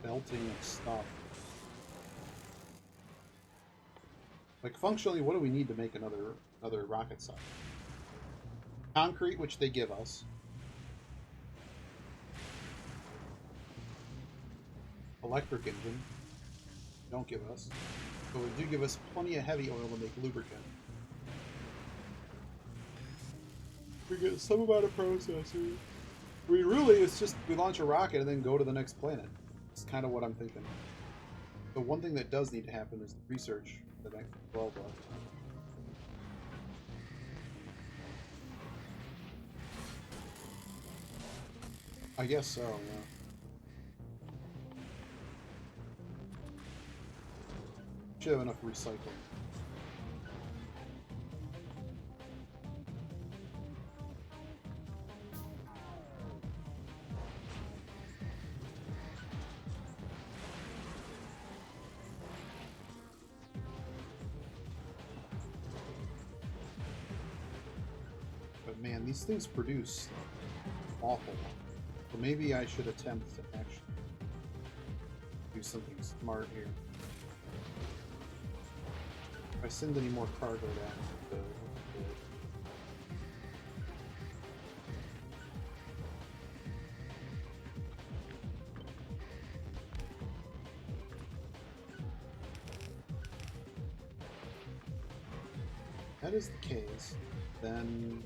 Speaker 1: belting of stuff. Like, functionally, what do we need to make another rocket sub? Concrete, which they give us. Electric engine. They don't give us. But they do give us plenty of heavy oil to make lubricant. We get some amount of processor. Really, it's just we launch a rocket and then go to the next planet. It's kind of what I'm thinking. The one thing that does need to happen is the research for the next 12 months. I guess so, yeah. Should have enough recycling. Man, these things produce awful. So maybe I should attempt to actually do something smart here. If I send any more cargo down, if that is the case, then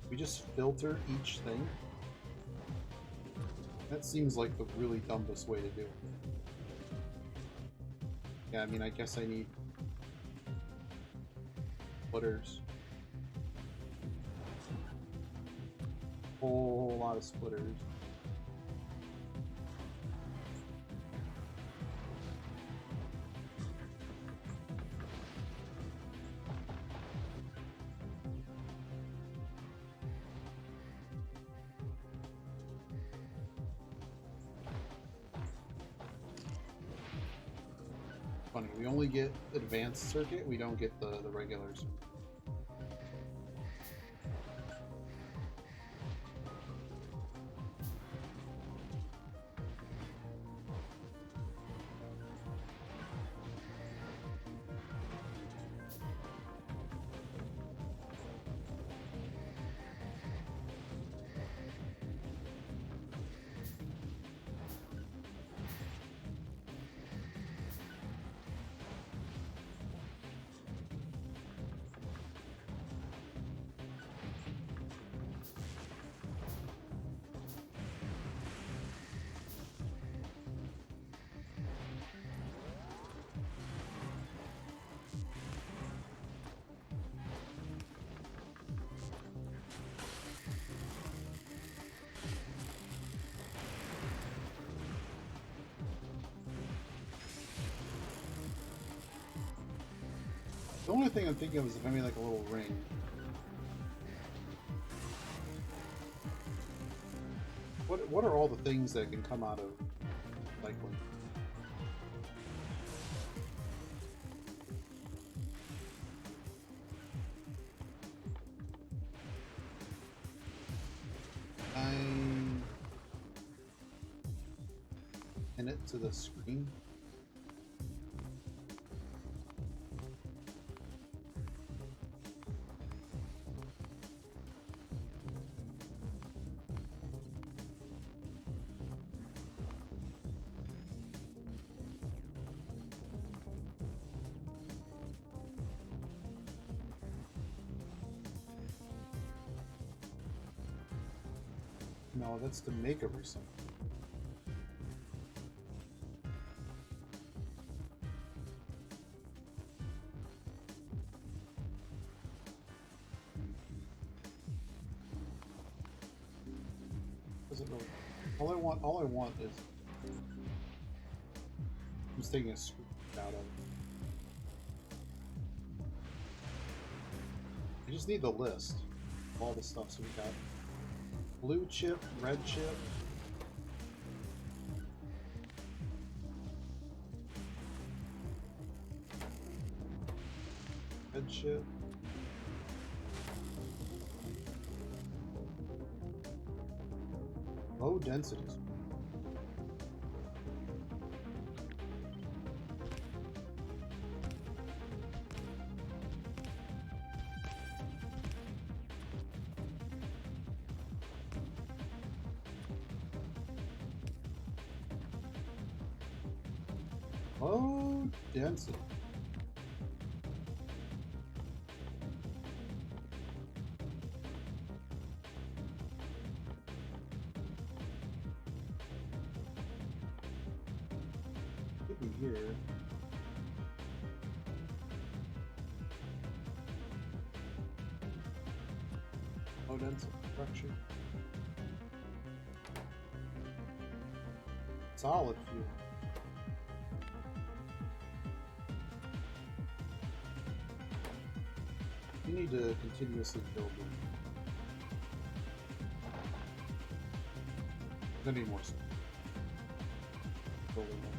Speaker 1: we just filter each thing. That seems like the really dumbest way to do it. Yeah, I mean, I guess I need splitters. Whole lot of splitters. funny. We only get advanced circuit. We don't get the regulars. The only thing I'm thinking of is if I made like a little ring. What are all the things that can come out of cycling? Pin it to the screen. No, that's to make a recycle. Doesn't really. All I want is. I'm just taking a screw out of it. I just need the list of all the stuff. So we got blue chip, red chip. Red chip. Low densities. Low density. Could be here. Low density structure. Solid fuel. You need to continuously build them. I need more stuff. Building them.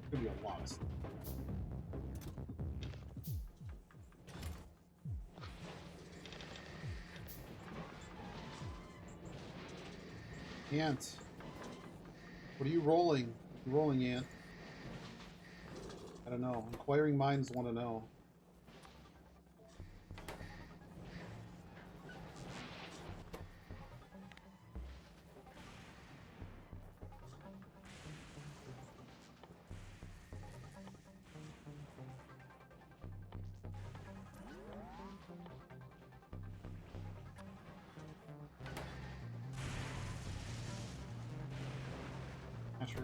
Speaker 1: Could be a lot of stuff. Ant, what are you rolling? You rolling, Ant? I don't know. Inquiring minds want to know. Hatchery.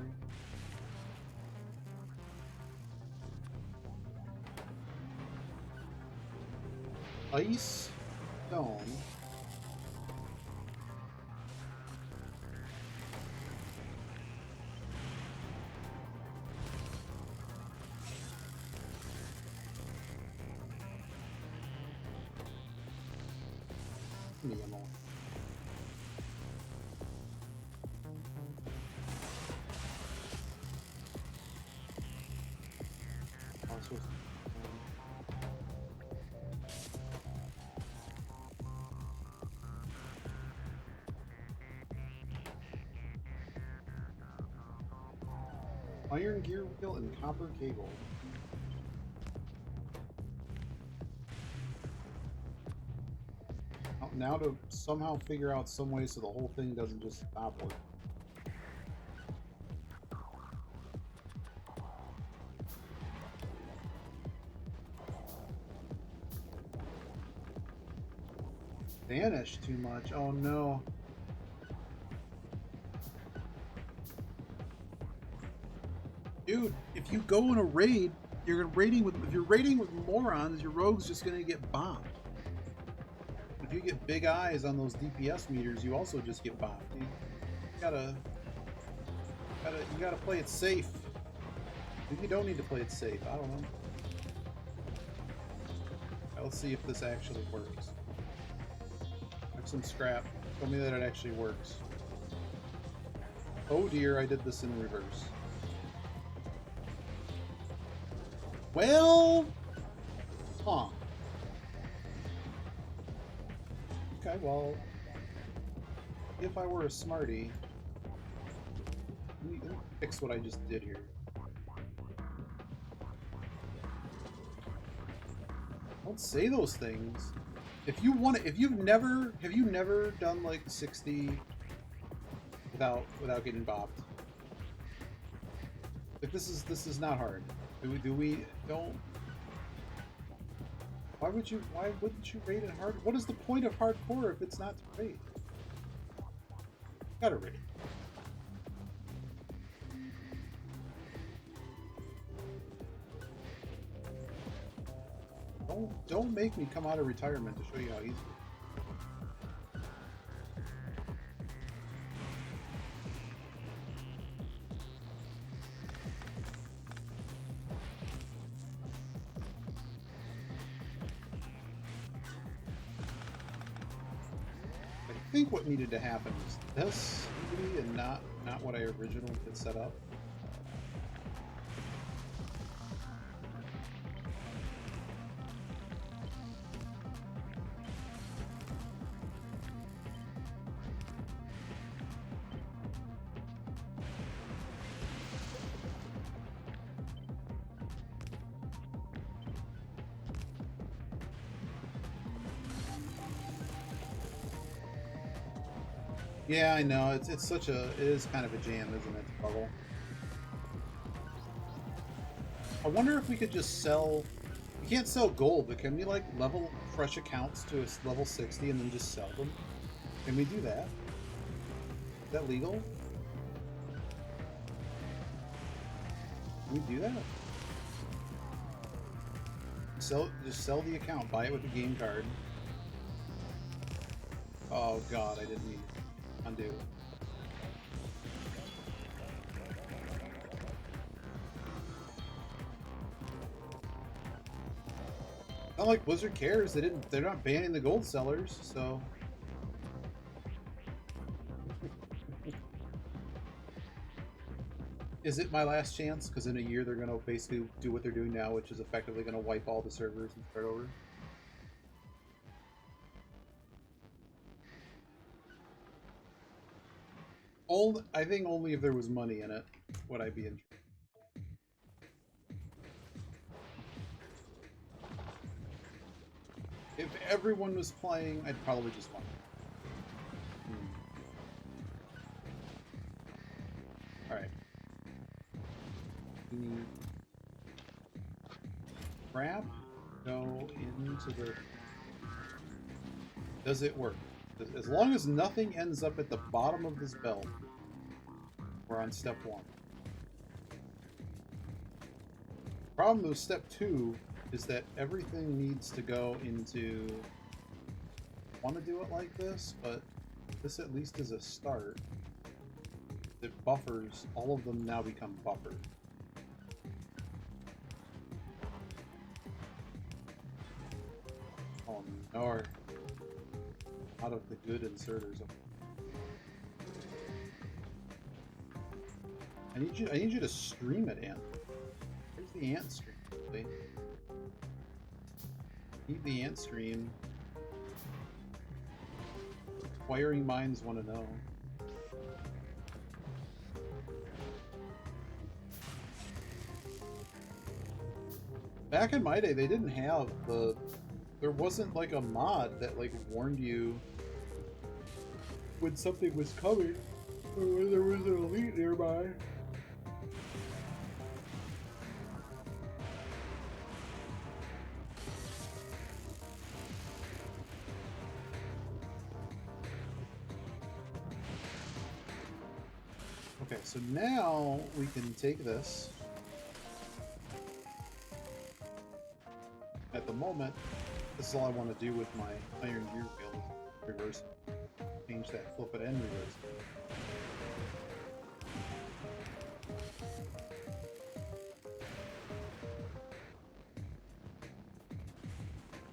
Speaker 1: Ice stone. me ammo. Oh, I'm supposed to- Iron gear wheel and copper cable. Now to somehow figure out some way so the whole thing doesn't just stop working. Vanish too much. Oh no. Dude, if you go in a raid, if you're raiding with morons, your rogue's just gonna get bombed. If you get big eyes on those DPS meters, you also just get bombed. You gotta play it safe. Maybe you don't need to play it safe. I don't know. Right, let's see if this actually works. Have some scrap. Tell me that it actually works. Oh dear, I did this in reverse. Well, huh. Okay, well, if I were a smarty, let me fix what I just did here. Don't say those things. If you want to, have you never done like 60 without getting bopped? Like this is not hard. Don't. Why wouldn't you rate it hard? What is the point of hardcore if it's not to rate? Gotta rate it. Don't make me come out of retirement to show you how easy. I think what needed to happen was this maybe, and not what I originally had set up. Yeah, I know. It is kind of a jam, isn't it, Bubble? I wonder if we could just sell. We can't sell gold, but can we like level fresh accounts to a level 60 and then just sell them? Can we do that? Is that legal? Can we do that? Just sell the account. Buy it with a game card. Oh god, I didn't need it. Undo. Not like Blizzard cares. They're not banning the gold sellers, so. Is it my last chance? Because in a year they're gonna basically do what they're doing now, which is effectively gonna wipe all the servers and start over. I think only if there was money in it would I be interested. If everyone was playing, I'd probably just want it. Alright. We need crap. Go into the... Does it work? As long as nothing ends up at the bottom of this belt, we're on step 1. Problem with step 2 is that everything needs to go into... I want to do it like this, but this at least is a start. It buffers, all of them now become buffered. Oh no. out of the good inserters. I need you to stream it, Ant. Where's the Ant stream? Really? Need the Ant stream. Acquiring minds want to know. Back in my day, they didn't have the... There wasn't like a mod that like warned you when something was coming or when there was an elite nearby. Okay, so now we can take this. At the moment, this is all I want to do with my iron gear wheel. Reverse. Change that, flip it, and reverse.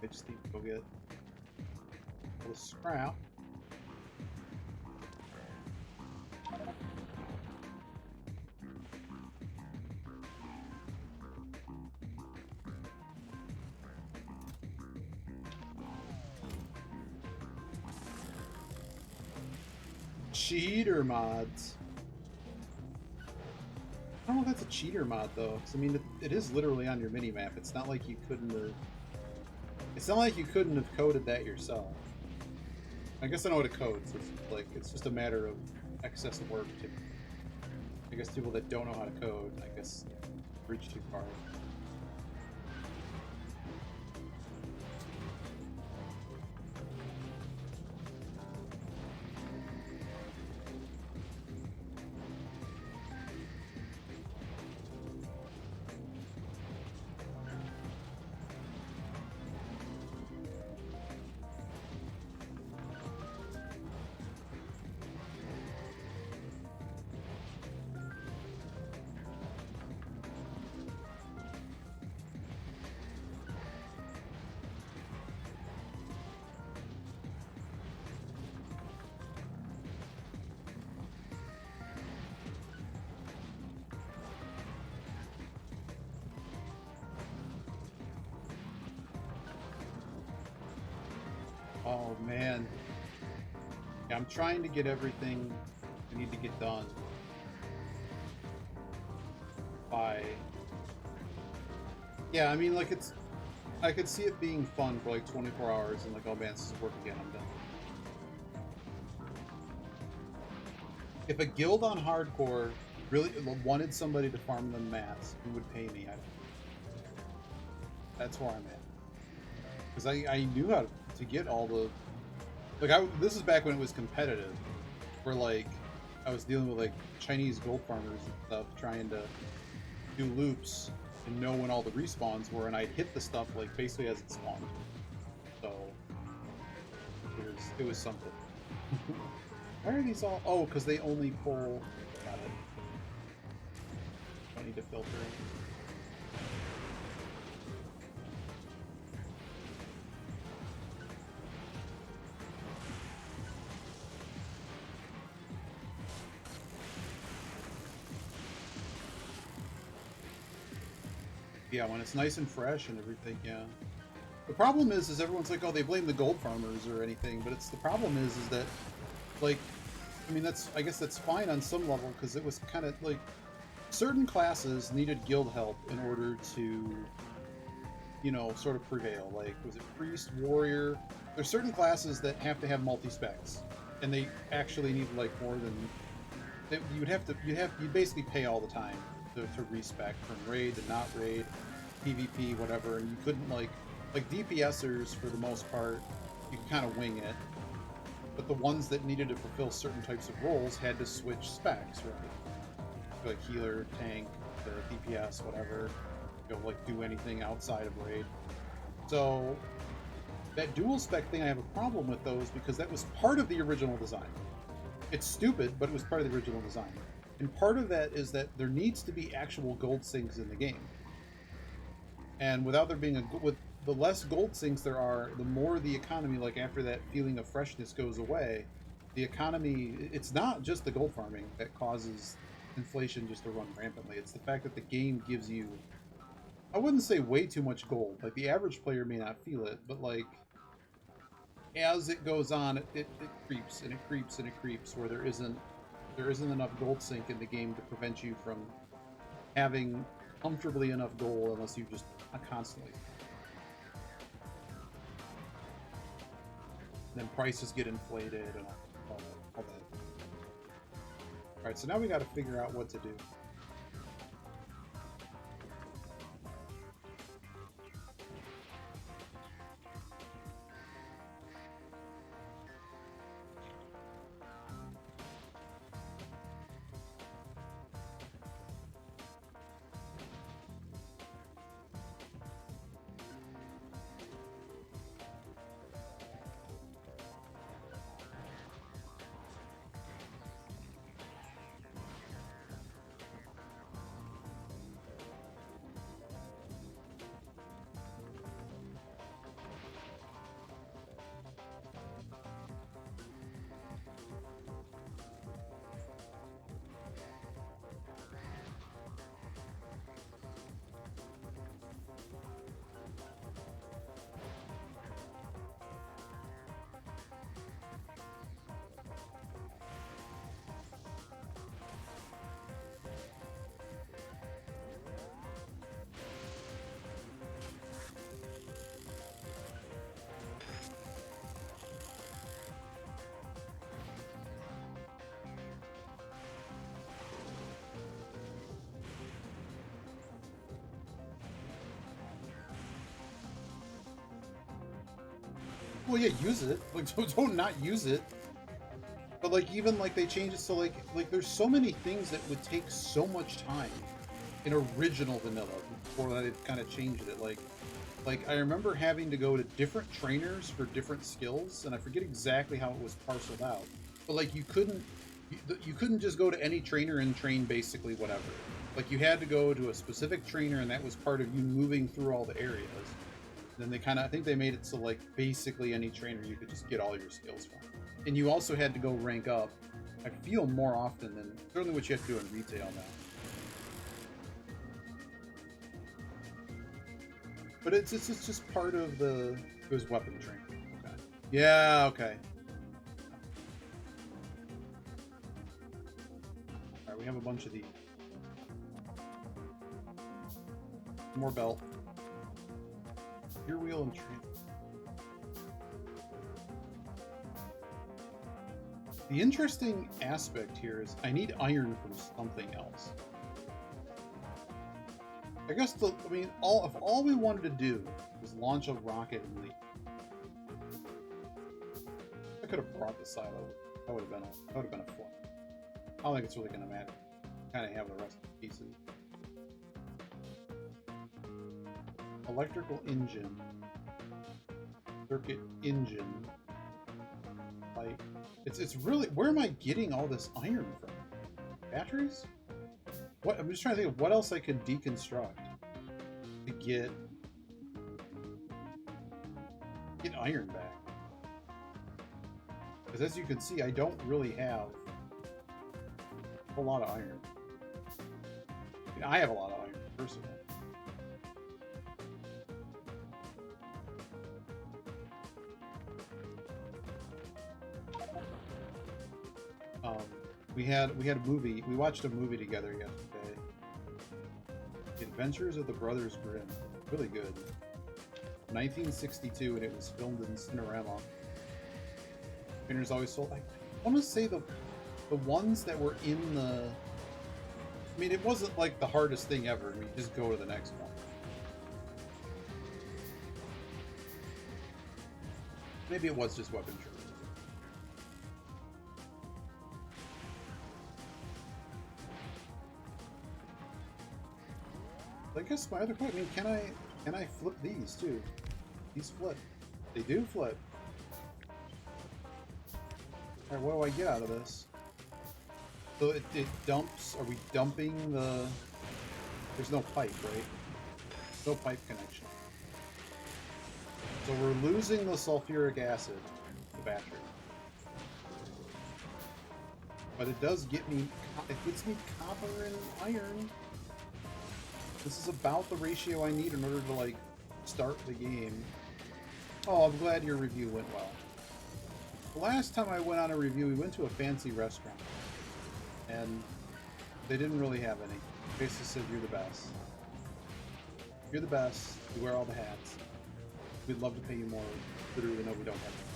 Speaker 1: I just need to go get a little scrap. Cheater mods. I don't know if that's a cheater mod though, because I mean it is literally on your mini-map. It's not like you couldn't have. It's not like you couldn't have coded that yourself. I guess I know what it codes. It's like it's just a matter of excess work to. I guess people that don't know how to code, I guess, reach too far. Oh man. Yeah, I'm trying to get everything I need to get done by... Yeah, I mean, like, it's... I could see it being fun for like 24 hours and like, oh man, this is work again, I'm done. If a guild on hardcore really wanted somebody to farm them mats, who would pay me? That's where I'm at. Because I knew how to get all the... Like, this is back when it was competitive. Where, like, I was dealing with, like, Chinese gold farmers and stuff, trying to do loops and know when all the respawns were, and I'd hit the stuff, like, basically as it spawned. So, it was something. Why are these all... Oh, because they only pull... Got it. Don't need to filter it. Yeah, when it's nice and fresh and everything, yeah. The problem is everyone's like, oh, they blame the gold farmers or anything, but the problem is that, like, I mean, I guess that's fine on some level, because it was kind of, like, certain classes needed guild help in order to, you know, sort of prevail. Like, was it priest, warrior? There's certain classes that have to have multi-specs, and they actually need, like, more than... You'd basically pay all the time to respec from raid to not raid, PvP, whatever, and you couldn't like DPSers for the most part, you could kind of wing it, but the ones that needed to fulfill certain types of roles had to switch specs, right? Like healer, tank, the DPS, whatever, go like do anything outside of raid. So that dual spec thing, I have a problem with those because that was part of the original design. It's stupid, but it was part of the original design. And part of that is that there needs to be actual gold sinks in the game. And without there being the less gold sinks there are, the more the economy, like after that feeling of freshness goes away, the economy, it's not just the gold farming that causes inflation just to run rampantly. It's the fact that the game gives you, I wouldn't say way too much gold. Like the average player may not feel it, but like as it goes on, it creeps and it creeps and it creeps where there isn't enough gold sink in the game to prevent you from having comfortably enough gold unless you just constantly. And then prices get inflated and all that. All right, so now we got to figure out what to do. Well, yeah, use it. Like, don't not use it. But like, even like they change it so like there's so many things that would take so much time in original vanilla before they've kind of changed it. Like I remember having to go to different trainers for different skills, and I forget exactly how it was parceled out. But like, you couldn't just go to any trainer and train basically whatever. Like, you had to go to a specific trainer, and that was part of you moving through all the areas. Then they kind of, I think they made it so like basically any trainer you could just get all your skills from. And you also had to go rank up, I feel, more often than certainly what you have to do in retail now. But it's just part of the, it was weapon training. Okay. Yeah, okay. Alright, we have a bunch of these. More belt. Gear wheel and train. The interesting aspect here is I need iron from something else. I guess if all we wanted to do was launch a rocket and leave. I could have brought the silo. That would have been a flip. I don't think it's really gonna matter. Kind of have the rest of the pieces. Electrical engine. Circuit engine. Like, it's really, where am I getting all this iron from? Batteries? What, I'm just trying to think of what else I could deconstruct to get iron back. Because as you can see, I don't really have a lot of iron. I mean, I have a lot of iron, personally. We had a movie. We watched a movie together yesterday. The Adventures of the Brothers Grimm. Really good. 1962, and it was filmed in Cinerama. Printers always sold. I want to say the ones that were in the. I mean, it wasn't like the hardest thing ever. I mean, just go to the next one. Maybe it was just weapon training. I guess my other point, I mean, can I flip these too? These flip. They do flip. Alright, what do I get out of this? So it dumps, are we dumping the... There's no pipe, right? No pipe connection. So we're losing the sulfuric acid, the battery. But it does get me, it gets me copper and iron. This is about the ratio I need in order to, like, start the game. Oh, I'm glad your review went well. The last time I went on a review, we went to a fancy restaurant. And they didn't really have any. They basically said, you're the best. You're the best. You wear all the hats. We'd love to pay you more. Literally, no, we don't have it.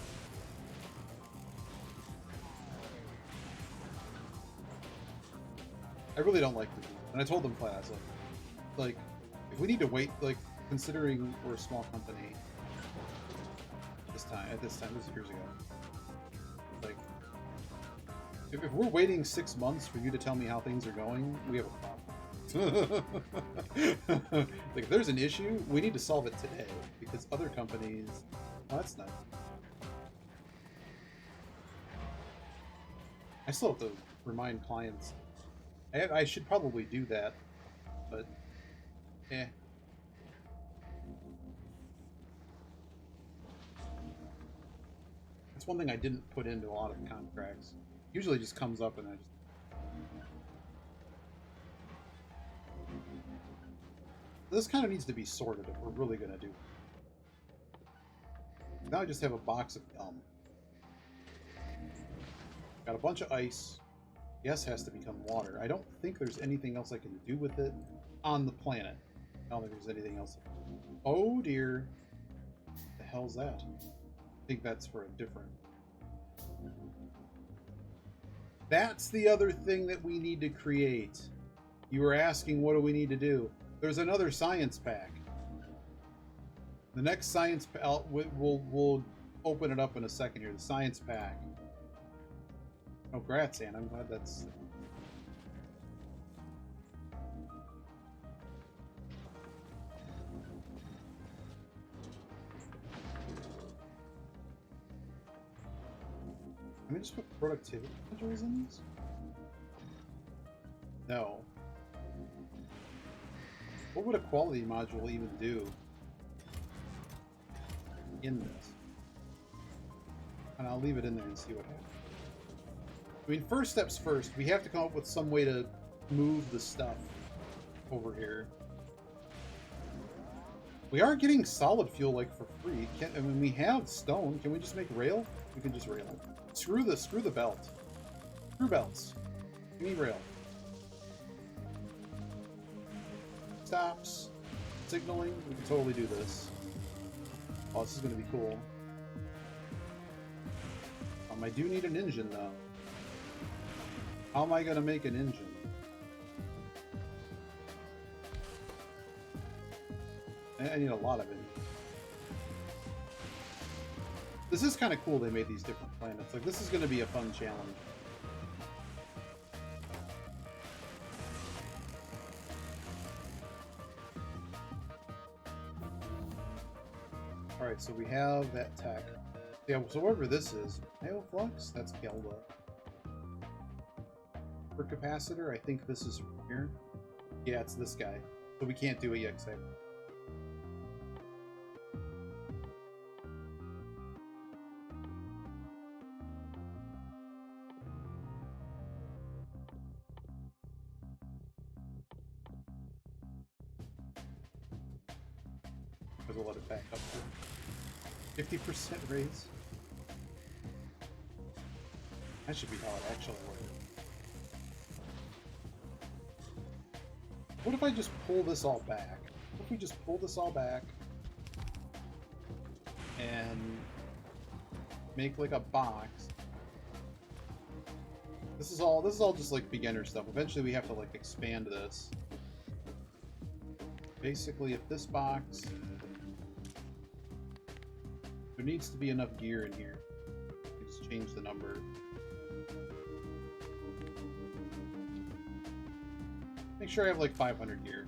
Speaker 1: I really don't like reviews. And I told them flat, I was like, if we need to wait, like, considering we're a small company at this time, this was years ago. Like, if we're waiting 6 months for you to tell me how things are going, we have a problem. Like, if there's an issue, we need to solve it today, because other companies... Oh, that's nice. I still have to remind clients. I should probably do that, but... eh. That's one thing I didn't put into a lot of contracts. Usually it just comes up and I just... This kind of needs to be sorted if we're really going to do it. Now I just have a box of gum. Got a bunch of ice. Yes, has to become water. I don't think there's anything else I can do with it on the planet. I don't think there's anything else. Oh dear. What the hell's that? I think that's for a different... That's the other thing that we need to create. You were asking, what do we need to do? There's another science pack. The next science pack, we'll open it up in a second here. The science pack. Oh, congrats, Ann. I'm glad that's... Let me just put productivity modules in these? No. What would a quality module even do in this? And I'll leave it in there and see what happens. I mean, first steps first, we have to come up with some way to move the stuff over here. We are getting solid fuel, like, for free. I mean, we have stone. Can we just make rail? We can just rail it. Screw the belt. Screw belts. We need rail. Stops. Signaling. We can totally do this. Oh, this is going to be cool. I do need an engine, though. How am I going to make an engine? I need a lot of it. This is kind of cool they made these different planets. Like, this is going to be a fun challenge. Alright, so we have that tech. Yeah, so whatever this is, Neoflux, that's Gelda. For capacitor, I think this is from here. Yeah, it's this guy. So we can't do it yet, because we'll let it back up to 50% raise. That should be how it actually works. What if I just pull this all back? What if we just pull this all back and make like a box? This is all just like beginner stuff. Eventually we have to like expand this. Basically, if this box, there needs to be enough gear in here. Just change the number. Make sure I have like 500 gear.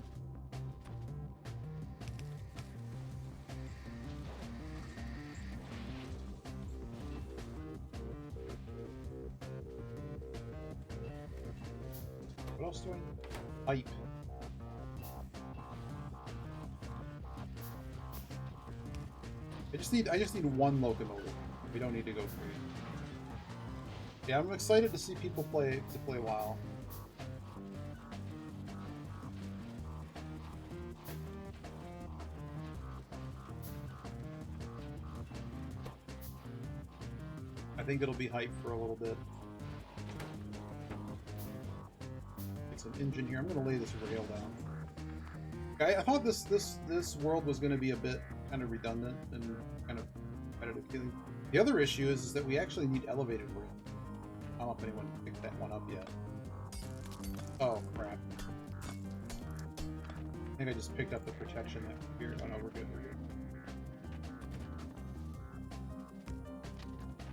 Speaker 1: What else do I need? Pipe. I just need one locomotive. We don't need to go 3. Yeah, I'm excited to see people play WoW. I think it'll be hype for a little bit. It's an engine here. I'm going to lay this rail down. I thought this world was going to be a bit kind of redundant and kind of repetitive. The other issue is that we actually need elevated rail. I don't know if anyone picked that one up yet. Oh, crap. I think I just picked up the protection that here. Oh, no, we're good. We're good.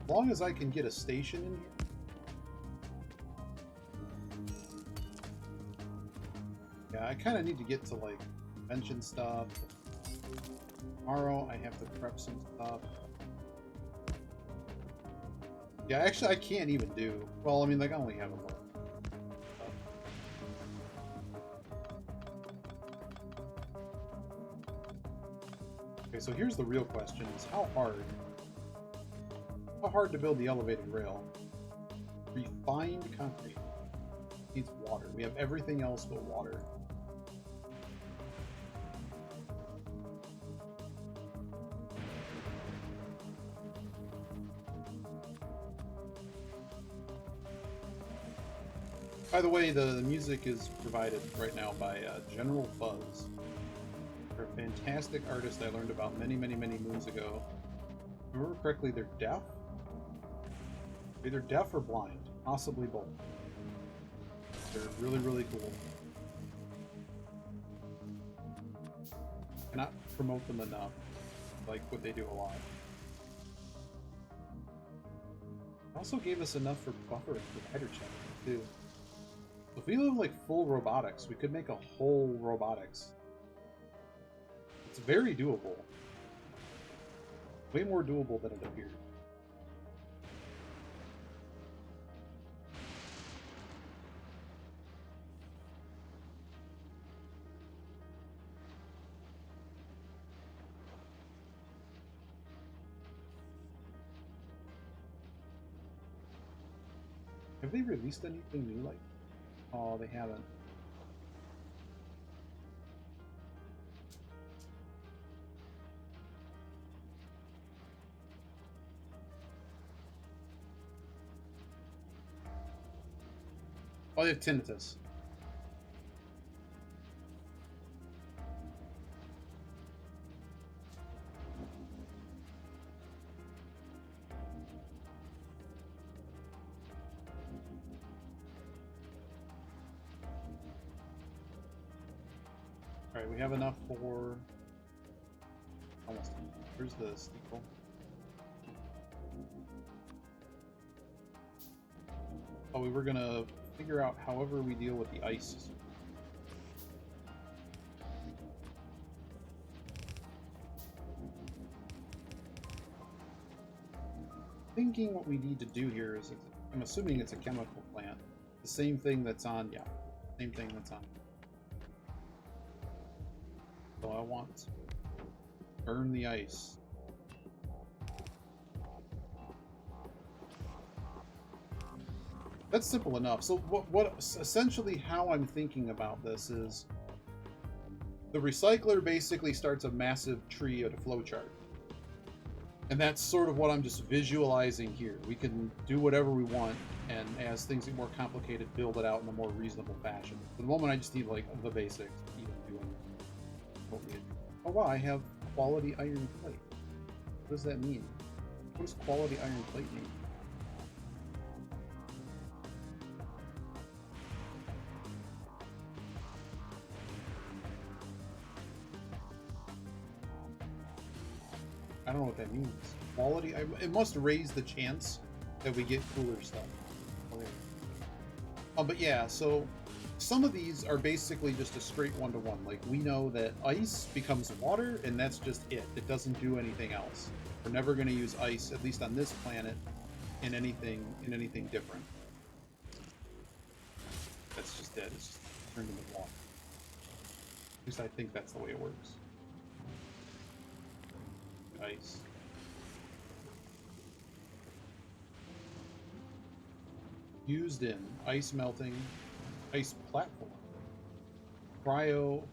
Speaker 1: As long as I can get a station in here. Yeah, I kind of need to get to, like, convention stuff. Tomorrow I have to prep some stuff. Yeah, actually, I can't even do... Well, I mean, like, I only have a month. Okay, so here's the real question, is how hard to build the elevated rail? Refined concrete needs water. We have everything else but water. By the way, the music is provided right now by General Fuzz. They're a fantastic artist I learned about many, many, many moons ago. If I remember correctly, they're deaf? Either deaf or blind. Possibly both. They're really, really cool. Cannot promote them enough. Like what they do a lot. Also gave us enough for buffer and provider check too. If we live like full robotics, we could make a whole robotics. It's very doable. Way more doable than it appeared. Have they released anything new like? Oh, they haven't. Oh, they have tinnitus. Alright, we have enough for... almost. Here's the steeple. Oh, we were gonna figure out however we deal with the ice. Thinking what we need to do here is, I'm assuming it's a chemical plant. The same thing that's on, yeah, same thing that's on. So I want to burn the ice. That's simple enough. So what essentially how I'm thinking about this is the recycler basically starts a massive tree at a flowchart. And that's sort of what I'm just visualizing here. We can do whatever we want, and as things get more complicated, build it out in a more reasonable fashion. For the moment, I just need like the basics to even do what we do. Oh wow, I have quality iron plate. What does that mean? What does quality iron plate mean? I don't know what that means. Quality? It must raise the chance that we get cooler stuff. Okay. But yeah, so some of these are basically just a straight one-to-one. Like, we know that ice becomes water, and that's just it. It doesn't do anything else. We're never going to use ice, at least on this planet, in anything different. That's just it. It's just turned into water. At least I think that's the way it works. ice. Used in ice melting, ice platform, cryo.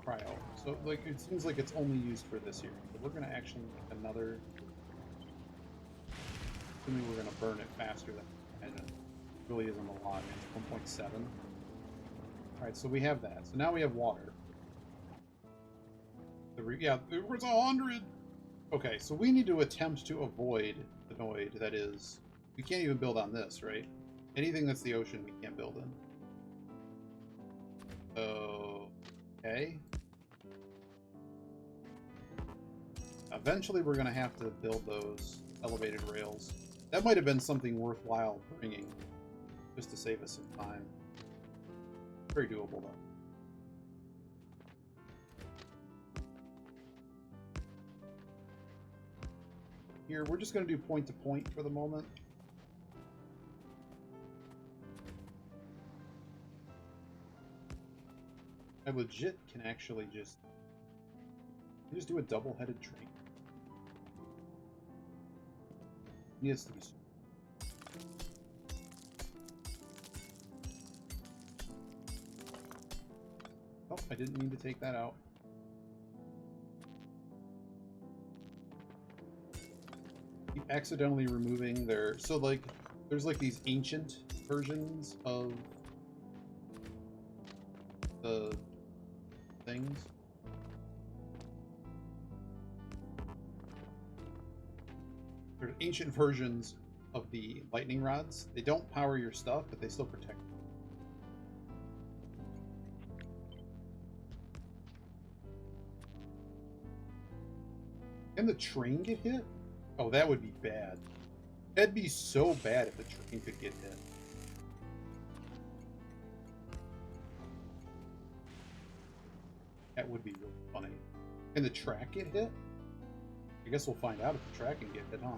Speaker 1: So like it seems like it's only used for this here. But we're gonna actually make another. Assuming we're gonna burn it faster than and it really isn't a lot. It's 1.7. All right, so we have that. So now we have water. Yeah, it was 100. Okay, so we need to attempt to avoid the void that is. We can't even build on this, right? Anything that's the ocean, we can't build in. So, okay. Eventually, we're going to have to build those elevated rails. That might have been something worthwhile bringing, just to save us some time. Very doable, though. Here, we're just going to do point-to-point for the moment. I legit can actually just do a double-headed train. It needs to be. Oh, I didn't mean to take that out. Keep accidentally removing their. So like, there's like these ancient versions of the things. There's ancient versions of the lightning rods. They don't power your stuff, but they still protect you. Can the train get hit? Oh, that would be bad. That'd be so bad if the train could get hit. That would be really funny. Can the track get hit? I guess we'll find out if the track can get hit, huh?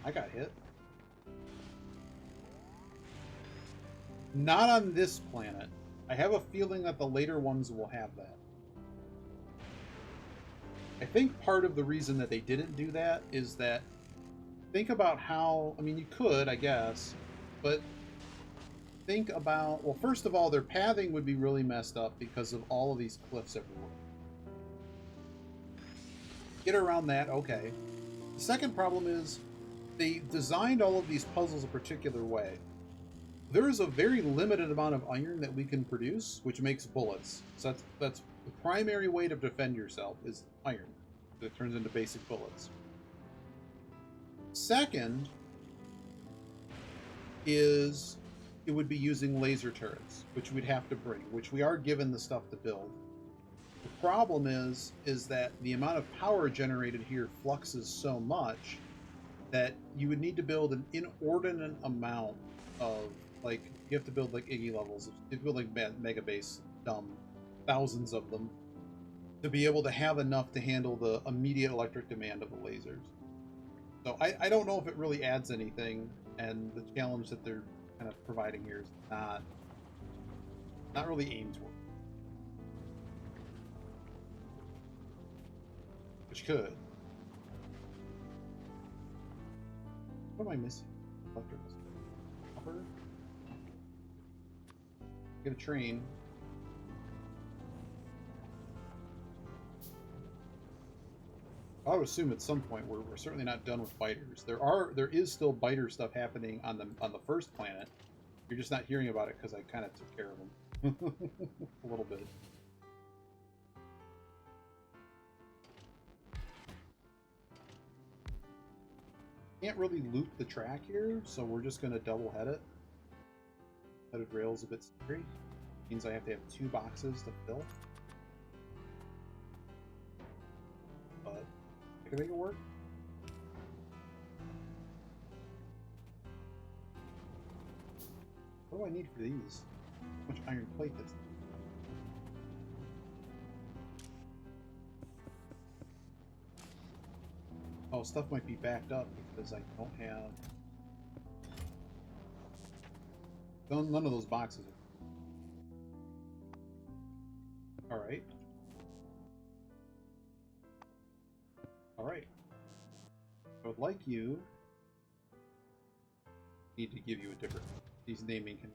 Speaker 1: I got hit. Not on this planet. I have a feeling that the later ones will have that. I think part of the reason that they didn't do that is that think about how, I mean, you could, I guess, but think about, well, first of all, their pathing would be really messed up because of all of these cliffs everywhere. Get around that, okay. The second problem is they designed all of these puzzles a particular way. There is a very limited amount of iron that we can produce, which makes bullets. So that's the primary way to defend yourself is iron. That turns into basic bullets. Second is it would be using laser turrets, which we'd have to bring, which we are given the stuff to build. The problem is that the amount of power generated here fluxes so much that you would need to build an inordinate amount of, like, you have to build like Iggy levels, you build like mega base, thousands of them, to be able to have enough to handle the immediate electric demand of the lasers. So I don't know if it really adds anything, and the challenge that they're kind of providing here is not really aimed toward. Which could. What am I missing? Electrical. Copper? Get a train. I would assume at some point we're certainly not done with biters. There is still biter stuff happening on the first planet. You're just not hearing about it because I kind of took care of them a little bit. Can't really loop the track here, so we're just going to double head it. Headed rail's a bit scary. Means I have to have 2 boxes to fill. But I can make it work. What do I need for these? How much iron plate is there? Oh, stuff might be backed up because I don't have... None of those boxes are... Alright. Alright. I would like you. Need to give you a different. These naming can.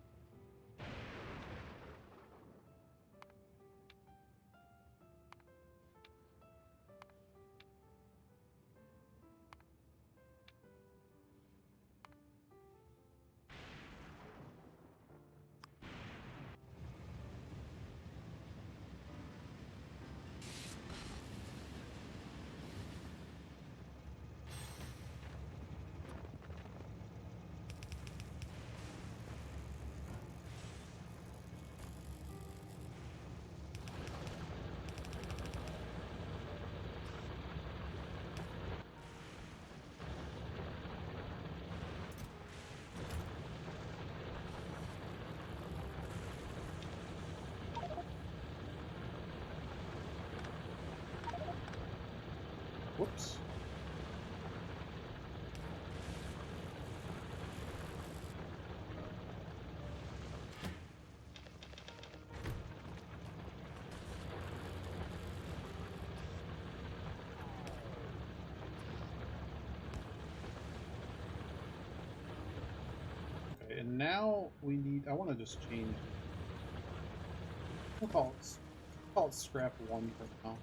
Speaker 1: Whoops. Okay, and now we need. I want to just change. We'll call it scrap 1 for now.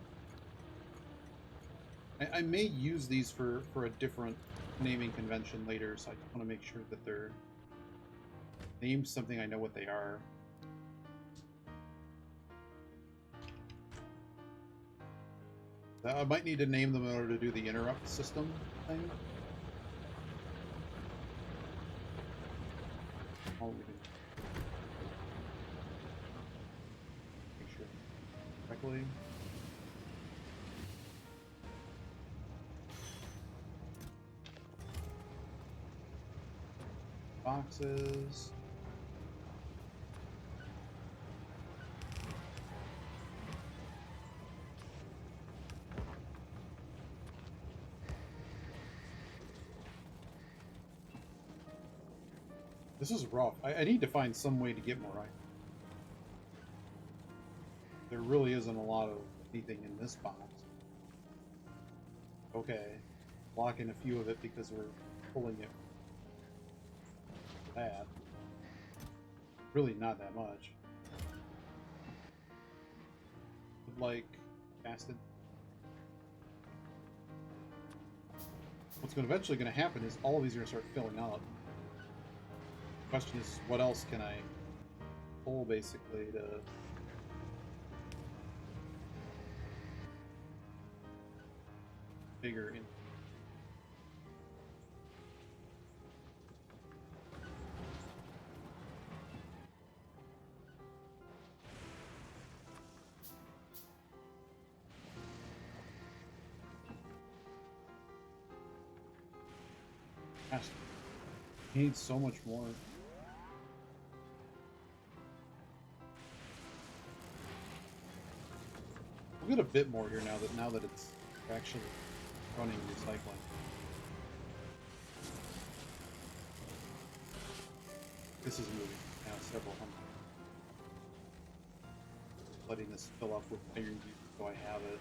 Speaker 1: I may use these for a different naming convention later, so I just want to make sure that they're named something I know what they are. I might need to name them in order to do the interrupt system thing. Oh, we can make sure correctly. Boxes. This is rough. I need to find some way to get more items. There really isn't a lot of anything in this box. Okay. Blocking a few of it because we're pulling it. That. Really not that much. But like, casted. What's eventually going to happen is all of these are going to start filling up. The question is, what else can I pull basically to figure in? Gosh, he needs so much more. We'll get a bit more here now that it's actually running recycling. This is moving now several hundred. Letting this fill up with iron use so I have it.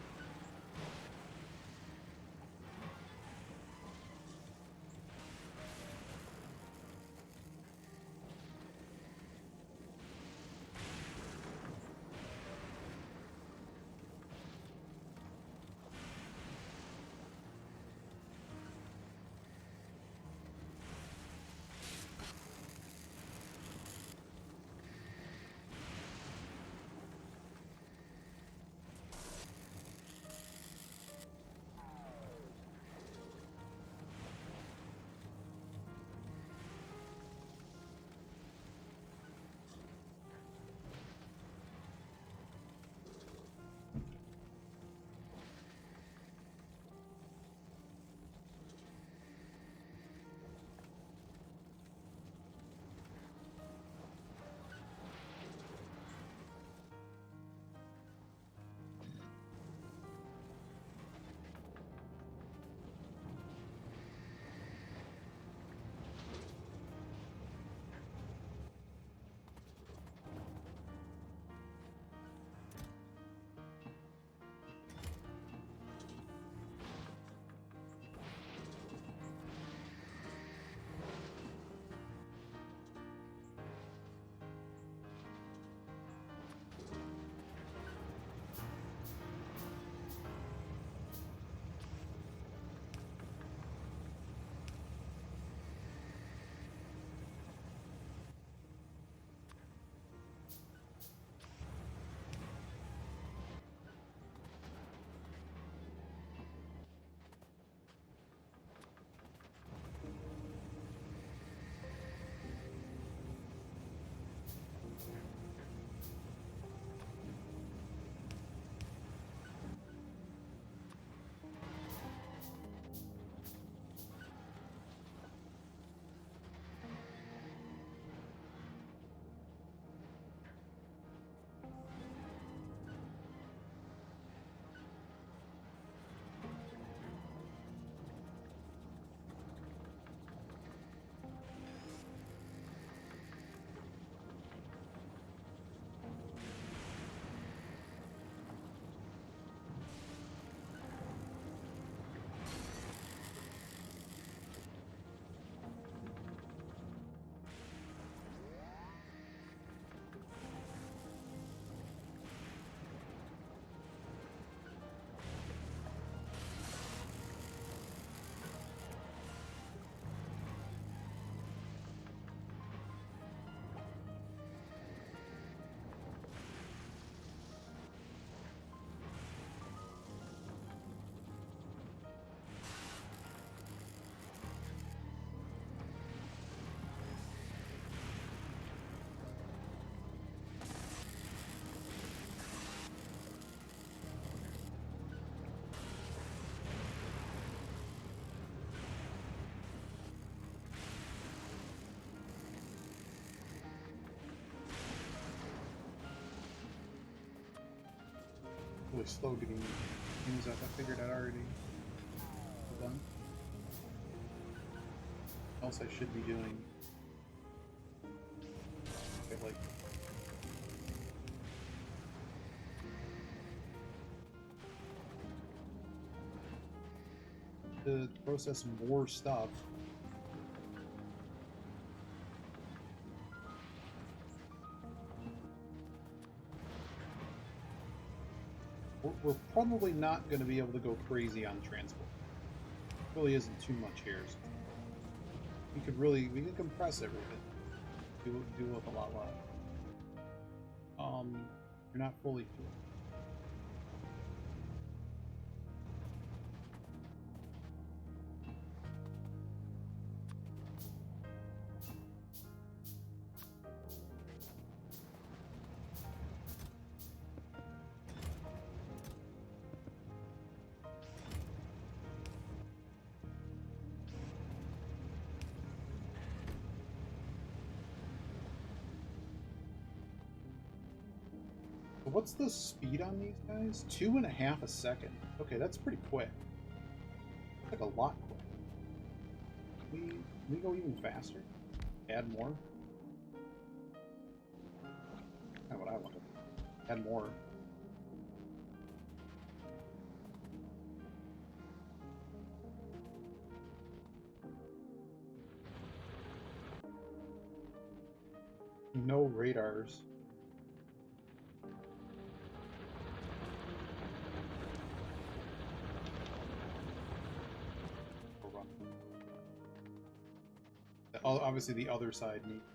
Speaker 1: really slow getting things up. I figured I'd already done. What else I should be doing? Okay, like to process more stuff. We're probably not going to be able to go crazy on transport. Really isn't too much here. So we can compress everything. Do with a lot less. You're not fully fueled. What's the speed on these guys? 2.5 a second. Okay, that's pretty quick. Like a lot quick. Can we go even faster? Add more? Kind of what I wanted. Add more. No radars. Obviously, the other side needs.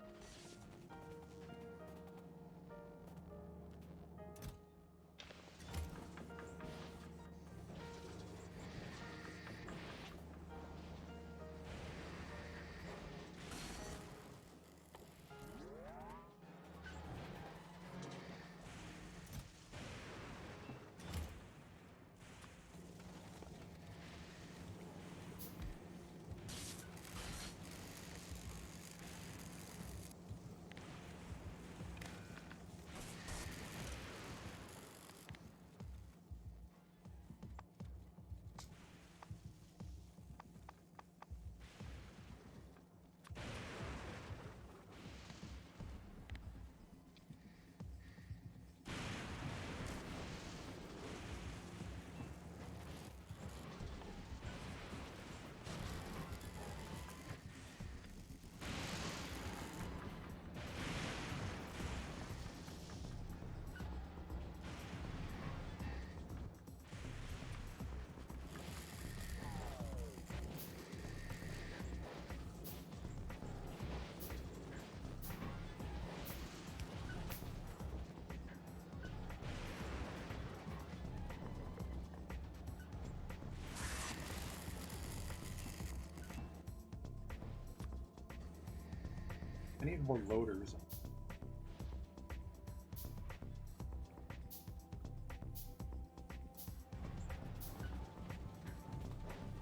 Speaker 1: I need more loaders.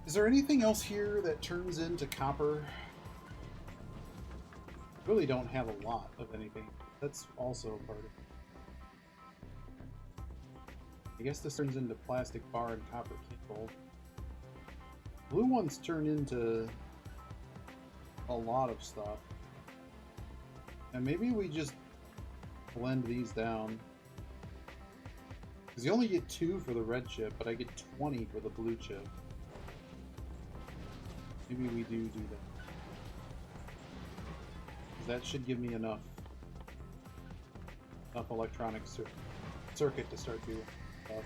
Speaker 1: Is there anything else here that turns into copper? Really don't have a lot of anything. That's also a part of it. I guess this turns into plastic bar and copper cable. Blue ones turn into a lot of stuff. And maybe we just blend these down. Because you only get 2 for the red chip, but I get 20 for the blue chip. Maybe we do that. That should give me enough electronic circuit to start doing stuff.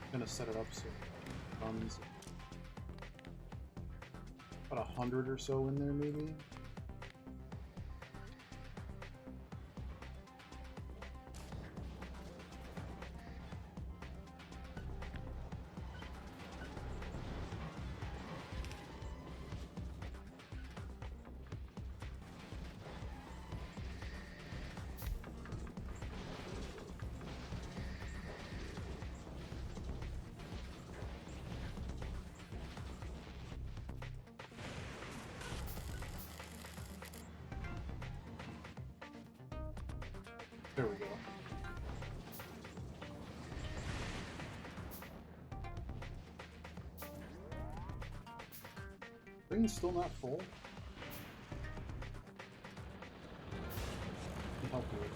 Speaker 1: I'm gonna set it up so it runs about 100 or so in there, maybe. There we go. Ring's still not full. Can help you with it.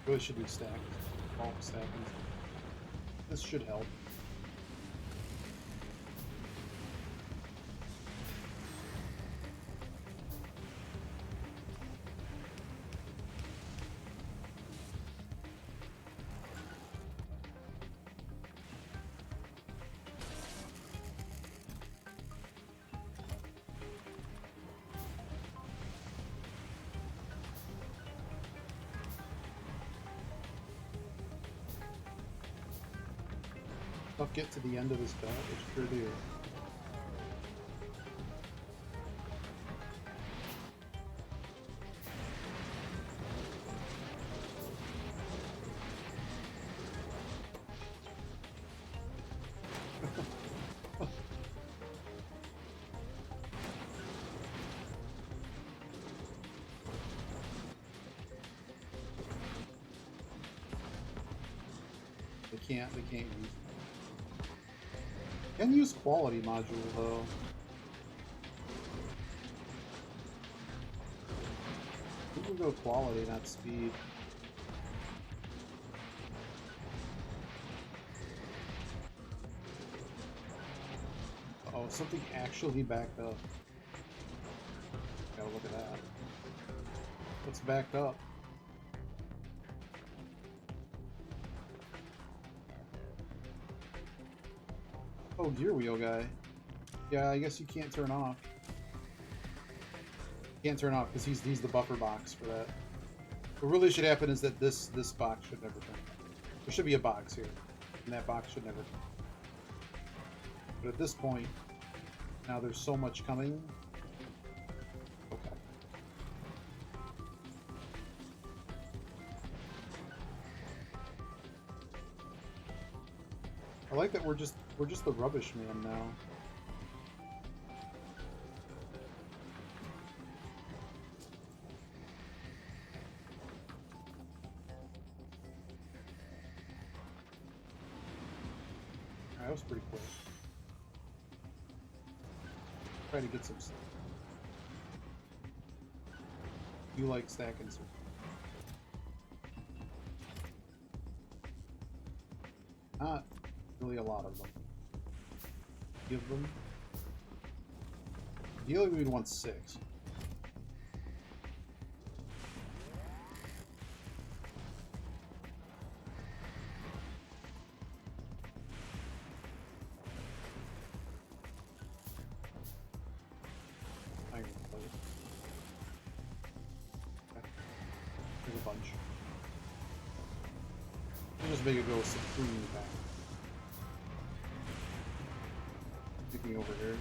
Speaker 1: Really should be stacked. Bulk stacking. This should help. I'll get to the end of this belt, which sure do. They can't use it. Can use quality module though. We can go quality, not speed. Oh, something actually backed up. Gotta look at that. What's backed up? Oh, gear wheel guy. Yeah, I guess you can't turn off. Can't turn off because he's the buffer box for that. What really should happen is that this box should never turn off. There should be a box here, and that box should never turn off. But at this point, now there's so much coming. Okay. I like that we're just the rubbish man now. That was pretty quick. Try to get some stuff. You like stacking some. Not really a lot of them. Give them. Ideally, we'd want 6. Iron plate. Okay. There's a bunch. We'll just make it go supreme back. Picking over here.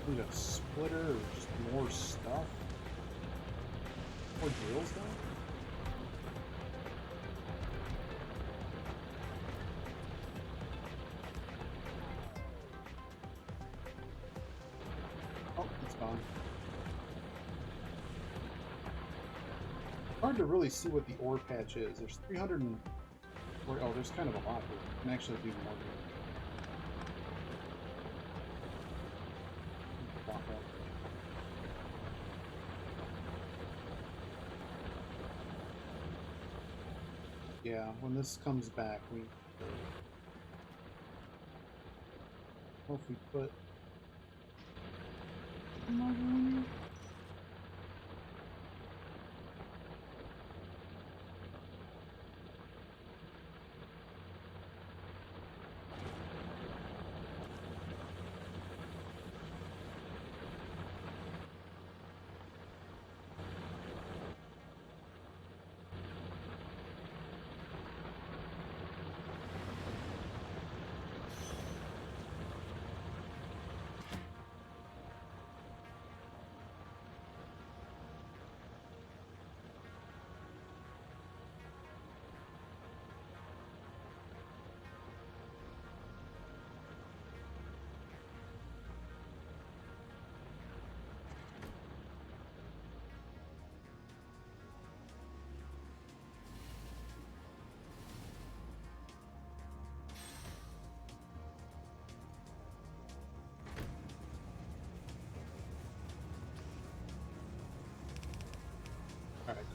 Speaker 1: We got a splitter or just more stuff? More drills now? Oh, it's gone. Hard to really see what the ore patch is. There's 300 and... Oh, there's kind of a lot here. I can actually do more here. Walk up. Yeah, when this comes back, we... What if we put...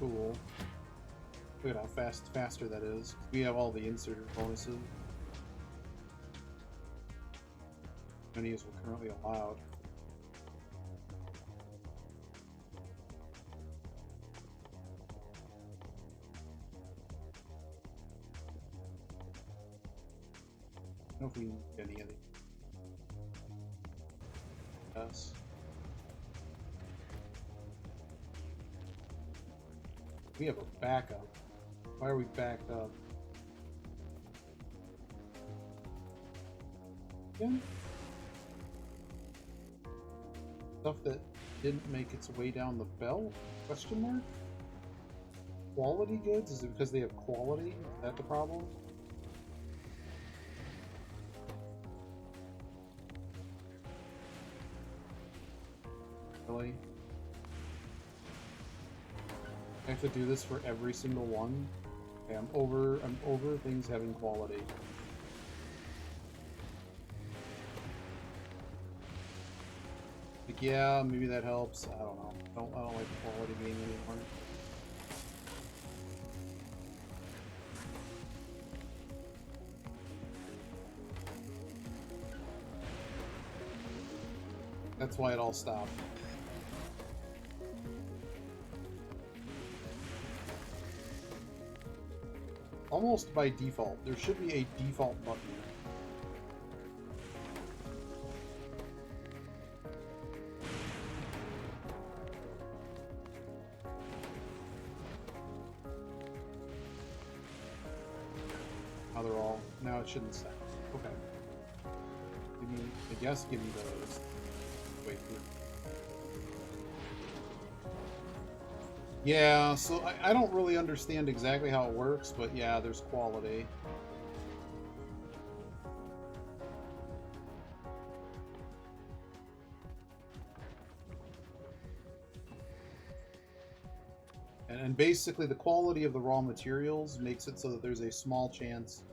Speaker 1: cool. Look at how faster that is. We have all the inserter bonuses. Many as we're currently allowed. I don't know if we need any of these. Yes. We have a backup. Why are we backed up? Again? Stuff that didn't make its way down the belt? Question mark? Quality goods? Is it because they have quality? Is that the problem? Really? I have to do this for every single one? Okay, I'm over things having quality. Like, yeah, maybe that helps. I don't know. I don't like the quality game anymore. That's why it all stopped. Almost by default. There should be a default button. Now they're all. Now it shouldn't stop. Okay. I guess give me those. Wait here. Yeah, so I don't really understand exactly how it works, but yeah, there's quality. And basically the quality of the raw materials makes it so that there's a small chance,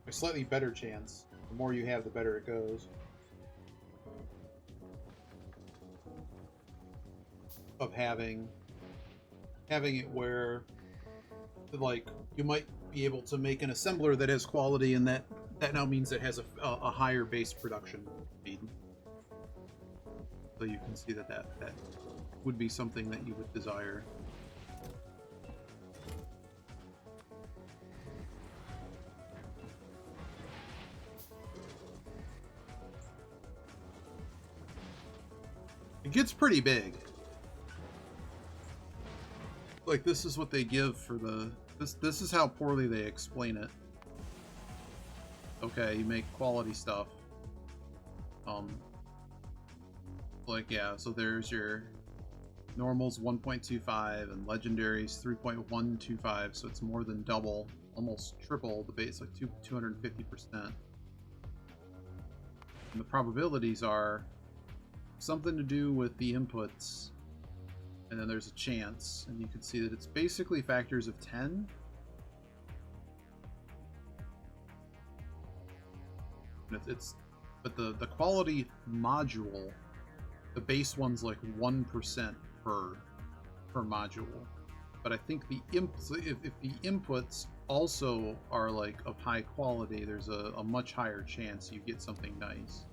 Speaker 1: a slightly better chance. The more you have, the better it goes. Of having it where, like, you might be able to make an assembler that has quality, and that now means it has a higher base production speed. So you can see that would be something that you would desire. It gets pretty big. Like, this is what they give for the... This is how poorly they explain it. Okay, you make quality stuff. Like, yeah, so there's your normals 1.25 and legendaries 3.125, so it's more than double, almost triple the base, like 250%. And the probabilities are something to do with the inputs. And then there's a chance, and you can see that it's basically factors of 10. But the quality module, the base one's like 1% per module. But I think if the inputs also are like of high quality, there's a much higher chance you get something nice.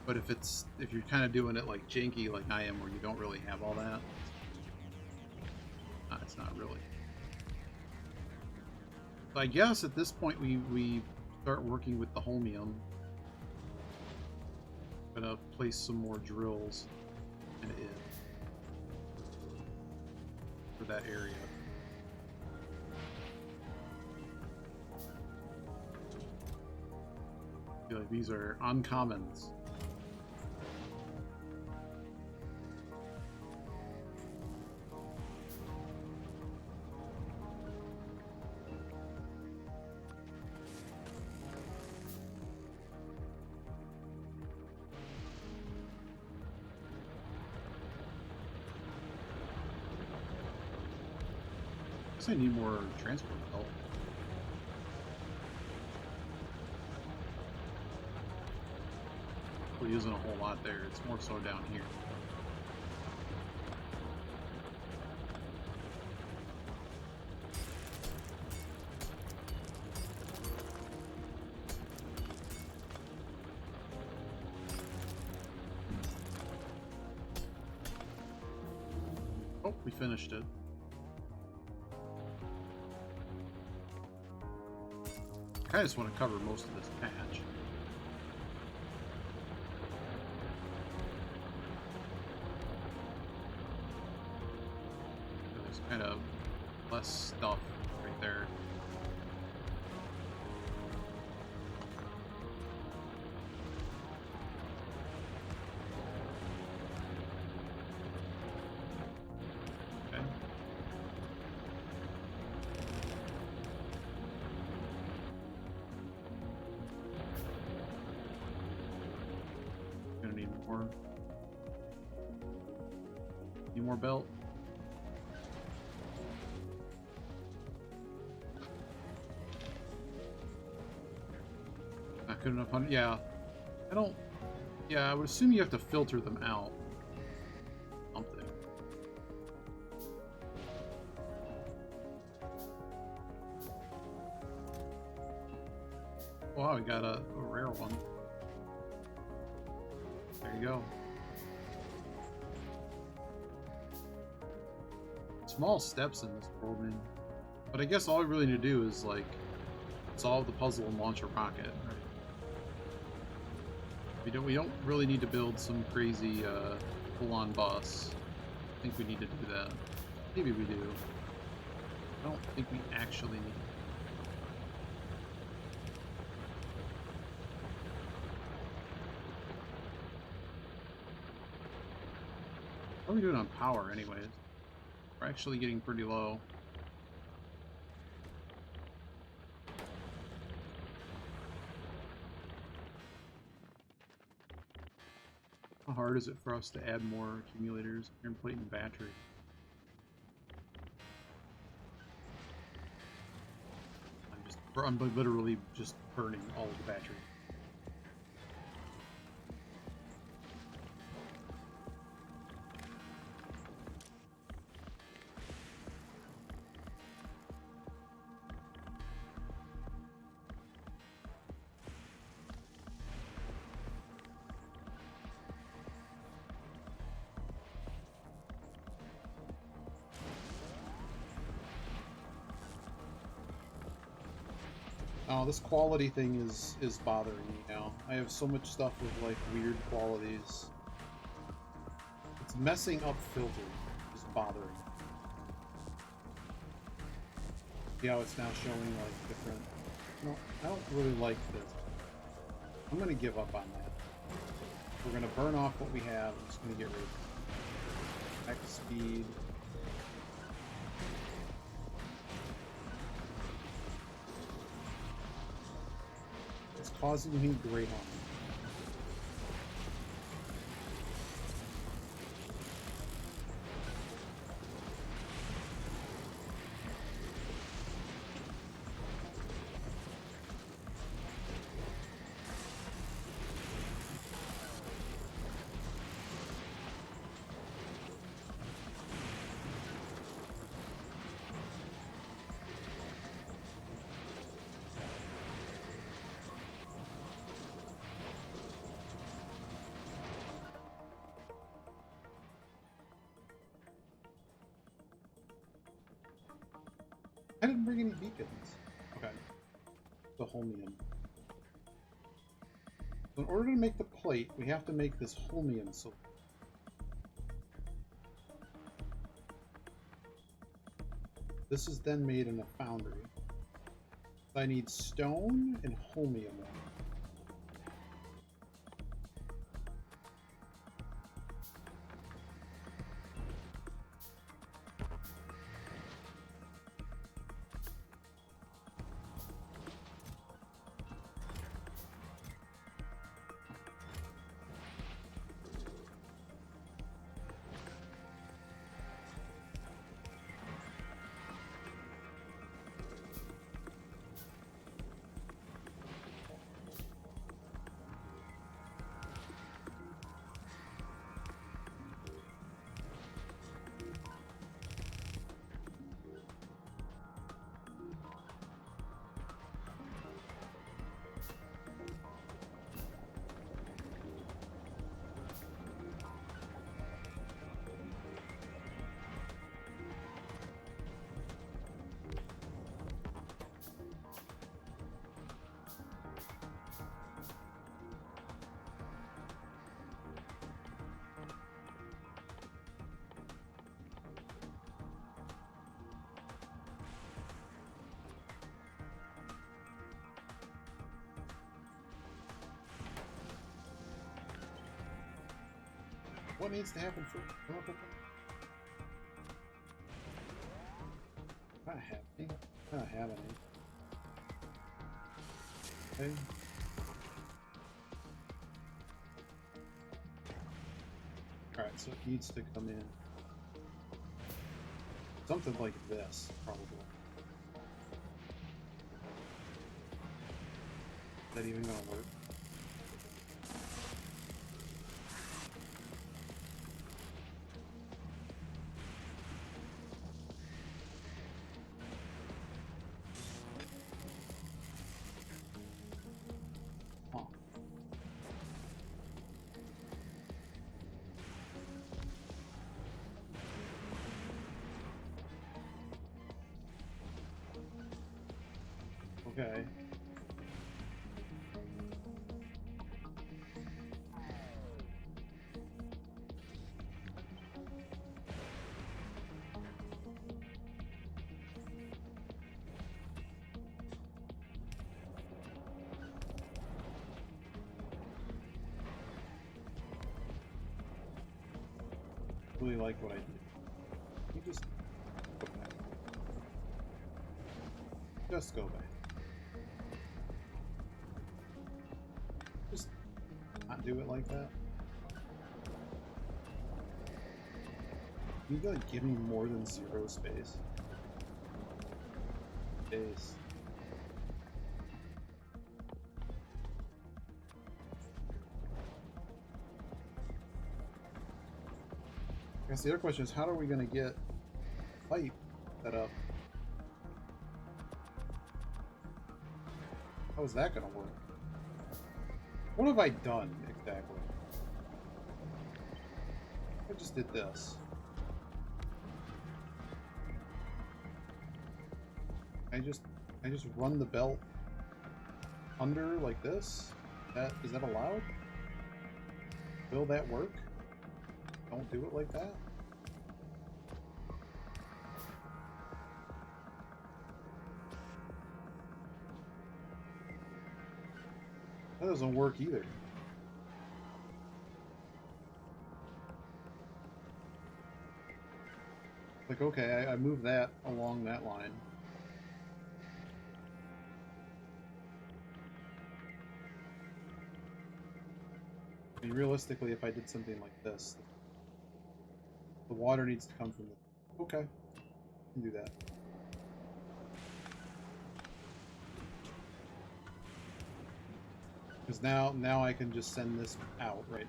Speaker 1: But if you're kind of doing it like janky like I am, where you don't really have all that, it's not really. So I guess at this point we start working with the holmium. I'm gonna place some more drills in it for that area. I feel like these are uncommons. I need more transport help. There isn't a whole lot there. It's more so down here.
Speaker 5: finished it. I kinda just want to cover most of this patch. There's kind of less stuff right there. Okay. Gonna need more. Need more belt. Not good enough. Yeah, I don't. Yeah, I would assume you have to filter them out. Something. Wow, we got a rare one. There you go. Small steps in this world, man. But I guess all we really need to do is, like, solve the puzzle and launch a rocket, right? We don't really need to build some crazy full-on boss. I think we need to do that. Maybe we do. I don't think we actually need to. How are we doing on power, anyways? We're actually getting pretty low. How hard is it for us to add more accumulators, iron plate, and battery? I'm literally just burning all of the battery. Oh, this quality thing is bothering me now. I have so much stuff with like weird qualities. It's messing up filtering. It's bothering me. See how it's now showing like different. No, I don't really like this. I'm gonna give up on that. We're gonna burn off what we have. I'm just gonna get rid of it. X speed. Causing me great harm. I didn't bring any beacons. Okay. The holmium. So in order to make the plate, we have to make this holmium silver. This is then made in a foundry. I need stone and holmium. What needs to happen for? I don't have any. I don't have any. Okay. Alright, so it needs to come in. Something like this, probably. Is that even gonna work? Huh. Okay. Really like what I did. You just go back. Just go back. Just not do it like that. You gotta give me more than 0 space. Space. I guess the other question is, how are we going to get pipe set up? How is that going to work? What have I done exactly? I just did this. I just run the belt under like this? Is that allowed? Will that work? Don't do it like that. That doesn't work either. Like, okay, I move that along that line. I mean, realistically, if I did something like this, the water needs to come from the... Okay, I can do that. Because now I can just send this out, right?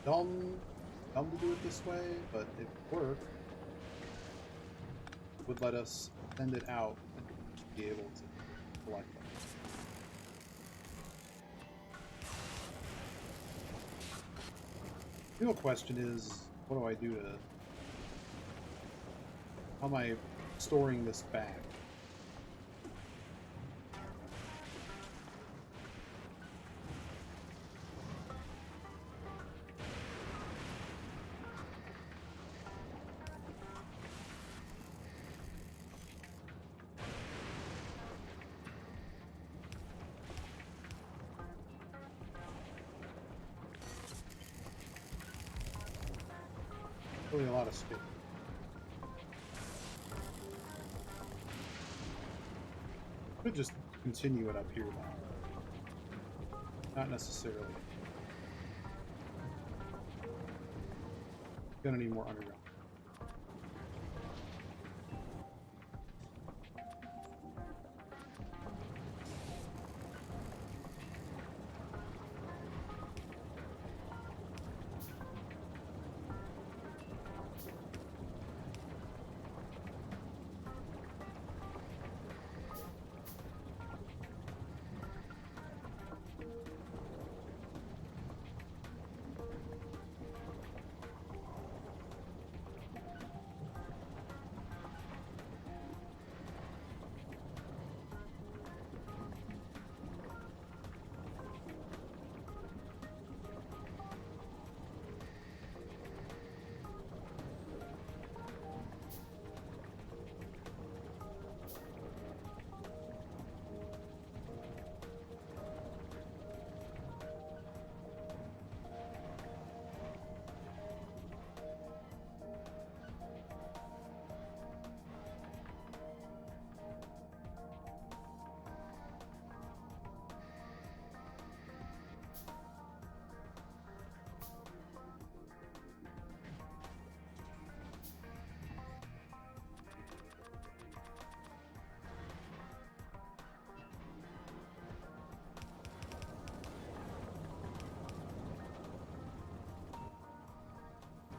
Speaker 5: Dumb to do it this way, but it worked. It would let us send it out and be able to collect it. The real question is, what do I do to... How am I storing this back? Really a lot of skill. Could just continue it up here now. Not necessarily. Gonna need more underground.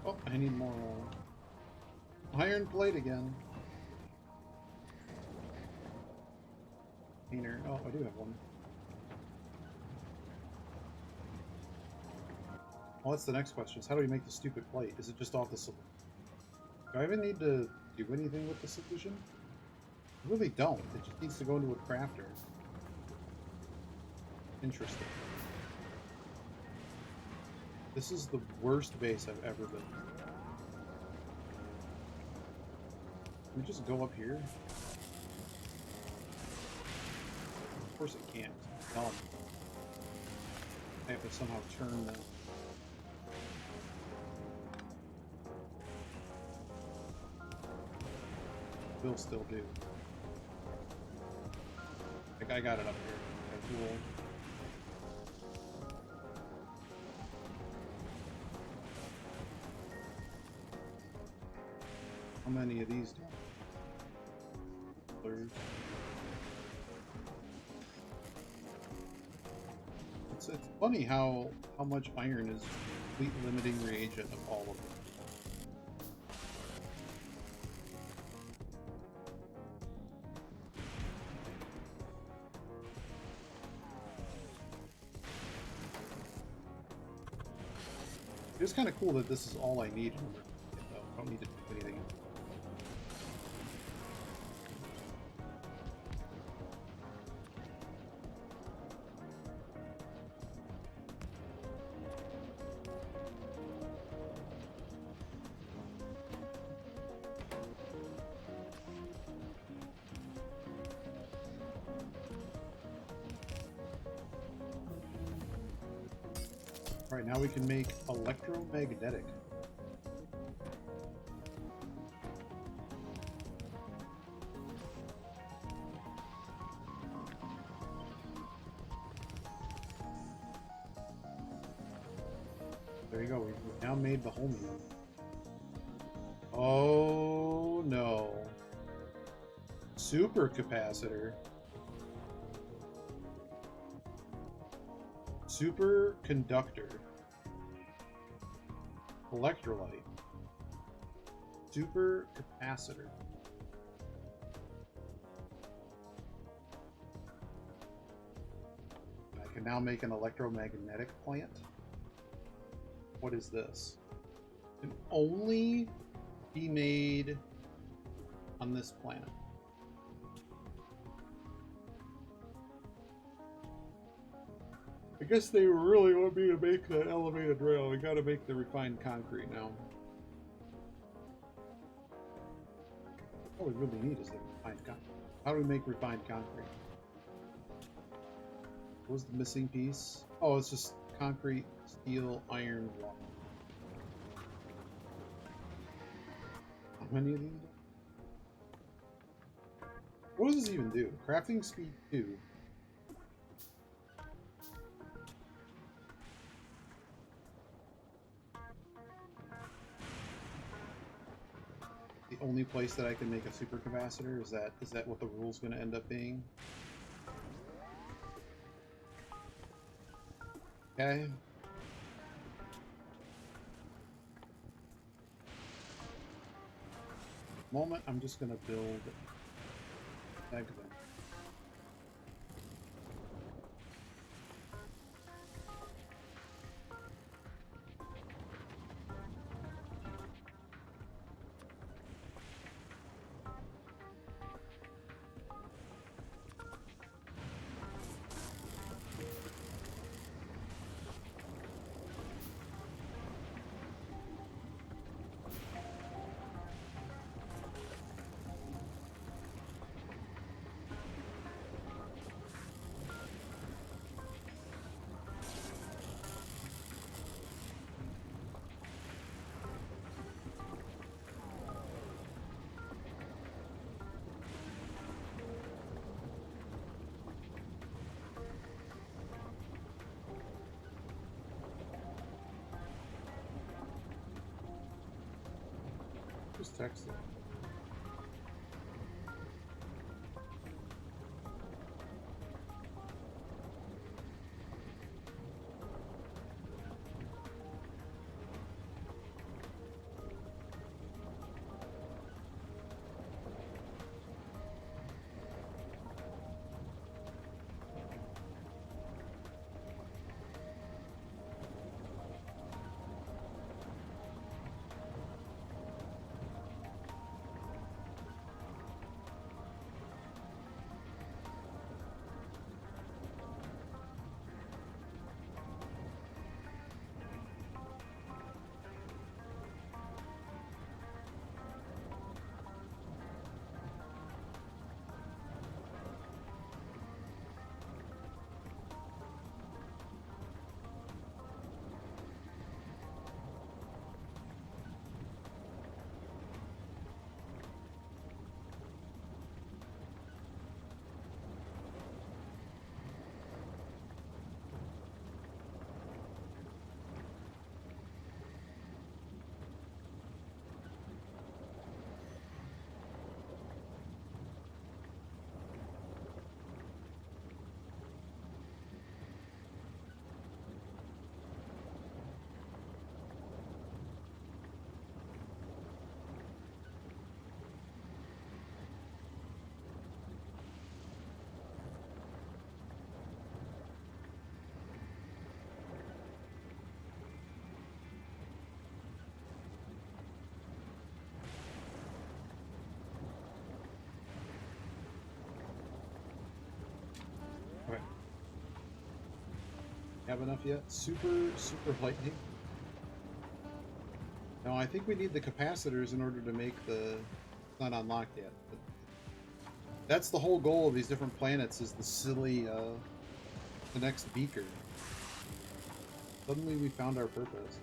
Speaker 5: Oh, I need more iron plate again. Painter. Oh, I do have one. Well, that's the next question. Is how do we make the stupid plate? Is it just off the solution? Do I even need to do anything with the solution? I really don't. It just needs to go into a crafter. Interesting. This is the worst base I've ever been. Can we just go up here? Of course it can't. It's dumb. I have to somehow turn that. Will still do. Like I got it up here. Okay, cool. How many of these do? Blurs. It's funny how much iron is complete limiting reagent of all of them. It's kind of cool that this is all I need in order to get it, though. I don't need to do anything else. Alright, now we can make electromagnetic. There you go, we've now made the holmium. Oh no. Supercapacitor. Superconductor. Electrolyte. Supercapacitor. I can now make an electromagnetic plant. What is this? Can only be made on this planet. I guess they really want me to make that elevated rail. We gotta make the refined concrete now. All we really need is the refined concrete. How do we make refined concrete? What was the missing piece? Oh, it's just concrete, steel, iron, water. How many of these? What does this even do? Crafting speed 2. The only place that I can make a supercapacitor? Is that what the rule's going to end up being? Okay. Moment, I'm just going to build egg them. Just text it. Have enough yet? Super lightning? No, I think we need the capacitors in order to make the... It's not unlocked yet. But that's the whole goal of these different planets, is the silly, the next beaker. Suddenly we found our purpose.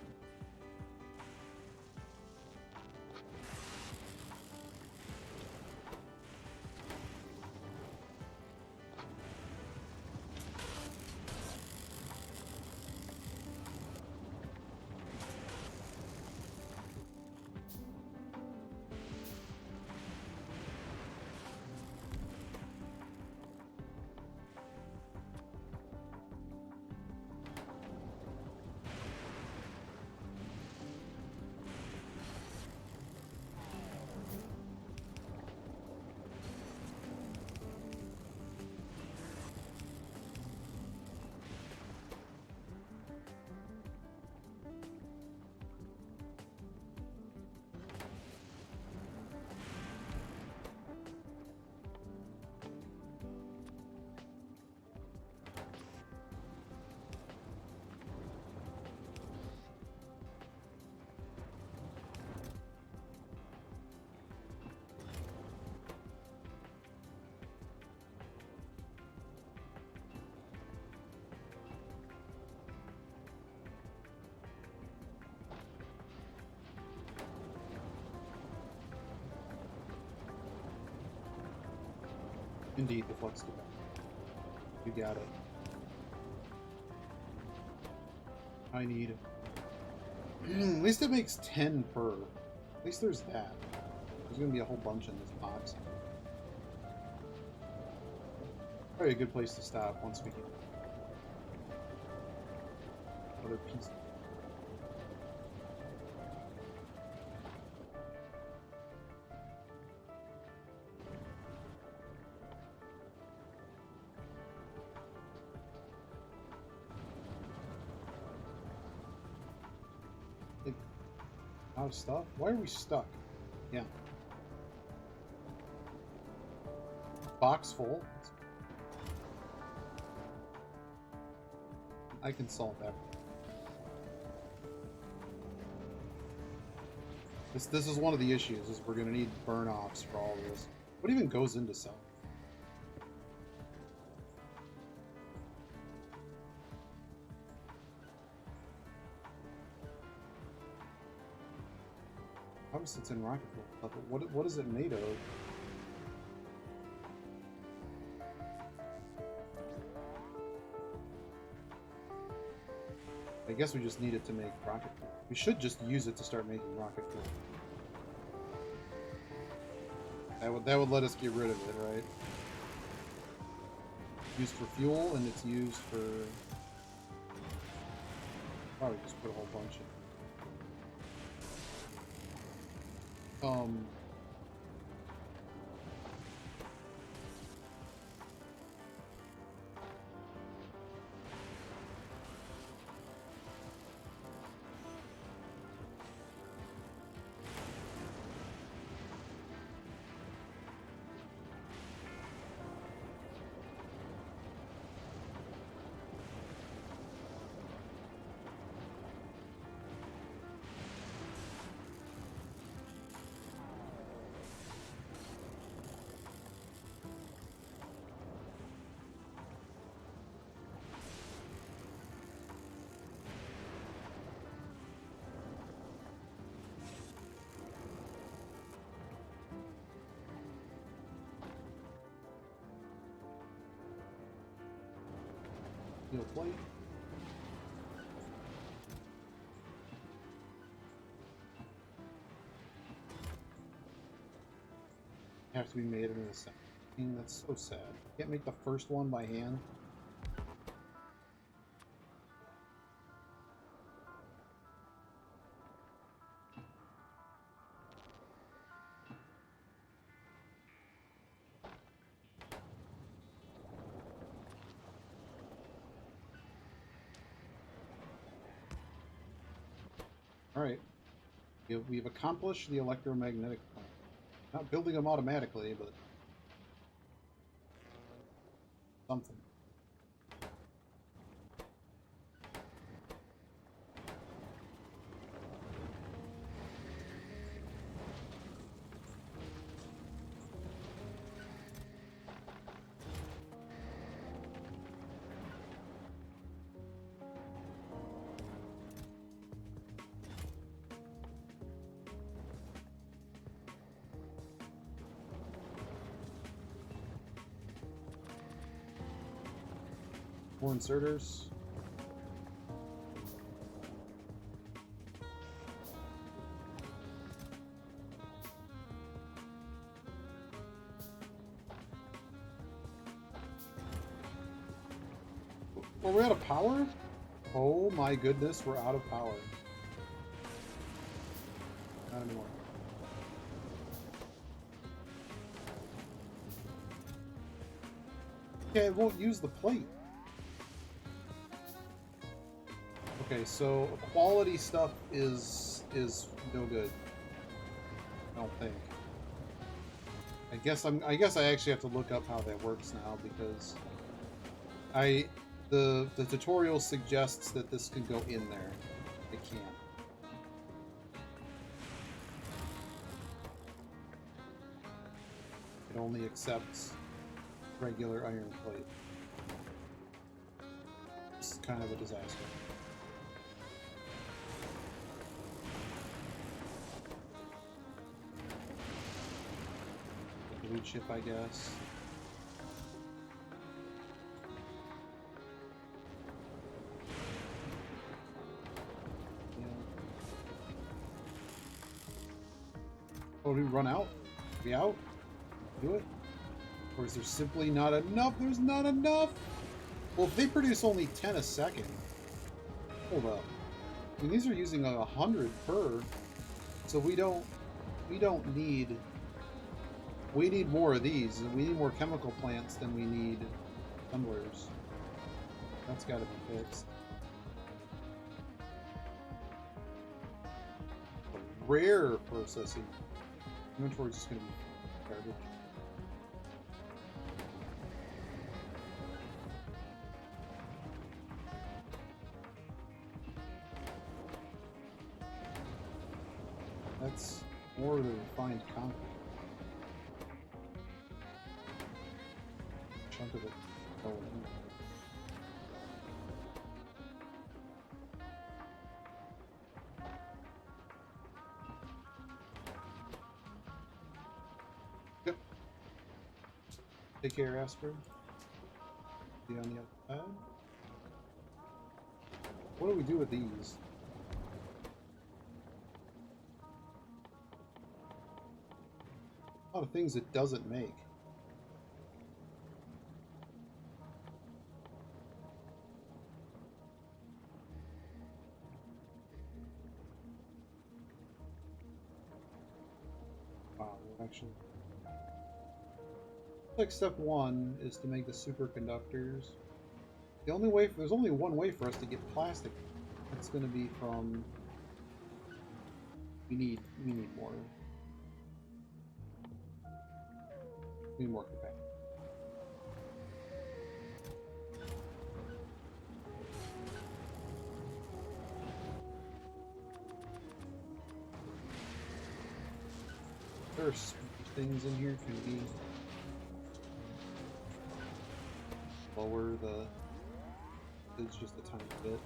Speaker 5: Indeed, the flux to back. You got it. I need... At least it makes 10 per. At least there's that. There's gonna be a whole bunch in this box. Probably a good place to stop once we get another piece. Out of stuff? Why are we stuck? Yeah. Box full. I can solve that. This is one of the issues, is we're gonna need burn-offs for all of this. What even goes into cell? Obviously it's in rocket fuel, but what is it made of? I guess we just need it to make rocket fuel. We should just use it to start making rocket fuel. That would let us get rid of it, right? Used for fuel, and it's used for... Probably just put a whole bunch in. Steel plate. Have to be made in a second. That's so sad. Can't make the first one by hand. Alright. We've accomplished the electromagnetic plant. Not building them automatically, but something. More inserters. Are we out of power? Oh my goodness, we're out of power. Not anymore. Okay, it won't use the plate. Okay, so quality stuff is no good. I don't think. I guess I actually have to look up how that works now because the tutorial suggests that this can go in there. It can't. It only accepts regular iron plate. It's kind of a disaster. The blue chip, I guess. Oh, do we run out? Are we out? Do it? Or is there simply not enough? There's not enough! Well, if they produce only 10 a second... Hold up. I mean, these are using 100 per. So we don't need... We need more of these. And we need more chemical plants than we need tumblers. That's gotta be fixed. Rare processing. Inventory is just going to be garbage. That's more of the refined concrete. A chunk of it going in. Take care, Asper. Be on the other side. What do we do with these? A lot of things it doesn't make. Wow, we're actually... Like step 1 is to make the superconductors. The only way there's only one way for us to get plastic. It's going to be from. We need more. We need more capacity. There are things in here can be. Lower the... It's just a tiny bit.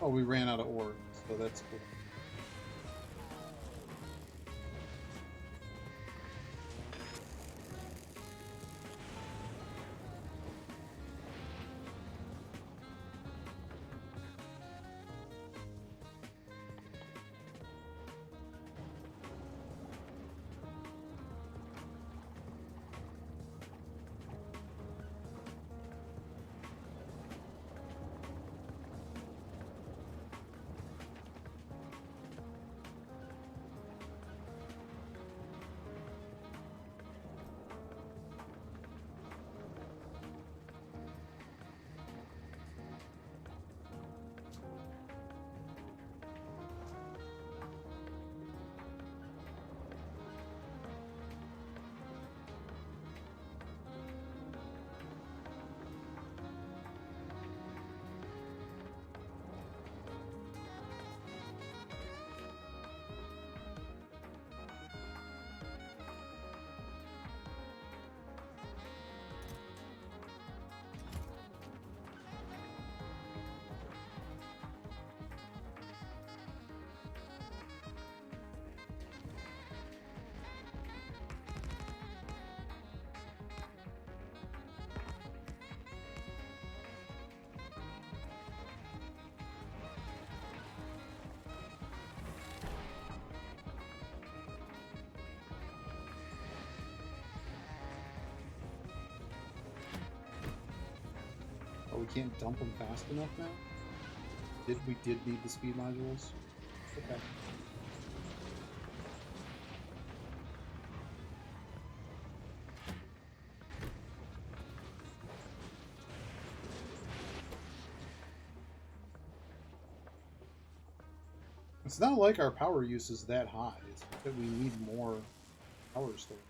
Speaker 5: Oh, we ran out of ore, so that's cool. can't dump them fast enough now? We did need the speed modules? Okay. It's not like our power use is that high. It's that we need more power storage.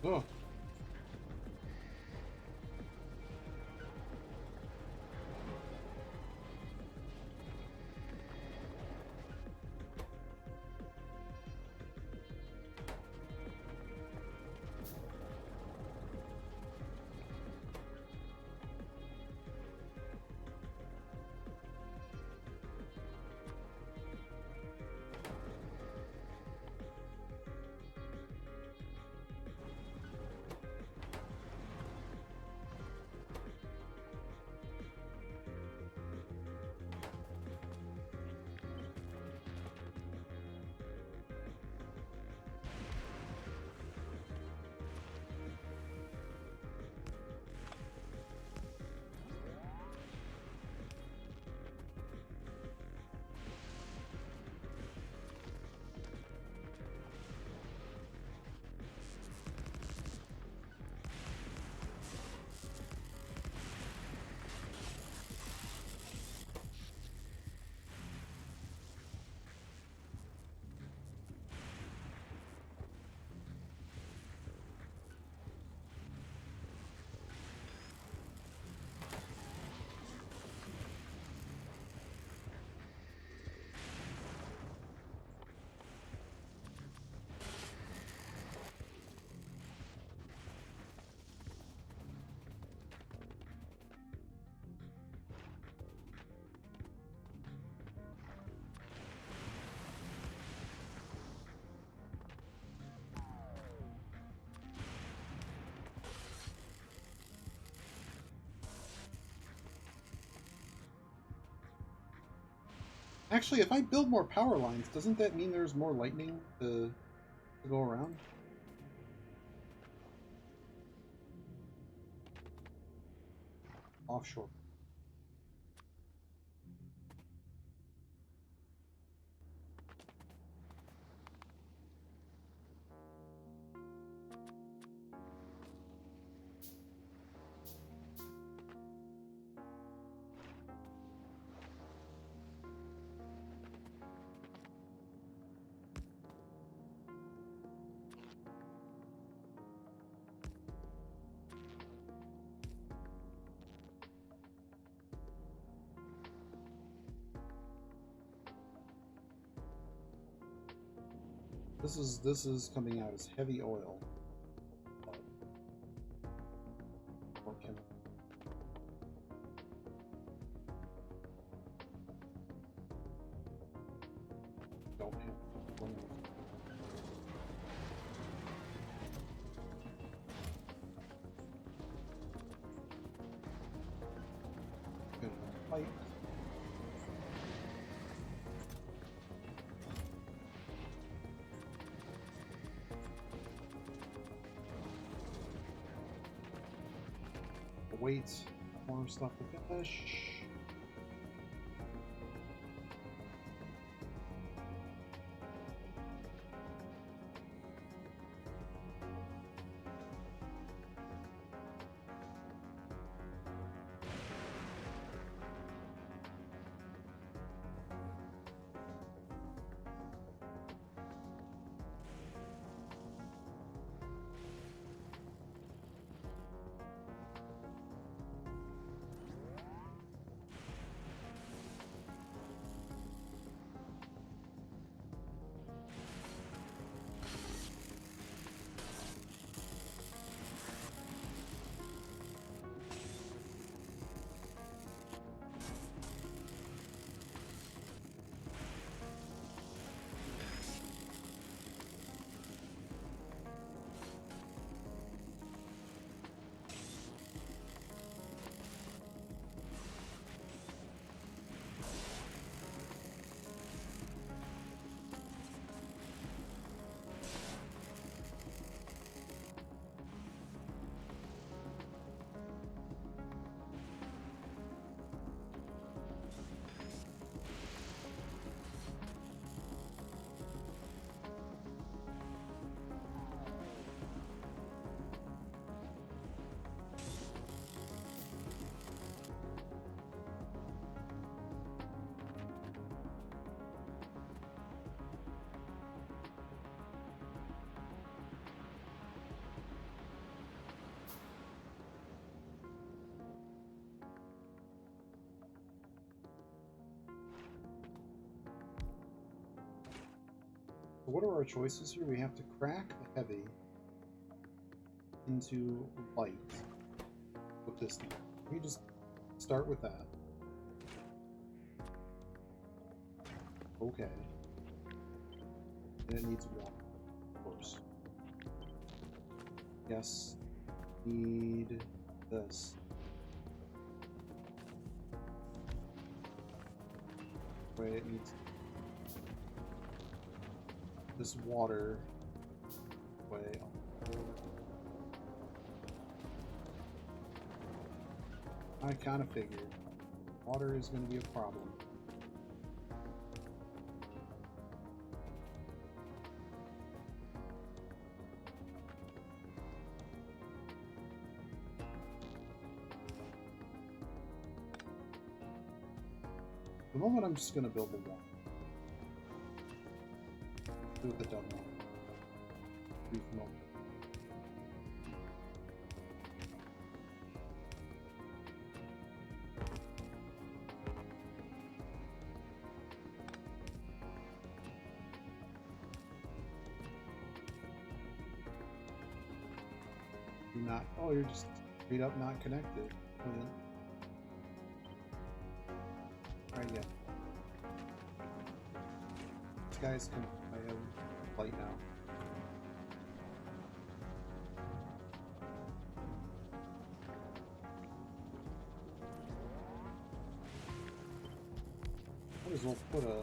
Speaker 5: Oh. Actually, if I build more power lines, doesn't that mean there's more lightning to go around? Offshore. This is coming out as heavy oil. Or chemical. Don't have one of those. Good pipe. Wait, more stuff to finish. So what are our choices here? We have to crack the heavy into light with this thing. We just start with that. Okay. And it needs water, of course. Yes. Need this. Wait, it needs this water way on. I kind of figured water is going to be a problem. At the moment, I'm just going to build the wall. Do the dumb one. Brief moment. You're not. Oh, you're just straight up not connected. Alright, yeah. These guys can. I have light now. Might as well put a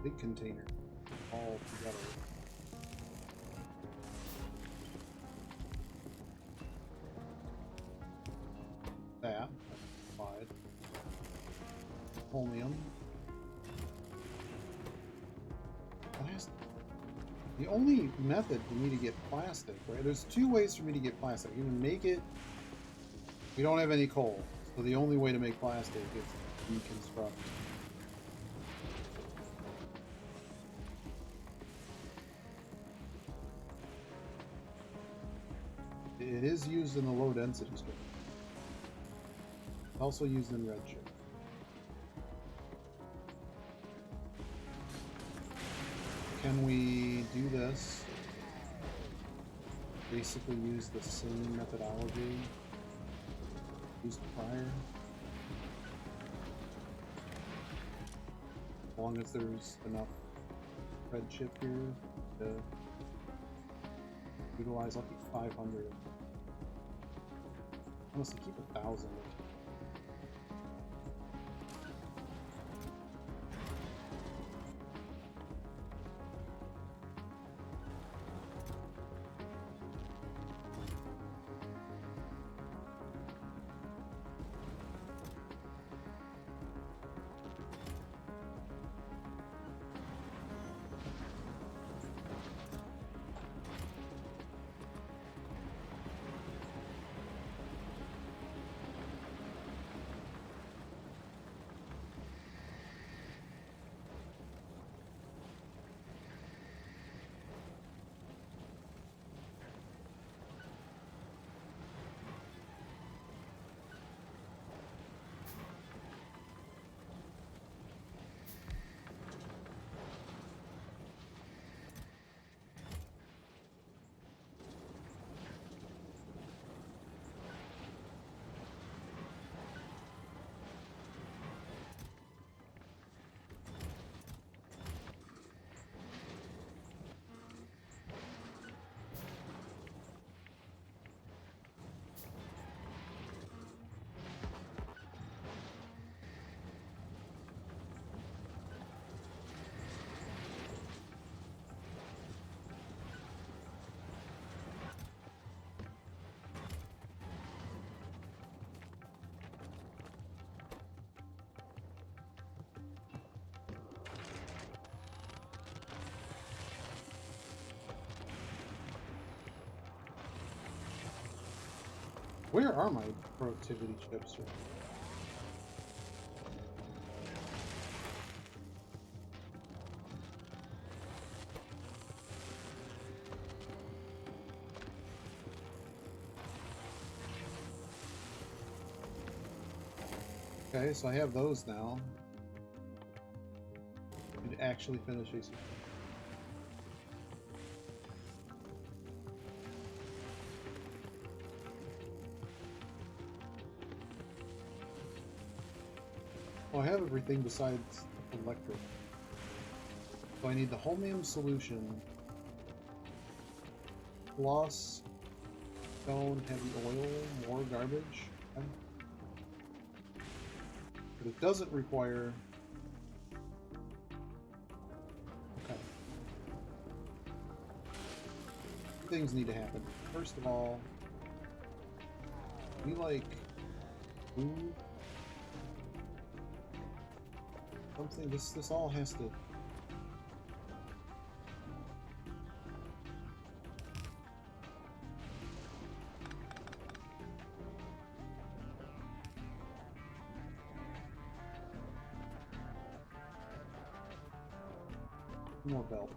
Speaker 5: big container all together. That applied. Chromium. The only method for me to get plastic, right? There's two ways for me to get plastic. You can make it. We don't have any coal, so the only way to make plastic is deconstruct. It is used in the low density strip. Also used in redshift. can we do this? Basically use the same methodology used prior. As long as there's enough red chip here to utilize, I'll keep 500. Honestly, keep 1,000. Where are my productivity chips? Okay, so I have those now. And actually finish these. Well, I have everything besides electric. So I need the Holmium solution plus stone, heavy oil, more garbage. Okay. But it doesn't require... Okay. Two things need to happen. First of all, we like food. Something, this all has to... More belt.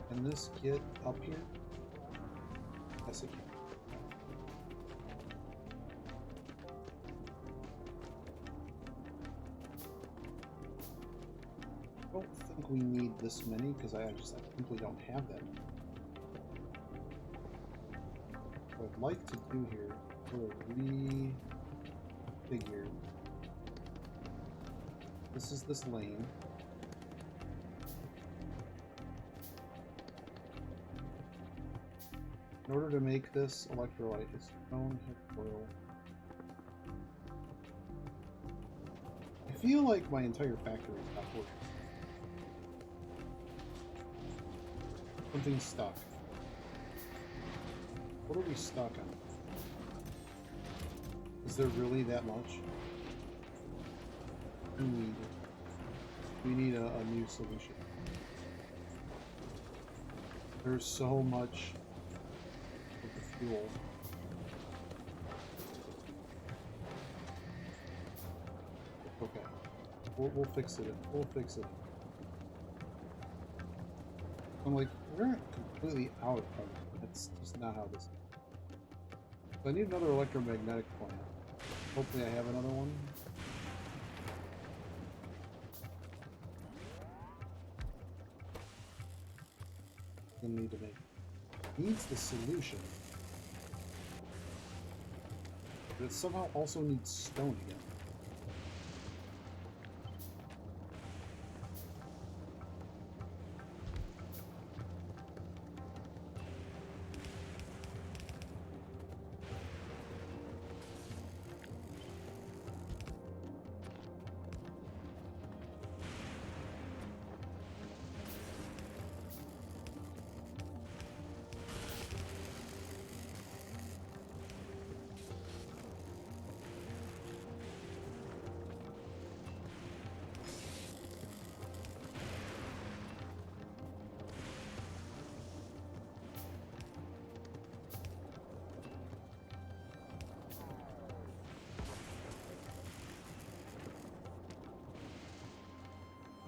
Speaker 5: Can this get up here? Yes, it can. I don't think we need this many because I simply don't have that many. What I'd like to do here is sort of refigure. This is this lane. In order to make this electrolyte, it's stone, heavy oil. I feel like my entire factory is not working. Something's stuck. What are we stuck on? Is there really that much? We need a new solution. There's so much of the fuel. Okay. We'll fix it. We'll fix it. I'm like, we're not completely out of it. That's just not how this is. So I need another electromagnetic plant. Hopefully I have another one. Then need to make needs the solution. But it somehow also needs stone again.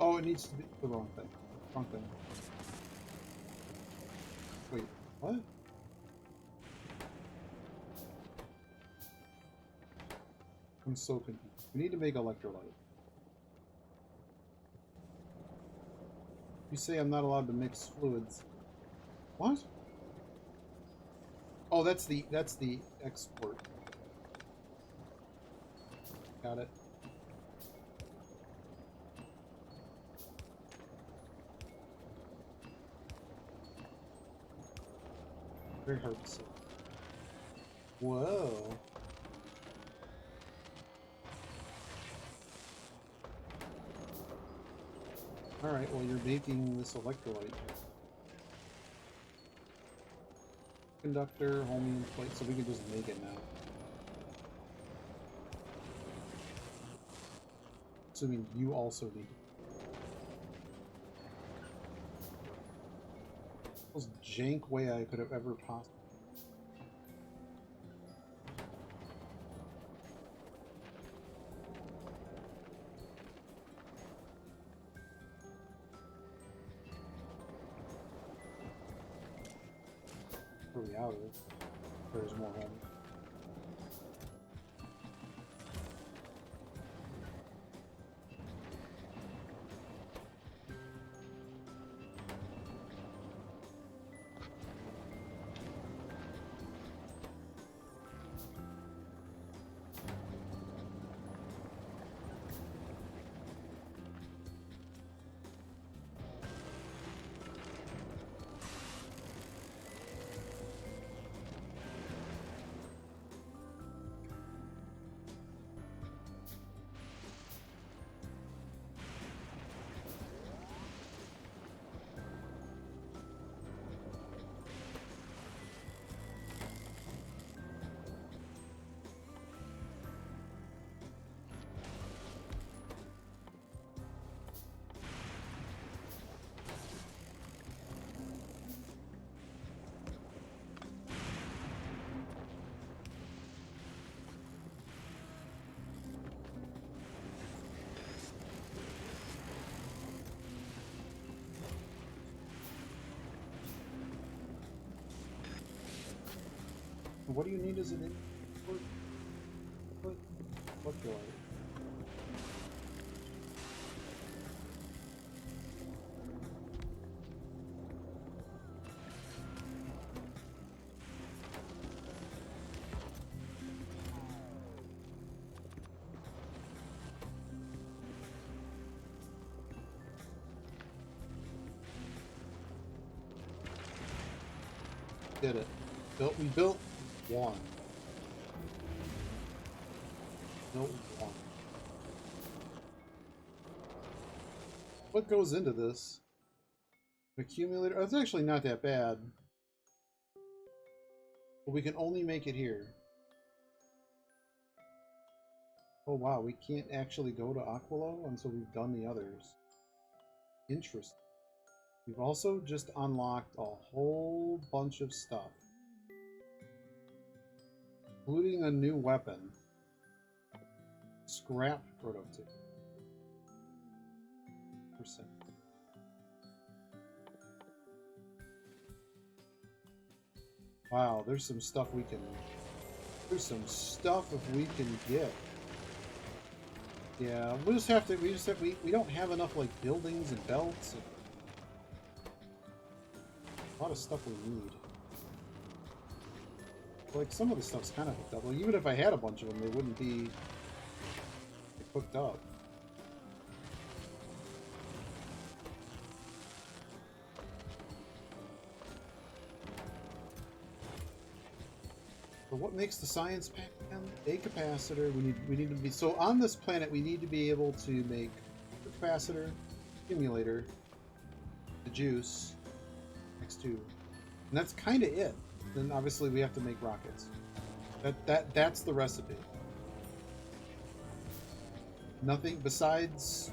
Speaker 5: Oh, it needs to be the wrong thing. Wrong thing. Wait, what? I'm so confused. We need to make electrolyte. You say I'm not allowed to mix fluids. What? Oh, that's the export. Got it. Very hard to see. Whoa. Alright, well you're making this electrolyte. Conductor, holmium plate, so we can just make it now. Assuming you also need it. Most jank way I could have ever possibly. Probably out of it. There's more home. What do you need as an input? What do I? Did it. We built one. Built one. What goes into this? Accumulator? Oh, it's actually not that bad. But we can only make it here. Oh wow, we can't actually go to Aquilo until we've done the others. Interesting. We've also just unlocked a whole bunch of stuff. Including a new weapon. Scrap prototype. %. Wow, there's some stuff we can... There's some stuff if we can get. Yeah, we just have to... We don't have enough, like, buildings and belts. And a lot of stuff we need. Like, some of the stuff's kind of hooked up. Like, even if I had a bunch of them, they wouldn't be like, hooked up. But what makes the science pack again? A capacitor. We need to be so on this planet. We need to be able to make a capacitor, accumulator, the juice, X2, and that's kind of it. Then obviously we have to make rockets. That's the recipe. Nothing besides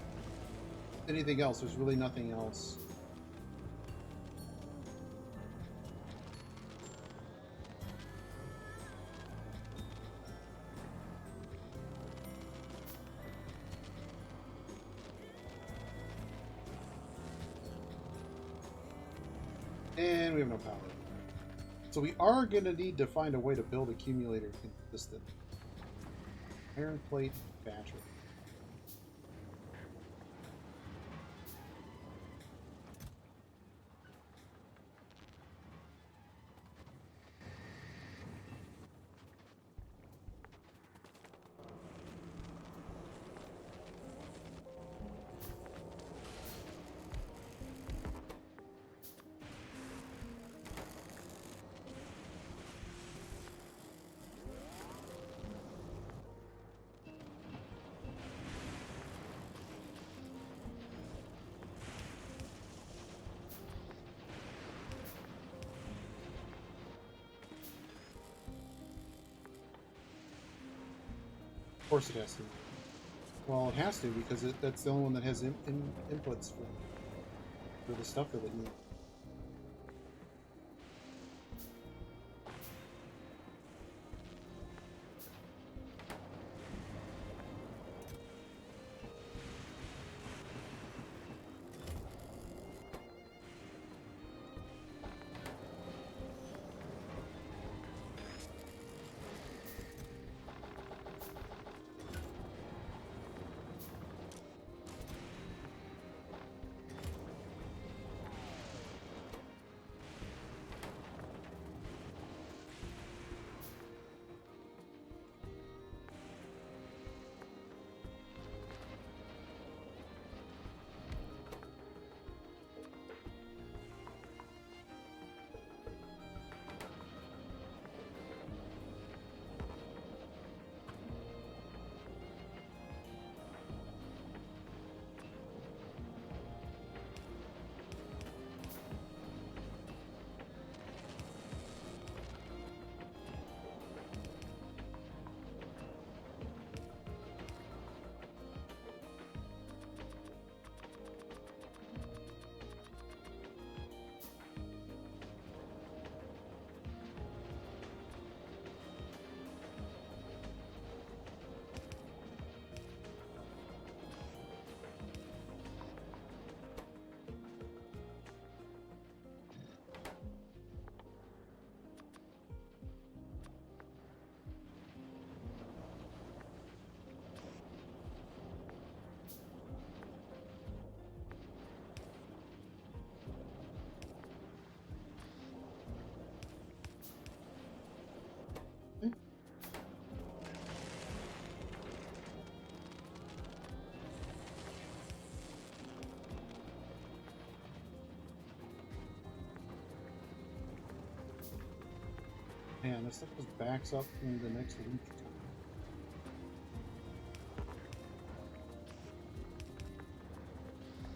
Speaker 5: anything else. There's really nothing else. And we have no power. So we are going to need to find a way to build accumulator consistent. Iron plate battery. Of course it has to. Well, it has to because that's the only one that has inputs for the stuff that it needs. Man, this stuff just backs up in the next week.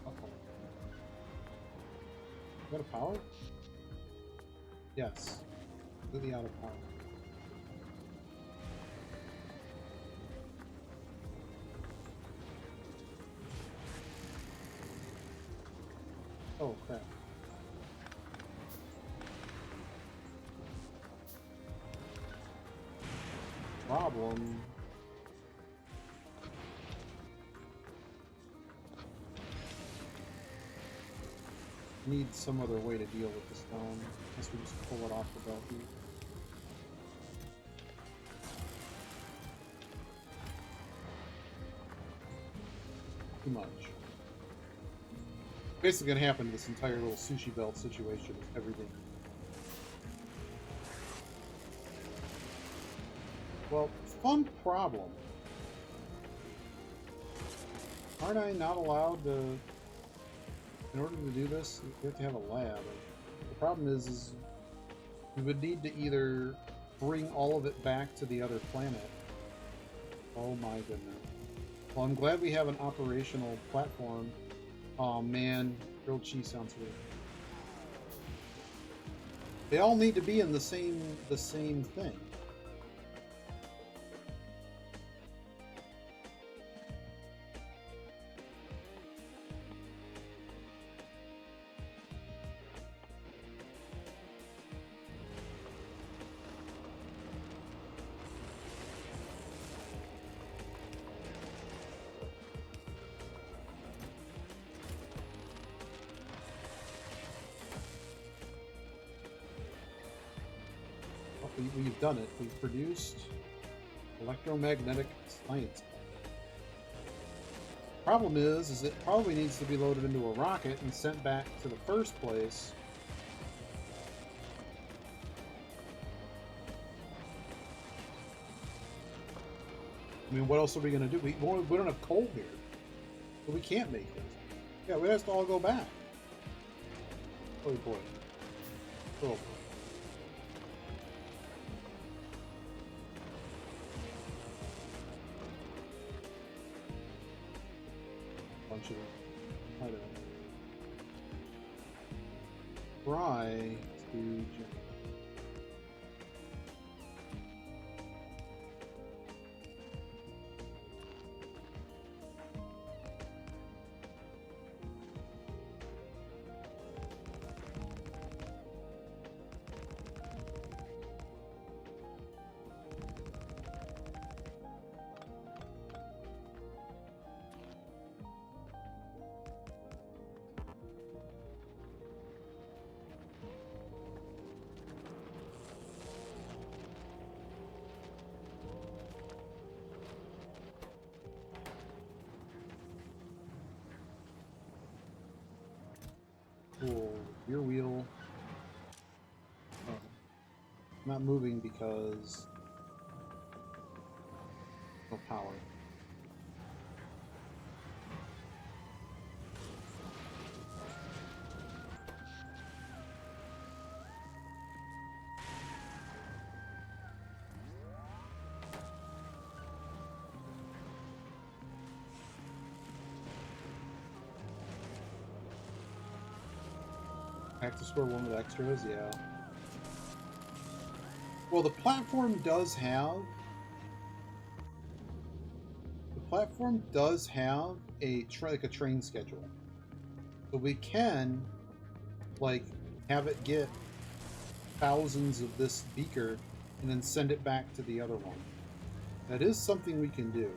Speaker 5: Uh-oh. You got a power? Yes. Completely out of power. Oh, crap. Problem. Need some other way to deal with the stone. Guess we just pull it off the belt here. too much. Basically gonna happen to this entire little sushi belt situation with everything. Well, fun problem. Aren't I not allowed to, in order to do this, you have to have a lab. The problem is we would need to either bring all of it back to the other planet. Oh my goodness. Well, I'm glad we have an operational platform. Oh man, grilled cheese sounds weird. They all need to be in the same thing. We've done it. We've produced electromagnetic science. Problem is it probably needs to be loaded into a rocket and sent back to the first place. I mean, what else are we going to do? We don't have coal here. So we can't make this. Yeah, we have to all go back. Oh boy. Oh boy. Bunch of them. I don't know. Try to. Cool. Rear wheel. Oh. Not moving because no power. I have to score one with extras, yeah. Well, the platform does have a like a train schedule, so we can like have it get thousands of this beaker and then send it back to the other one. That is something we can do,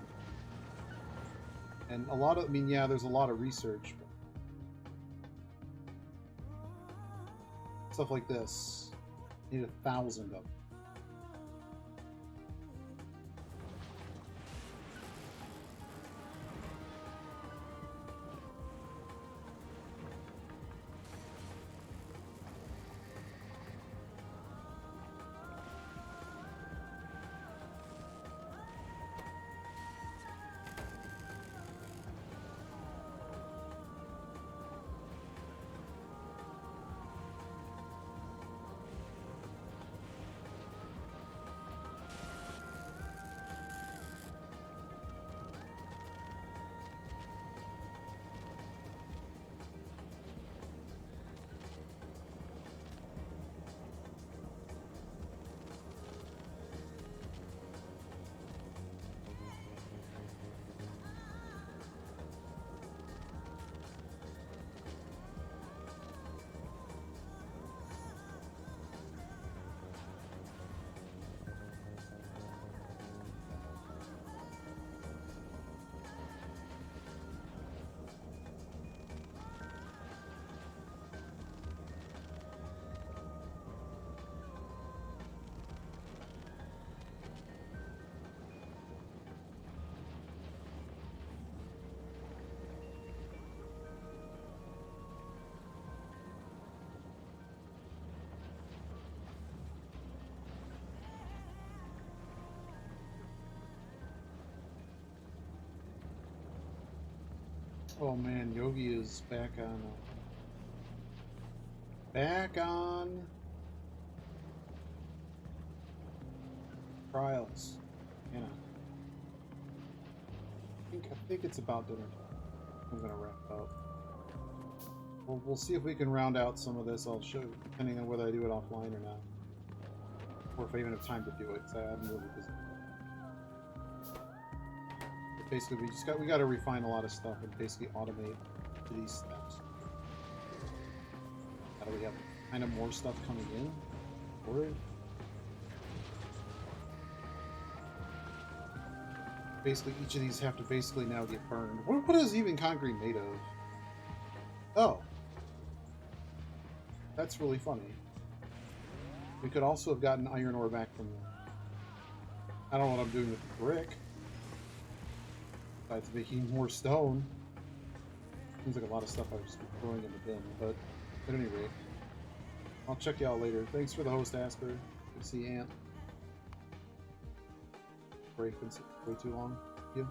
Speaker 5: and a lot of, I mean, yeah, there's a lot of research. But stuff like this, need 1,000 of them. Oh man, Yogi is back on. Back on trials. Yeah. I think it's about dinner time. I'm gonna wrap up. We'll see if we can round out some of this. I'll show you, depending on whether I do it offline or not, or if I even have time to do it. Because I'm really busy. But basically, we got to refine a lot of stuff and basically automate these steps. How do we have kind of more stuff coming in for it? Basically, each of these have to basically now get burned. What is even concrete made of? Oh. That's really funny. We could also have gotten iron ore back from... I don't know what I'm doing with the brick. Besides making more stone. Seems like a lot of stuff I was just throwing in the bin, but at any rate. I'll check y'all later. Thanks for the host, Asper. Good to see Ant. Break been way too long. Yeah.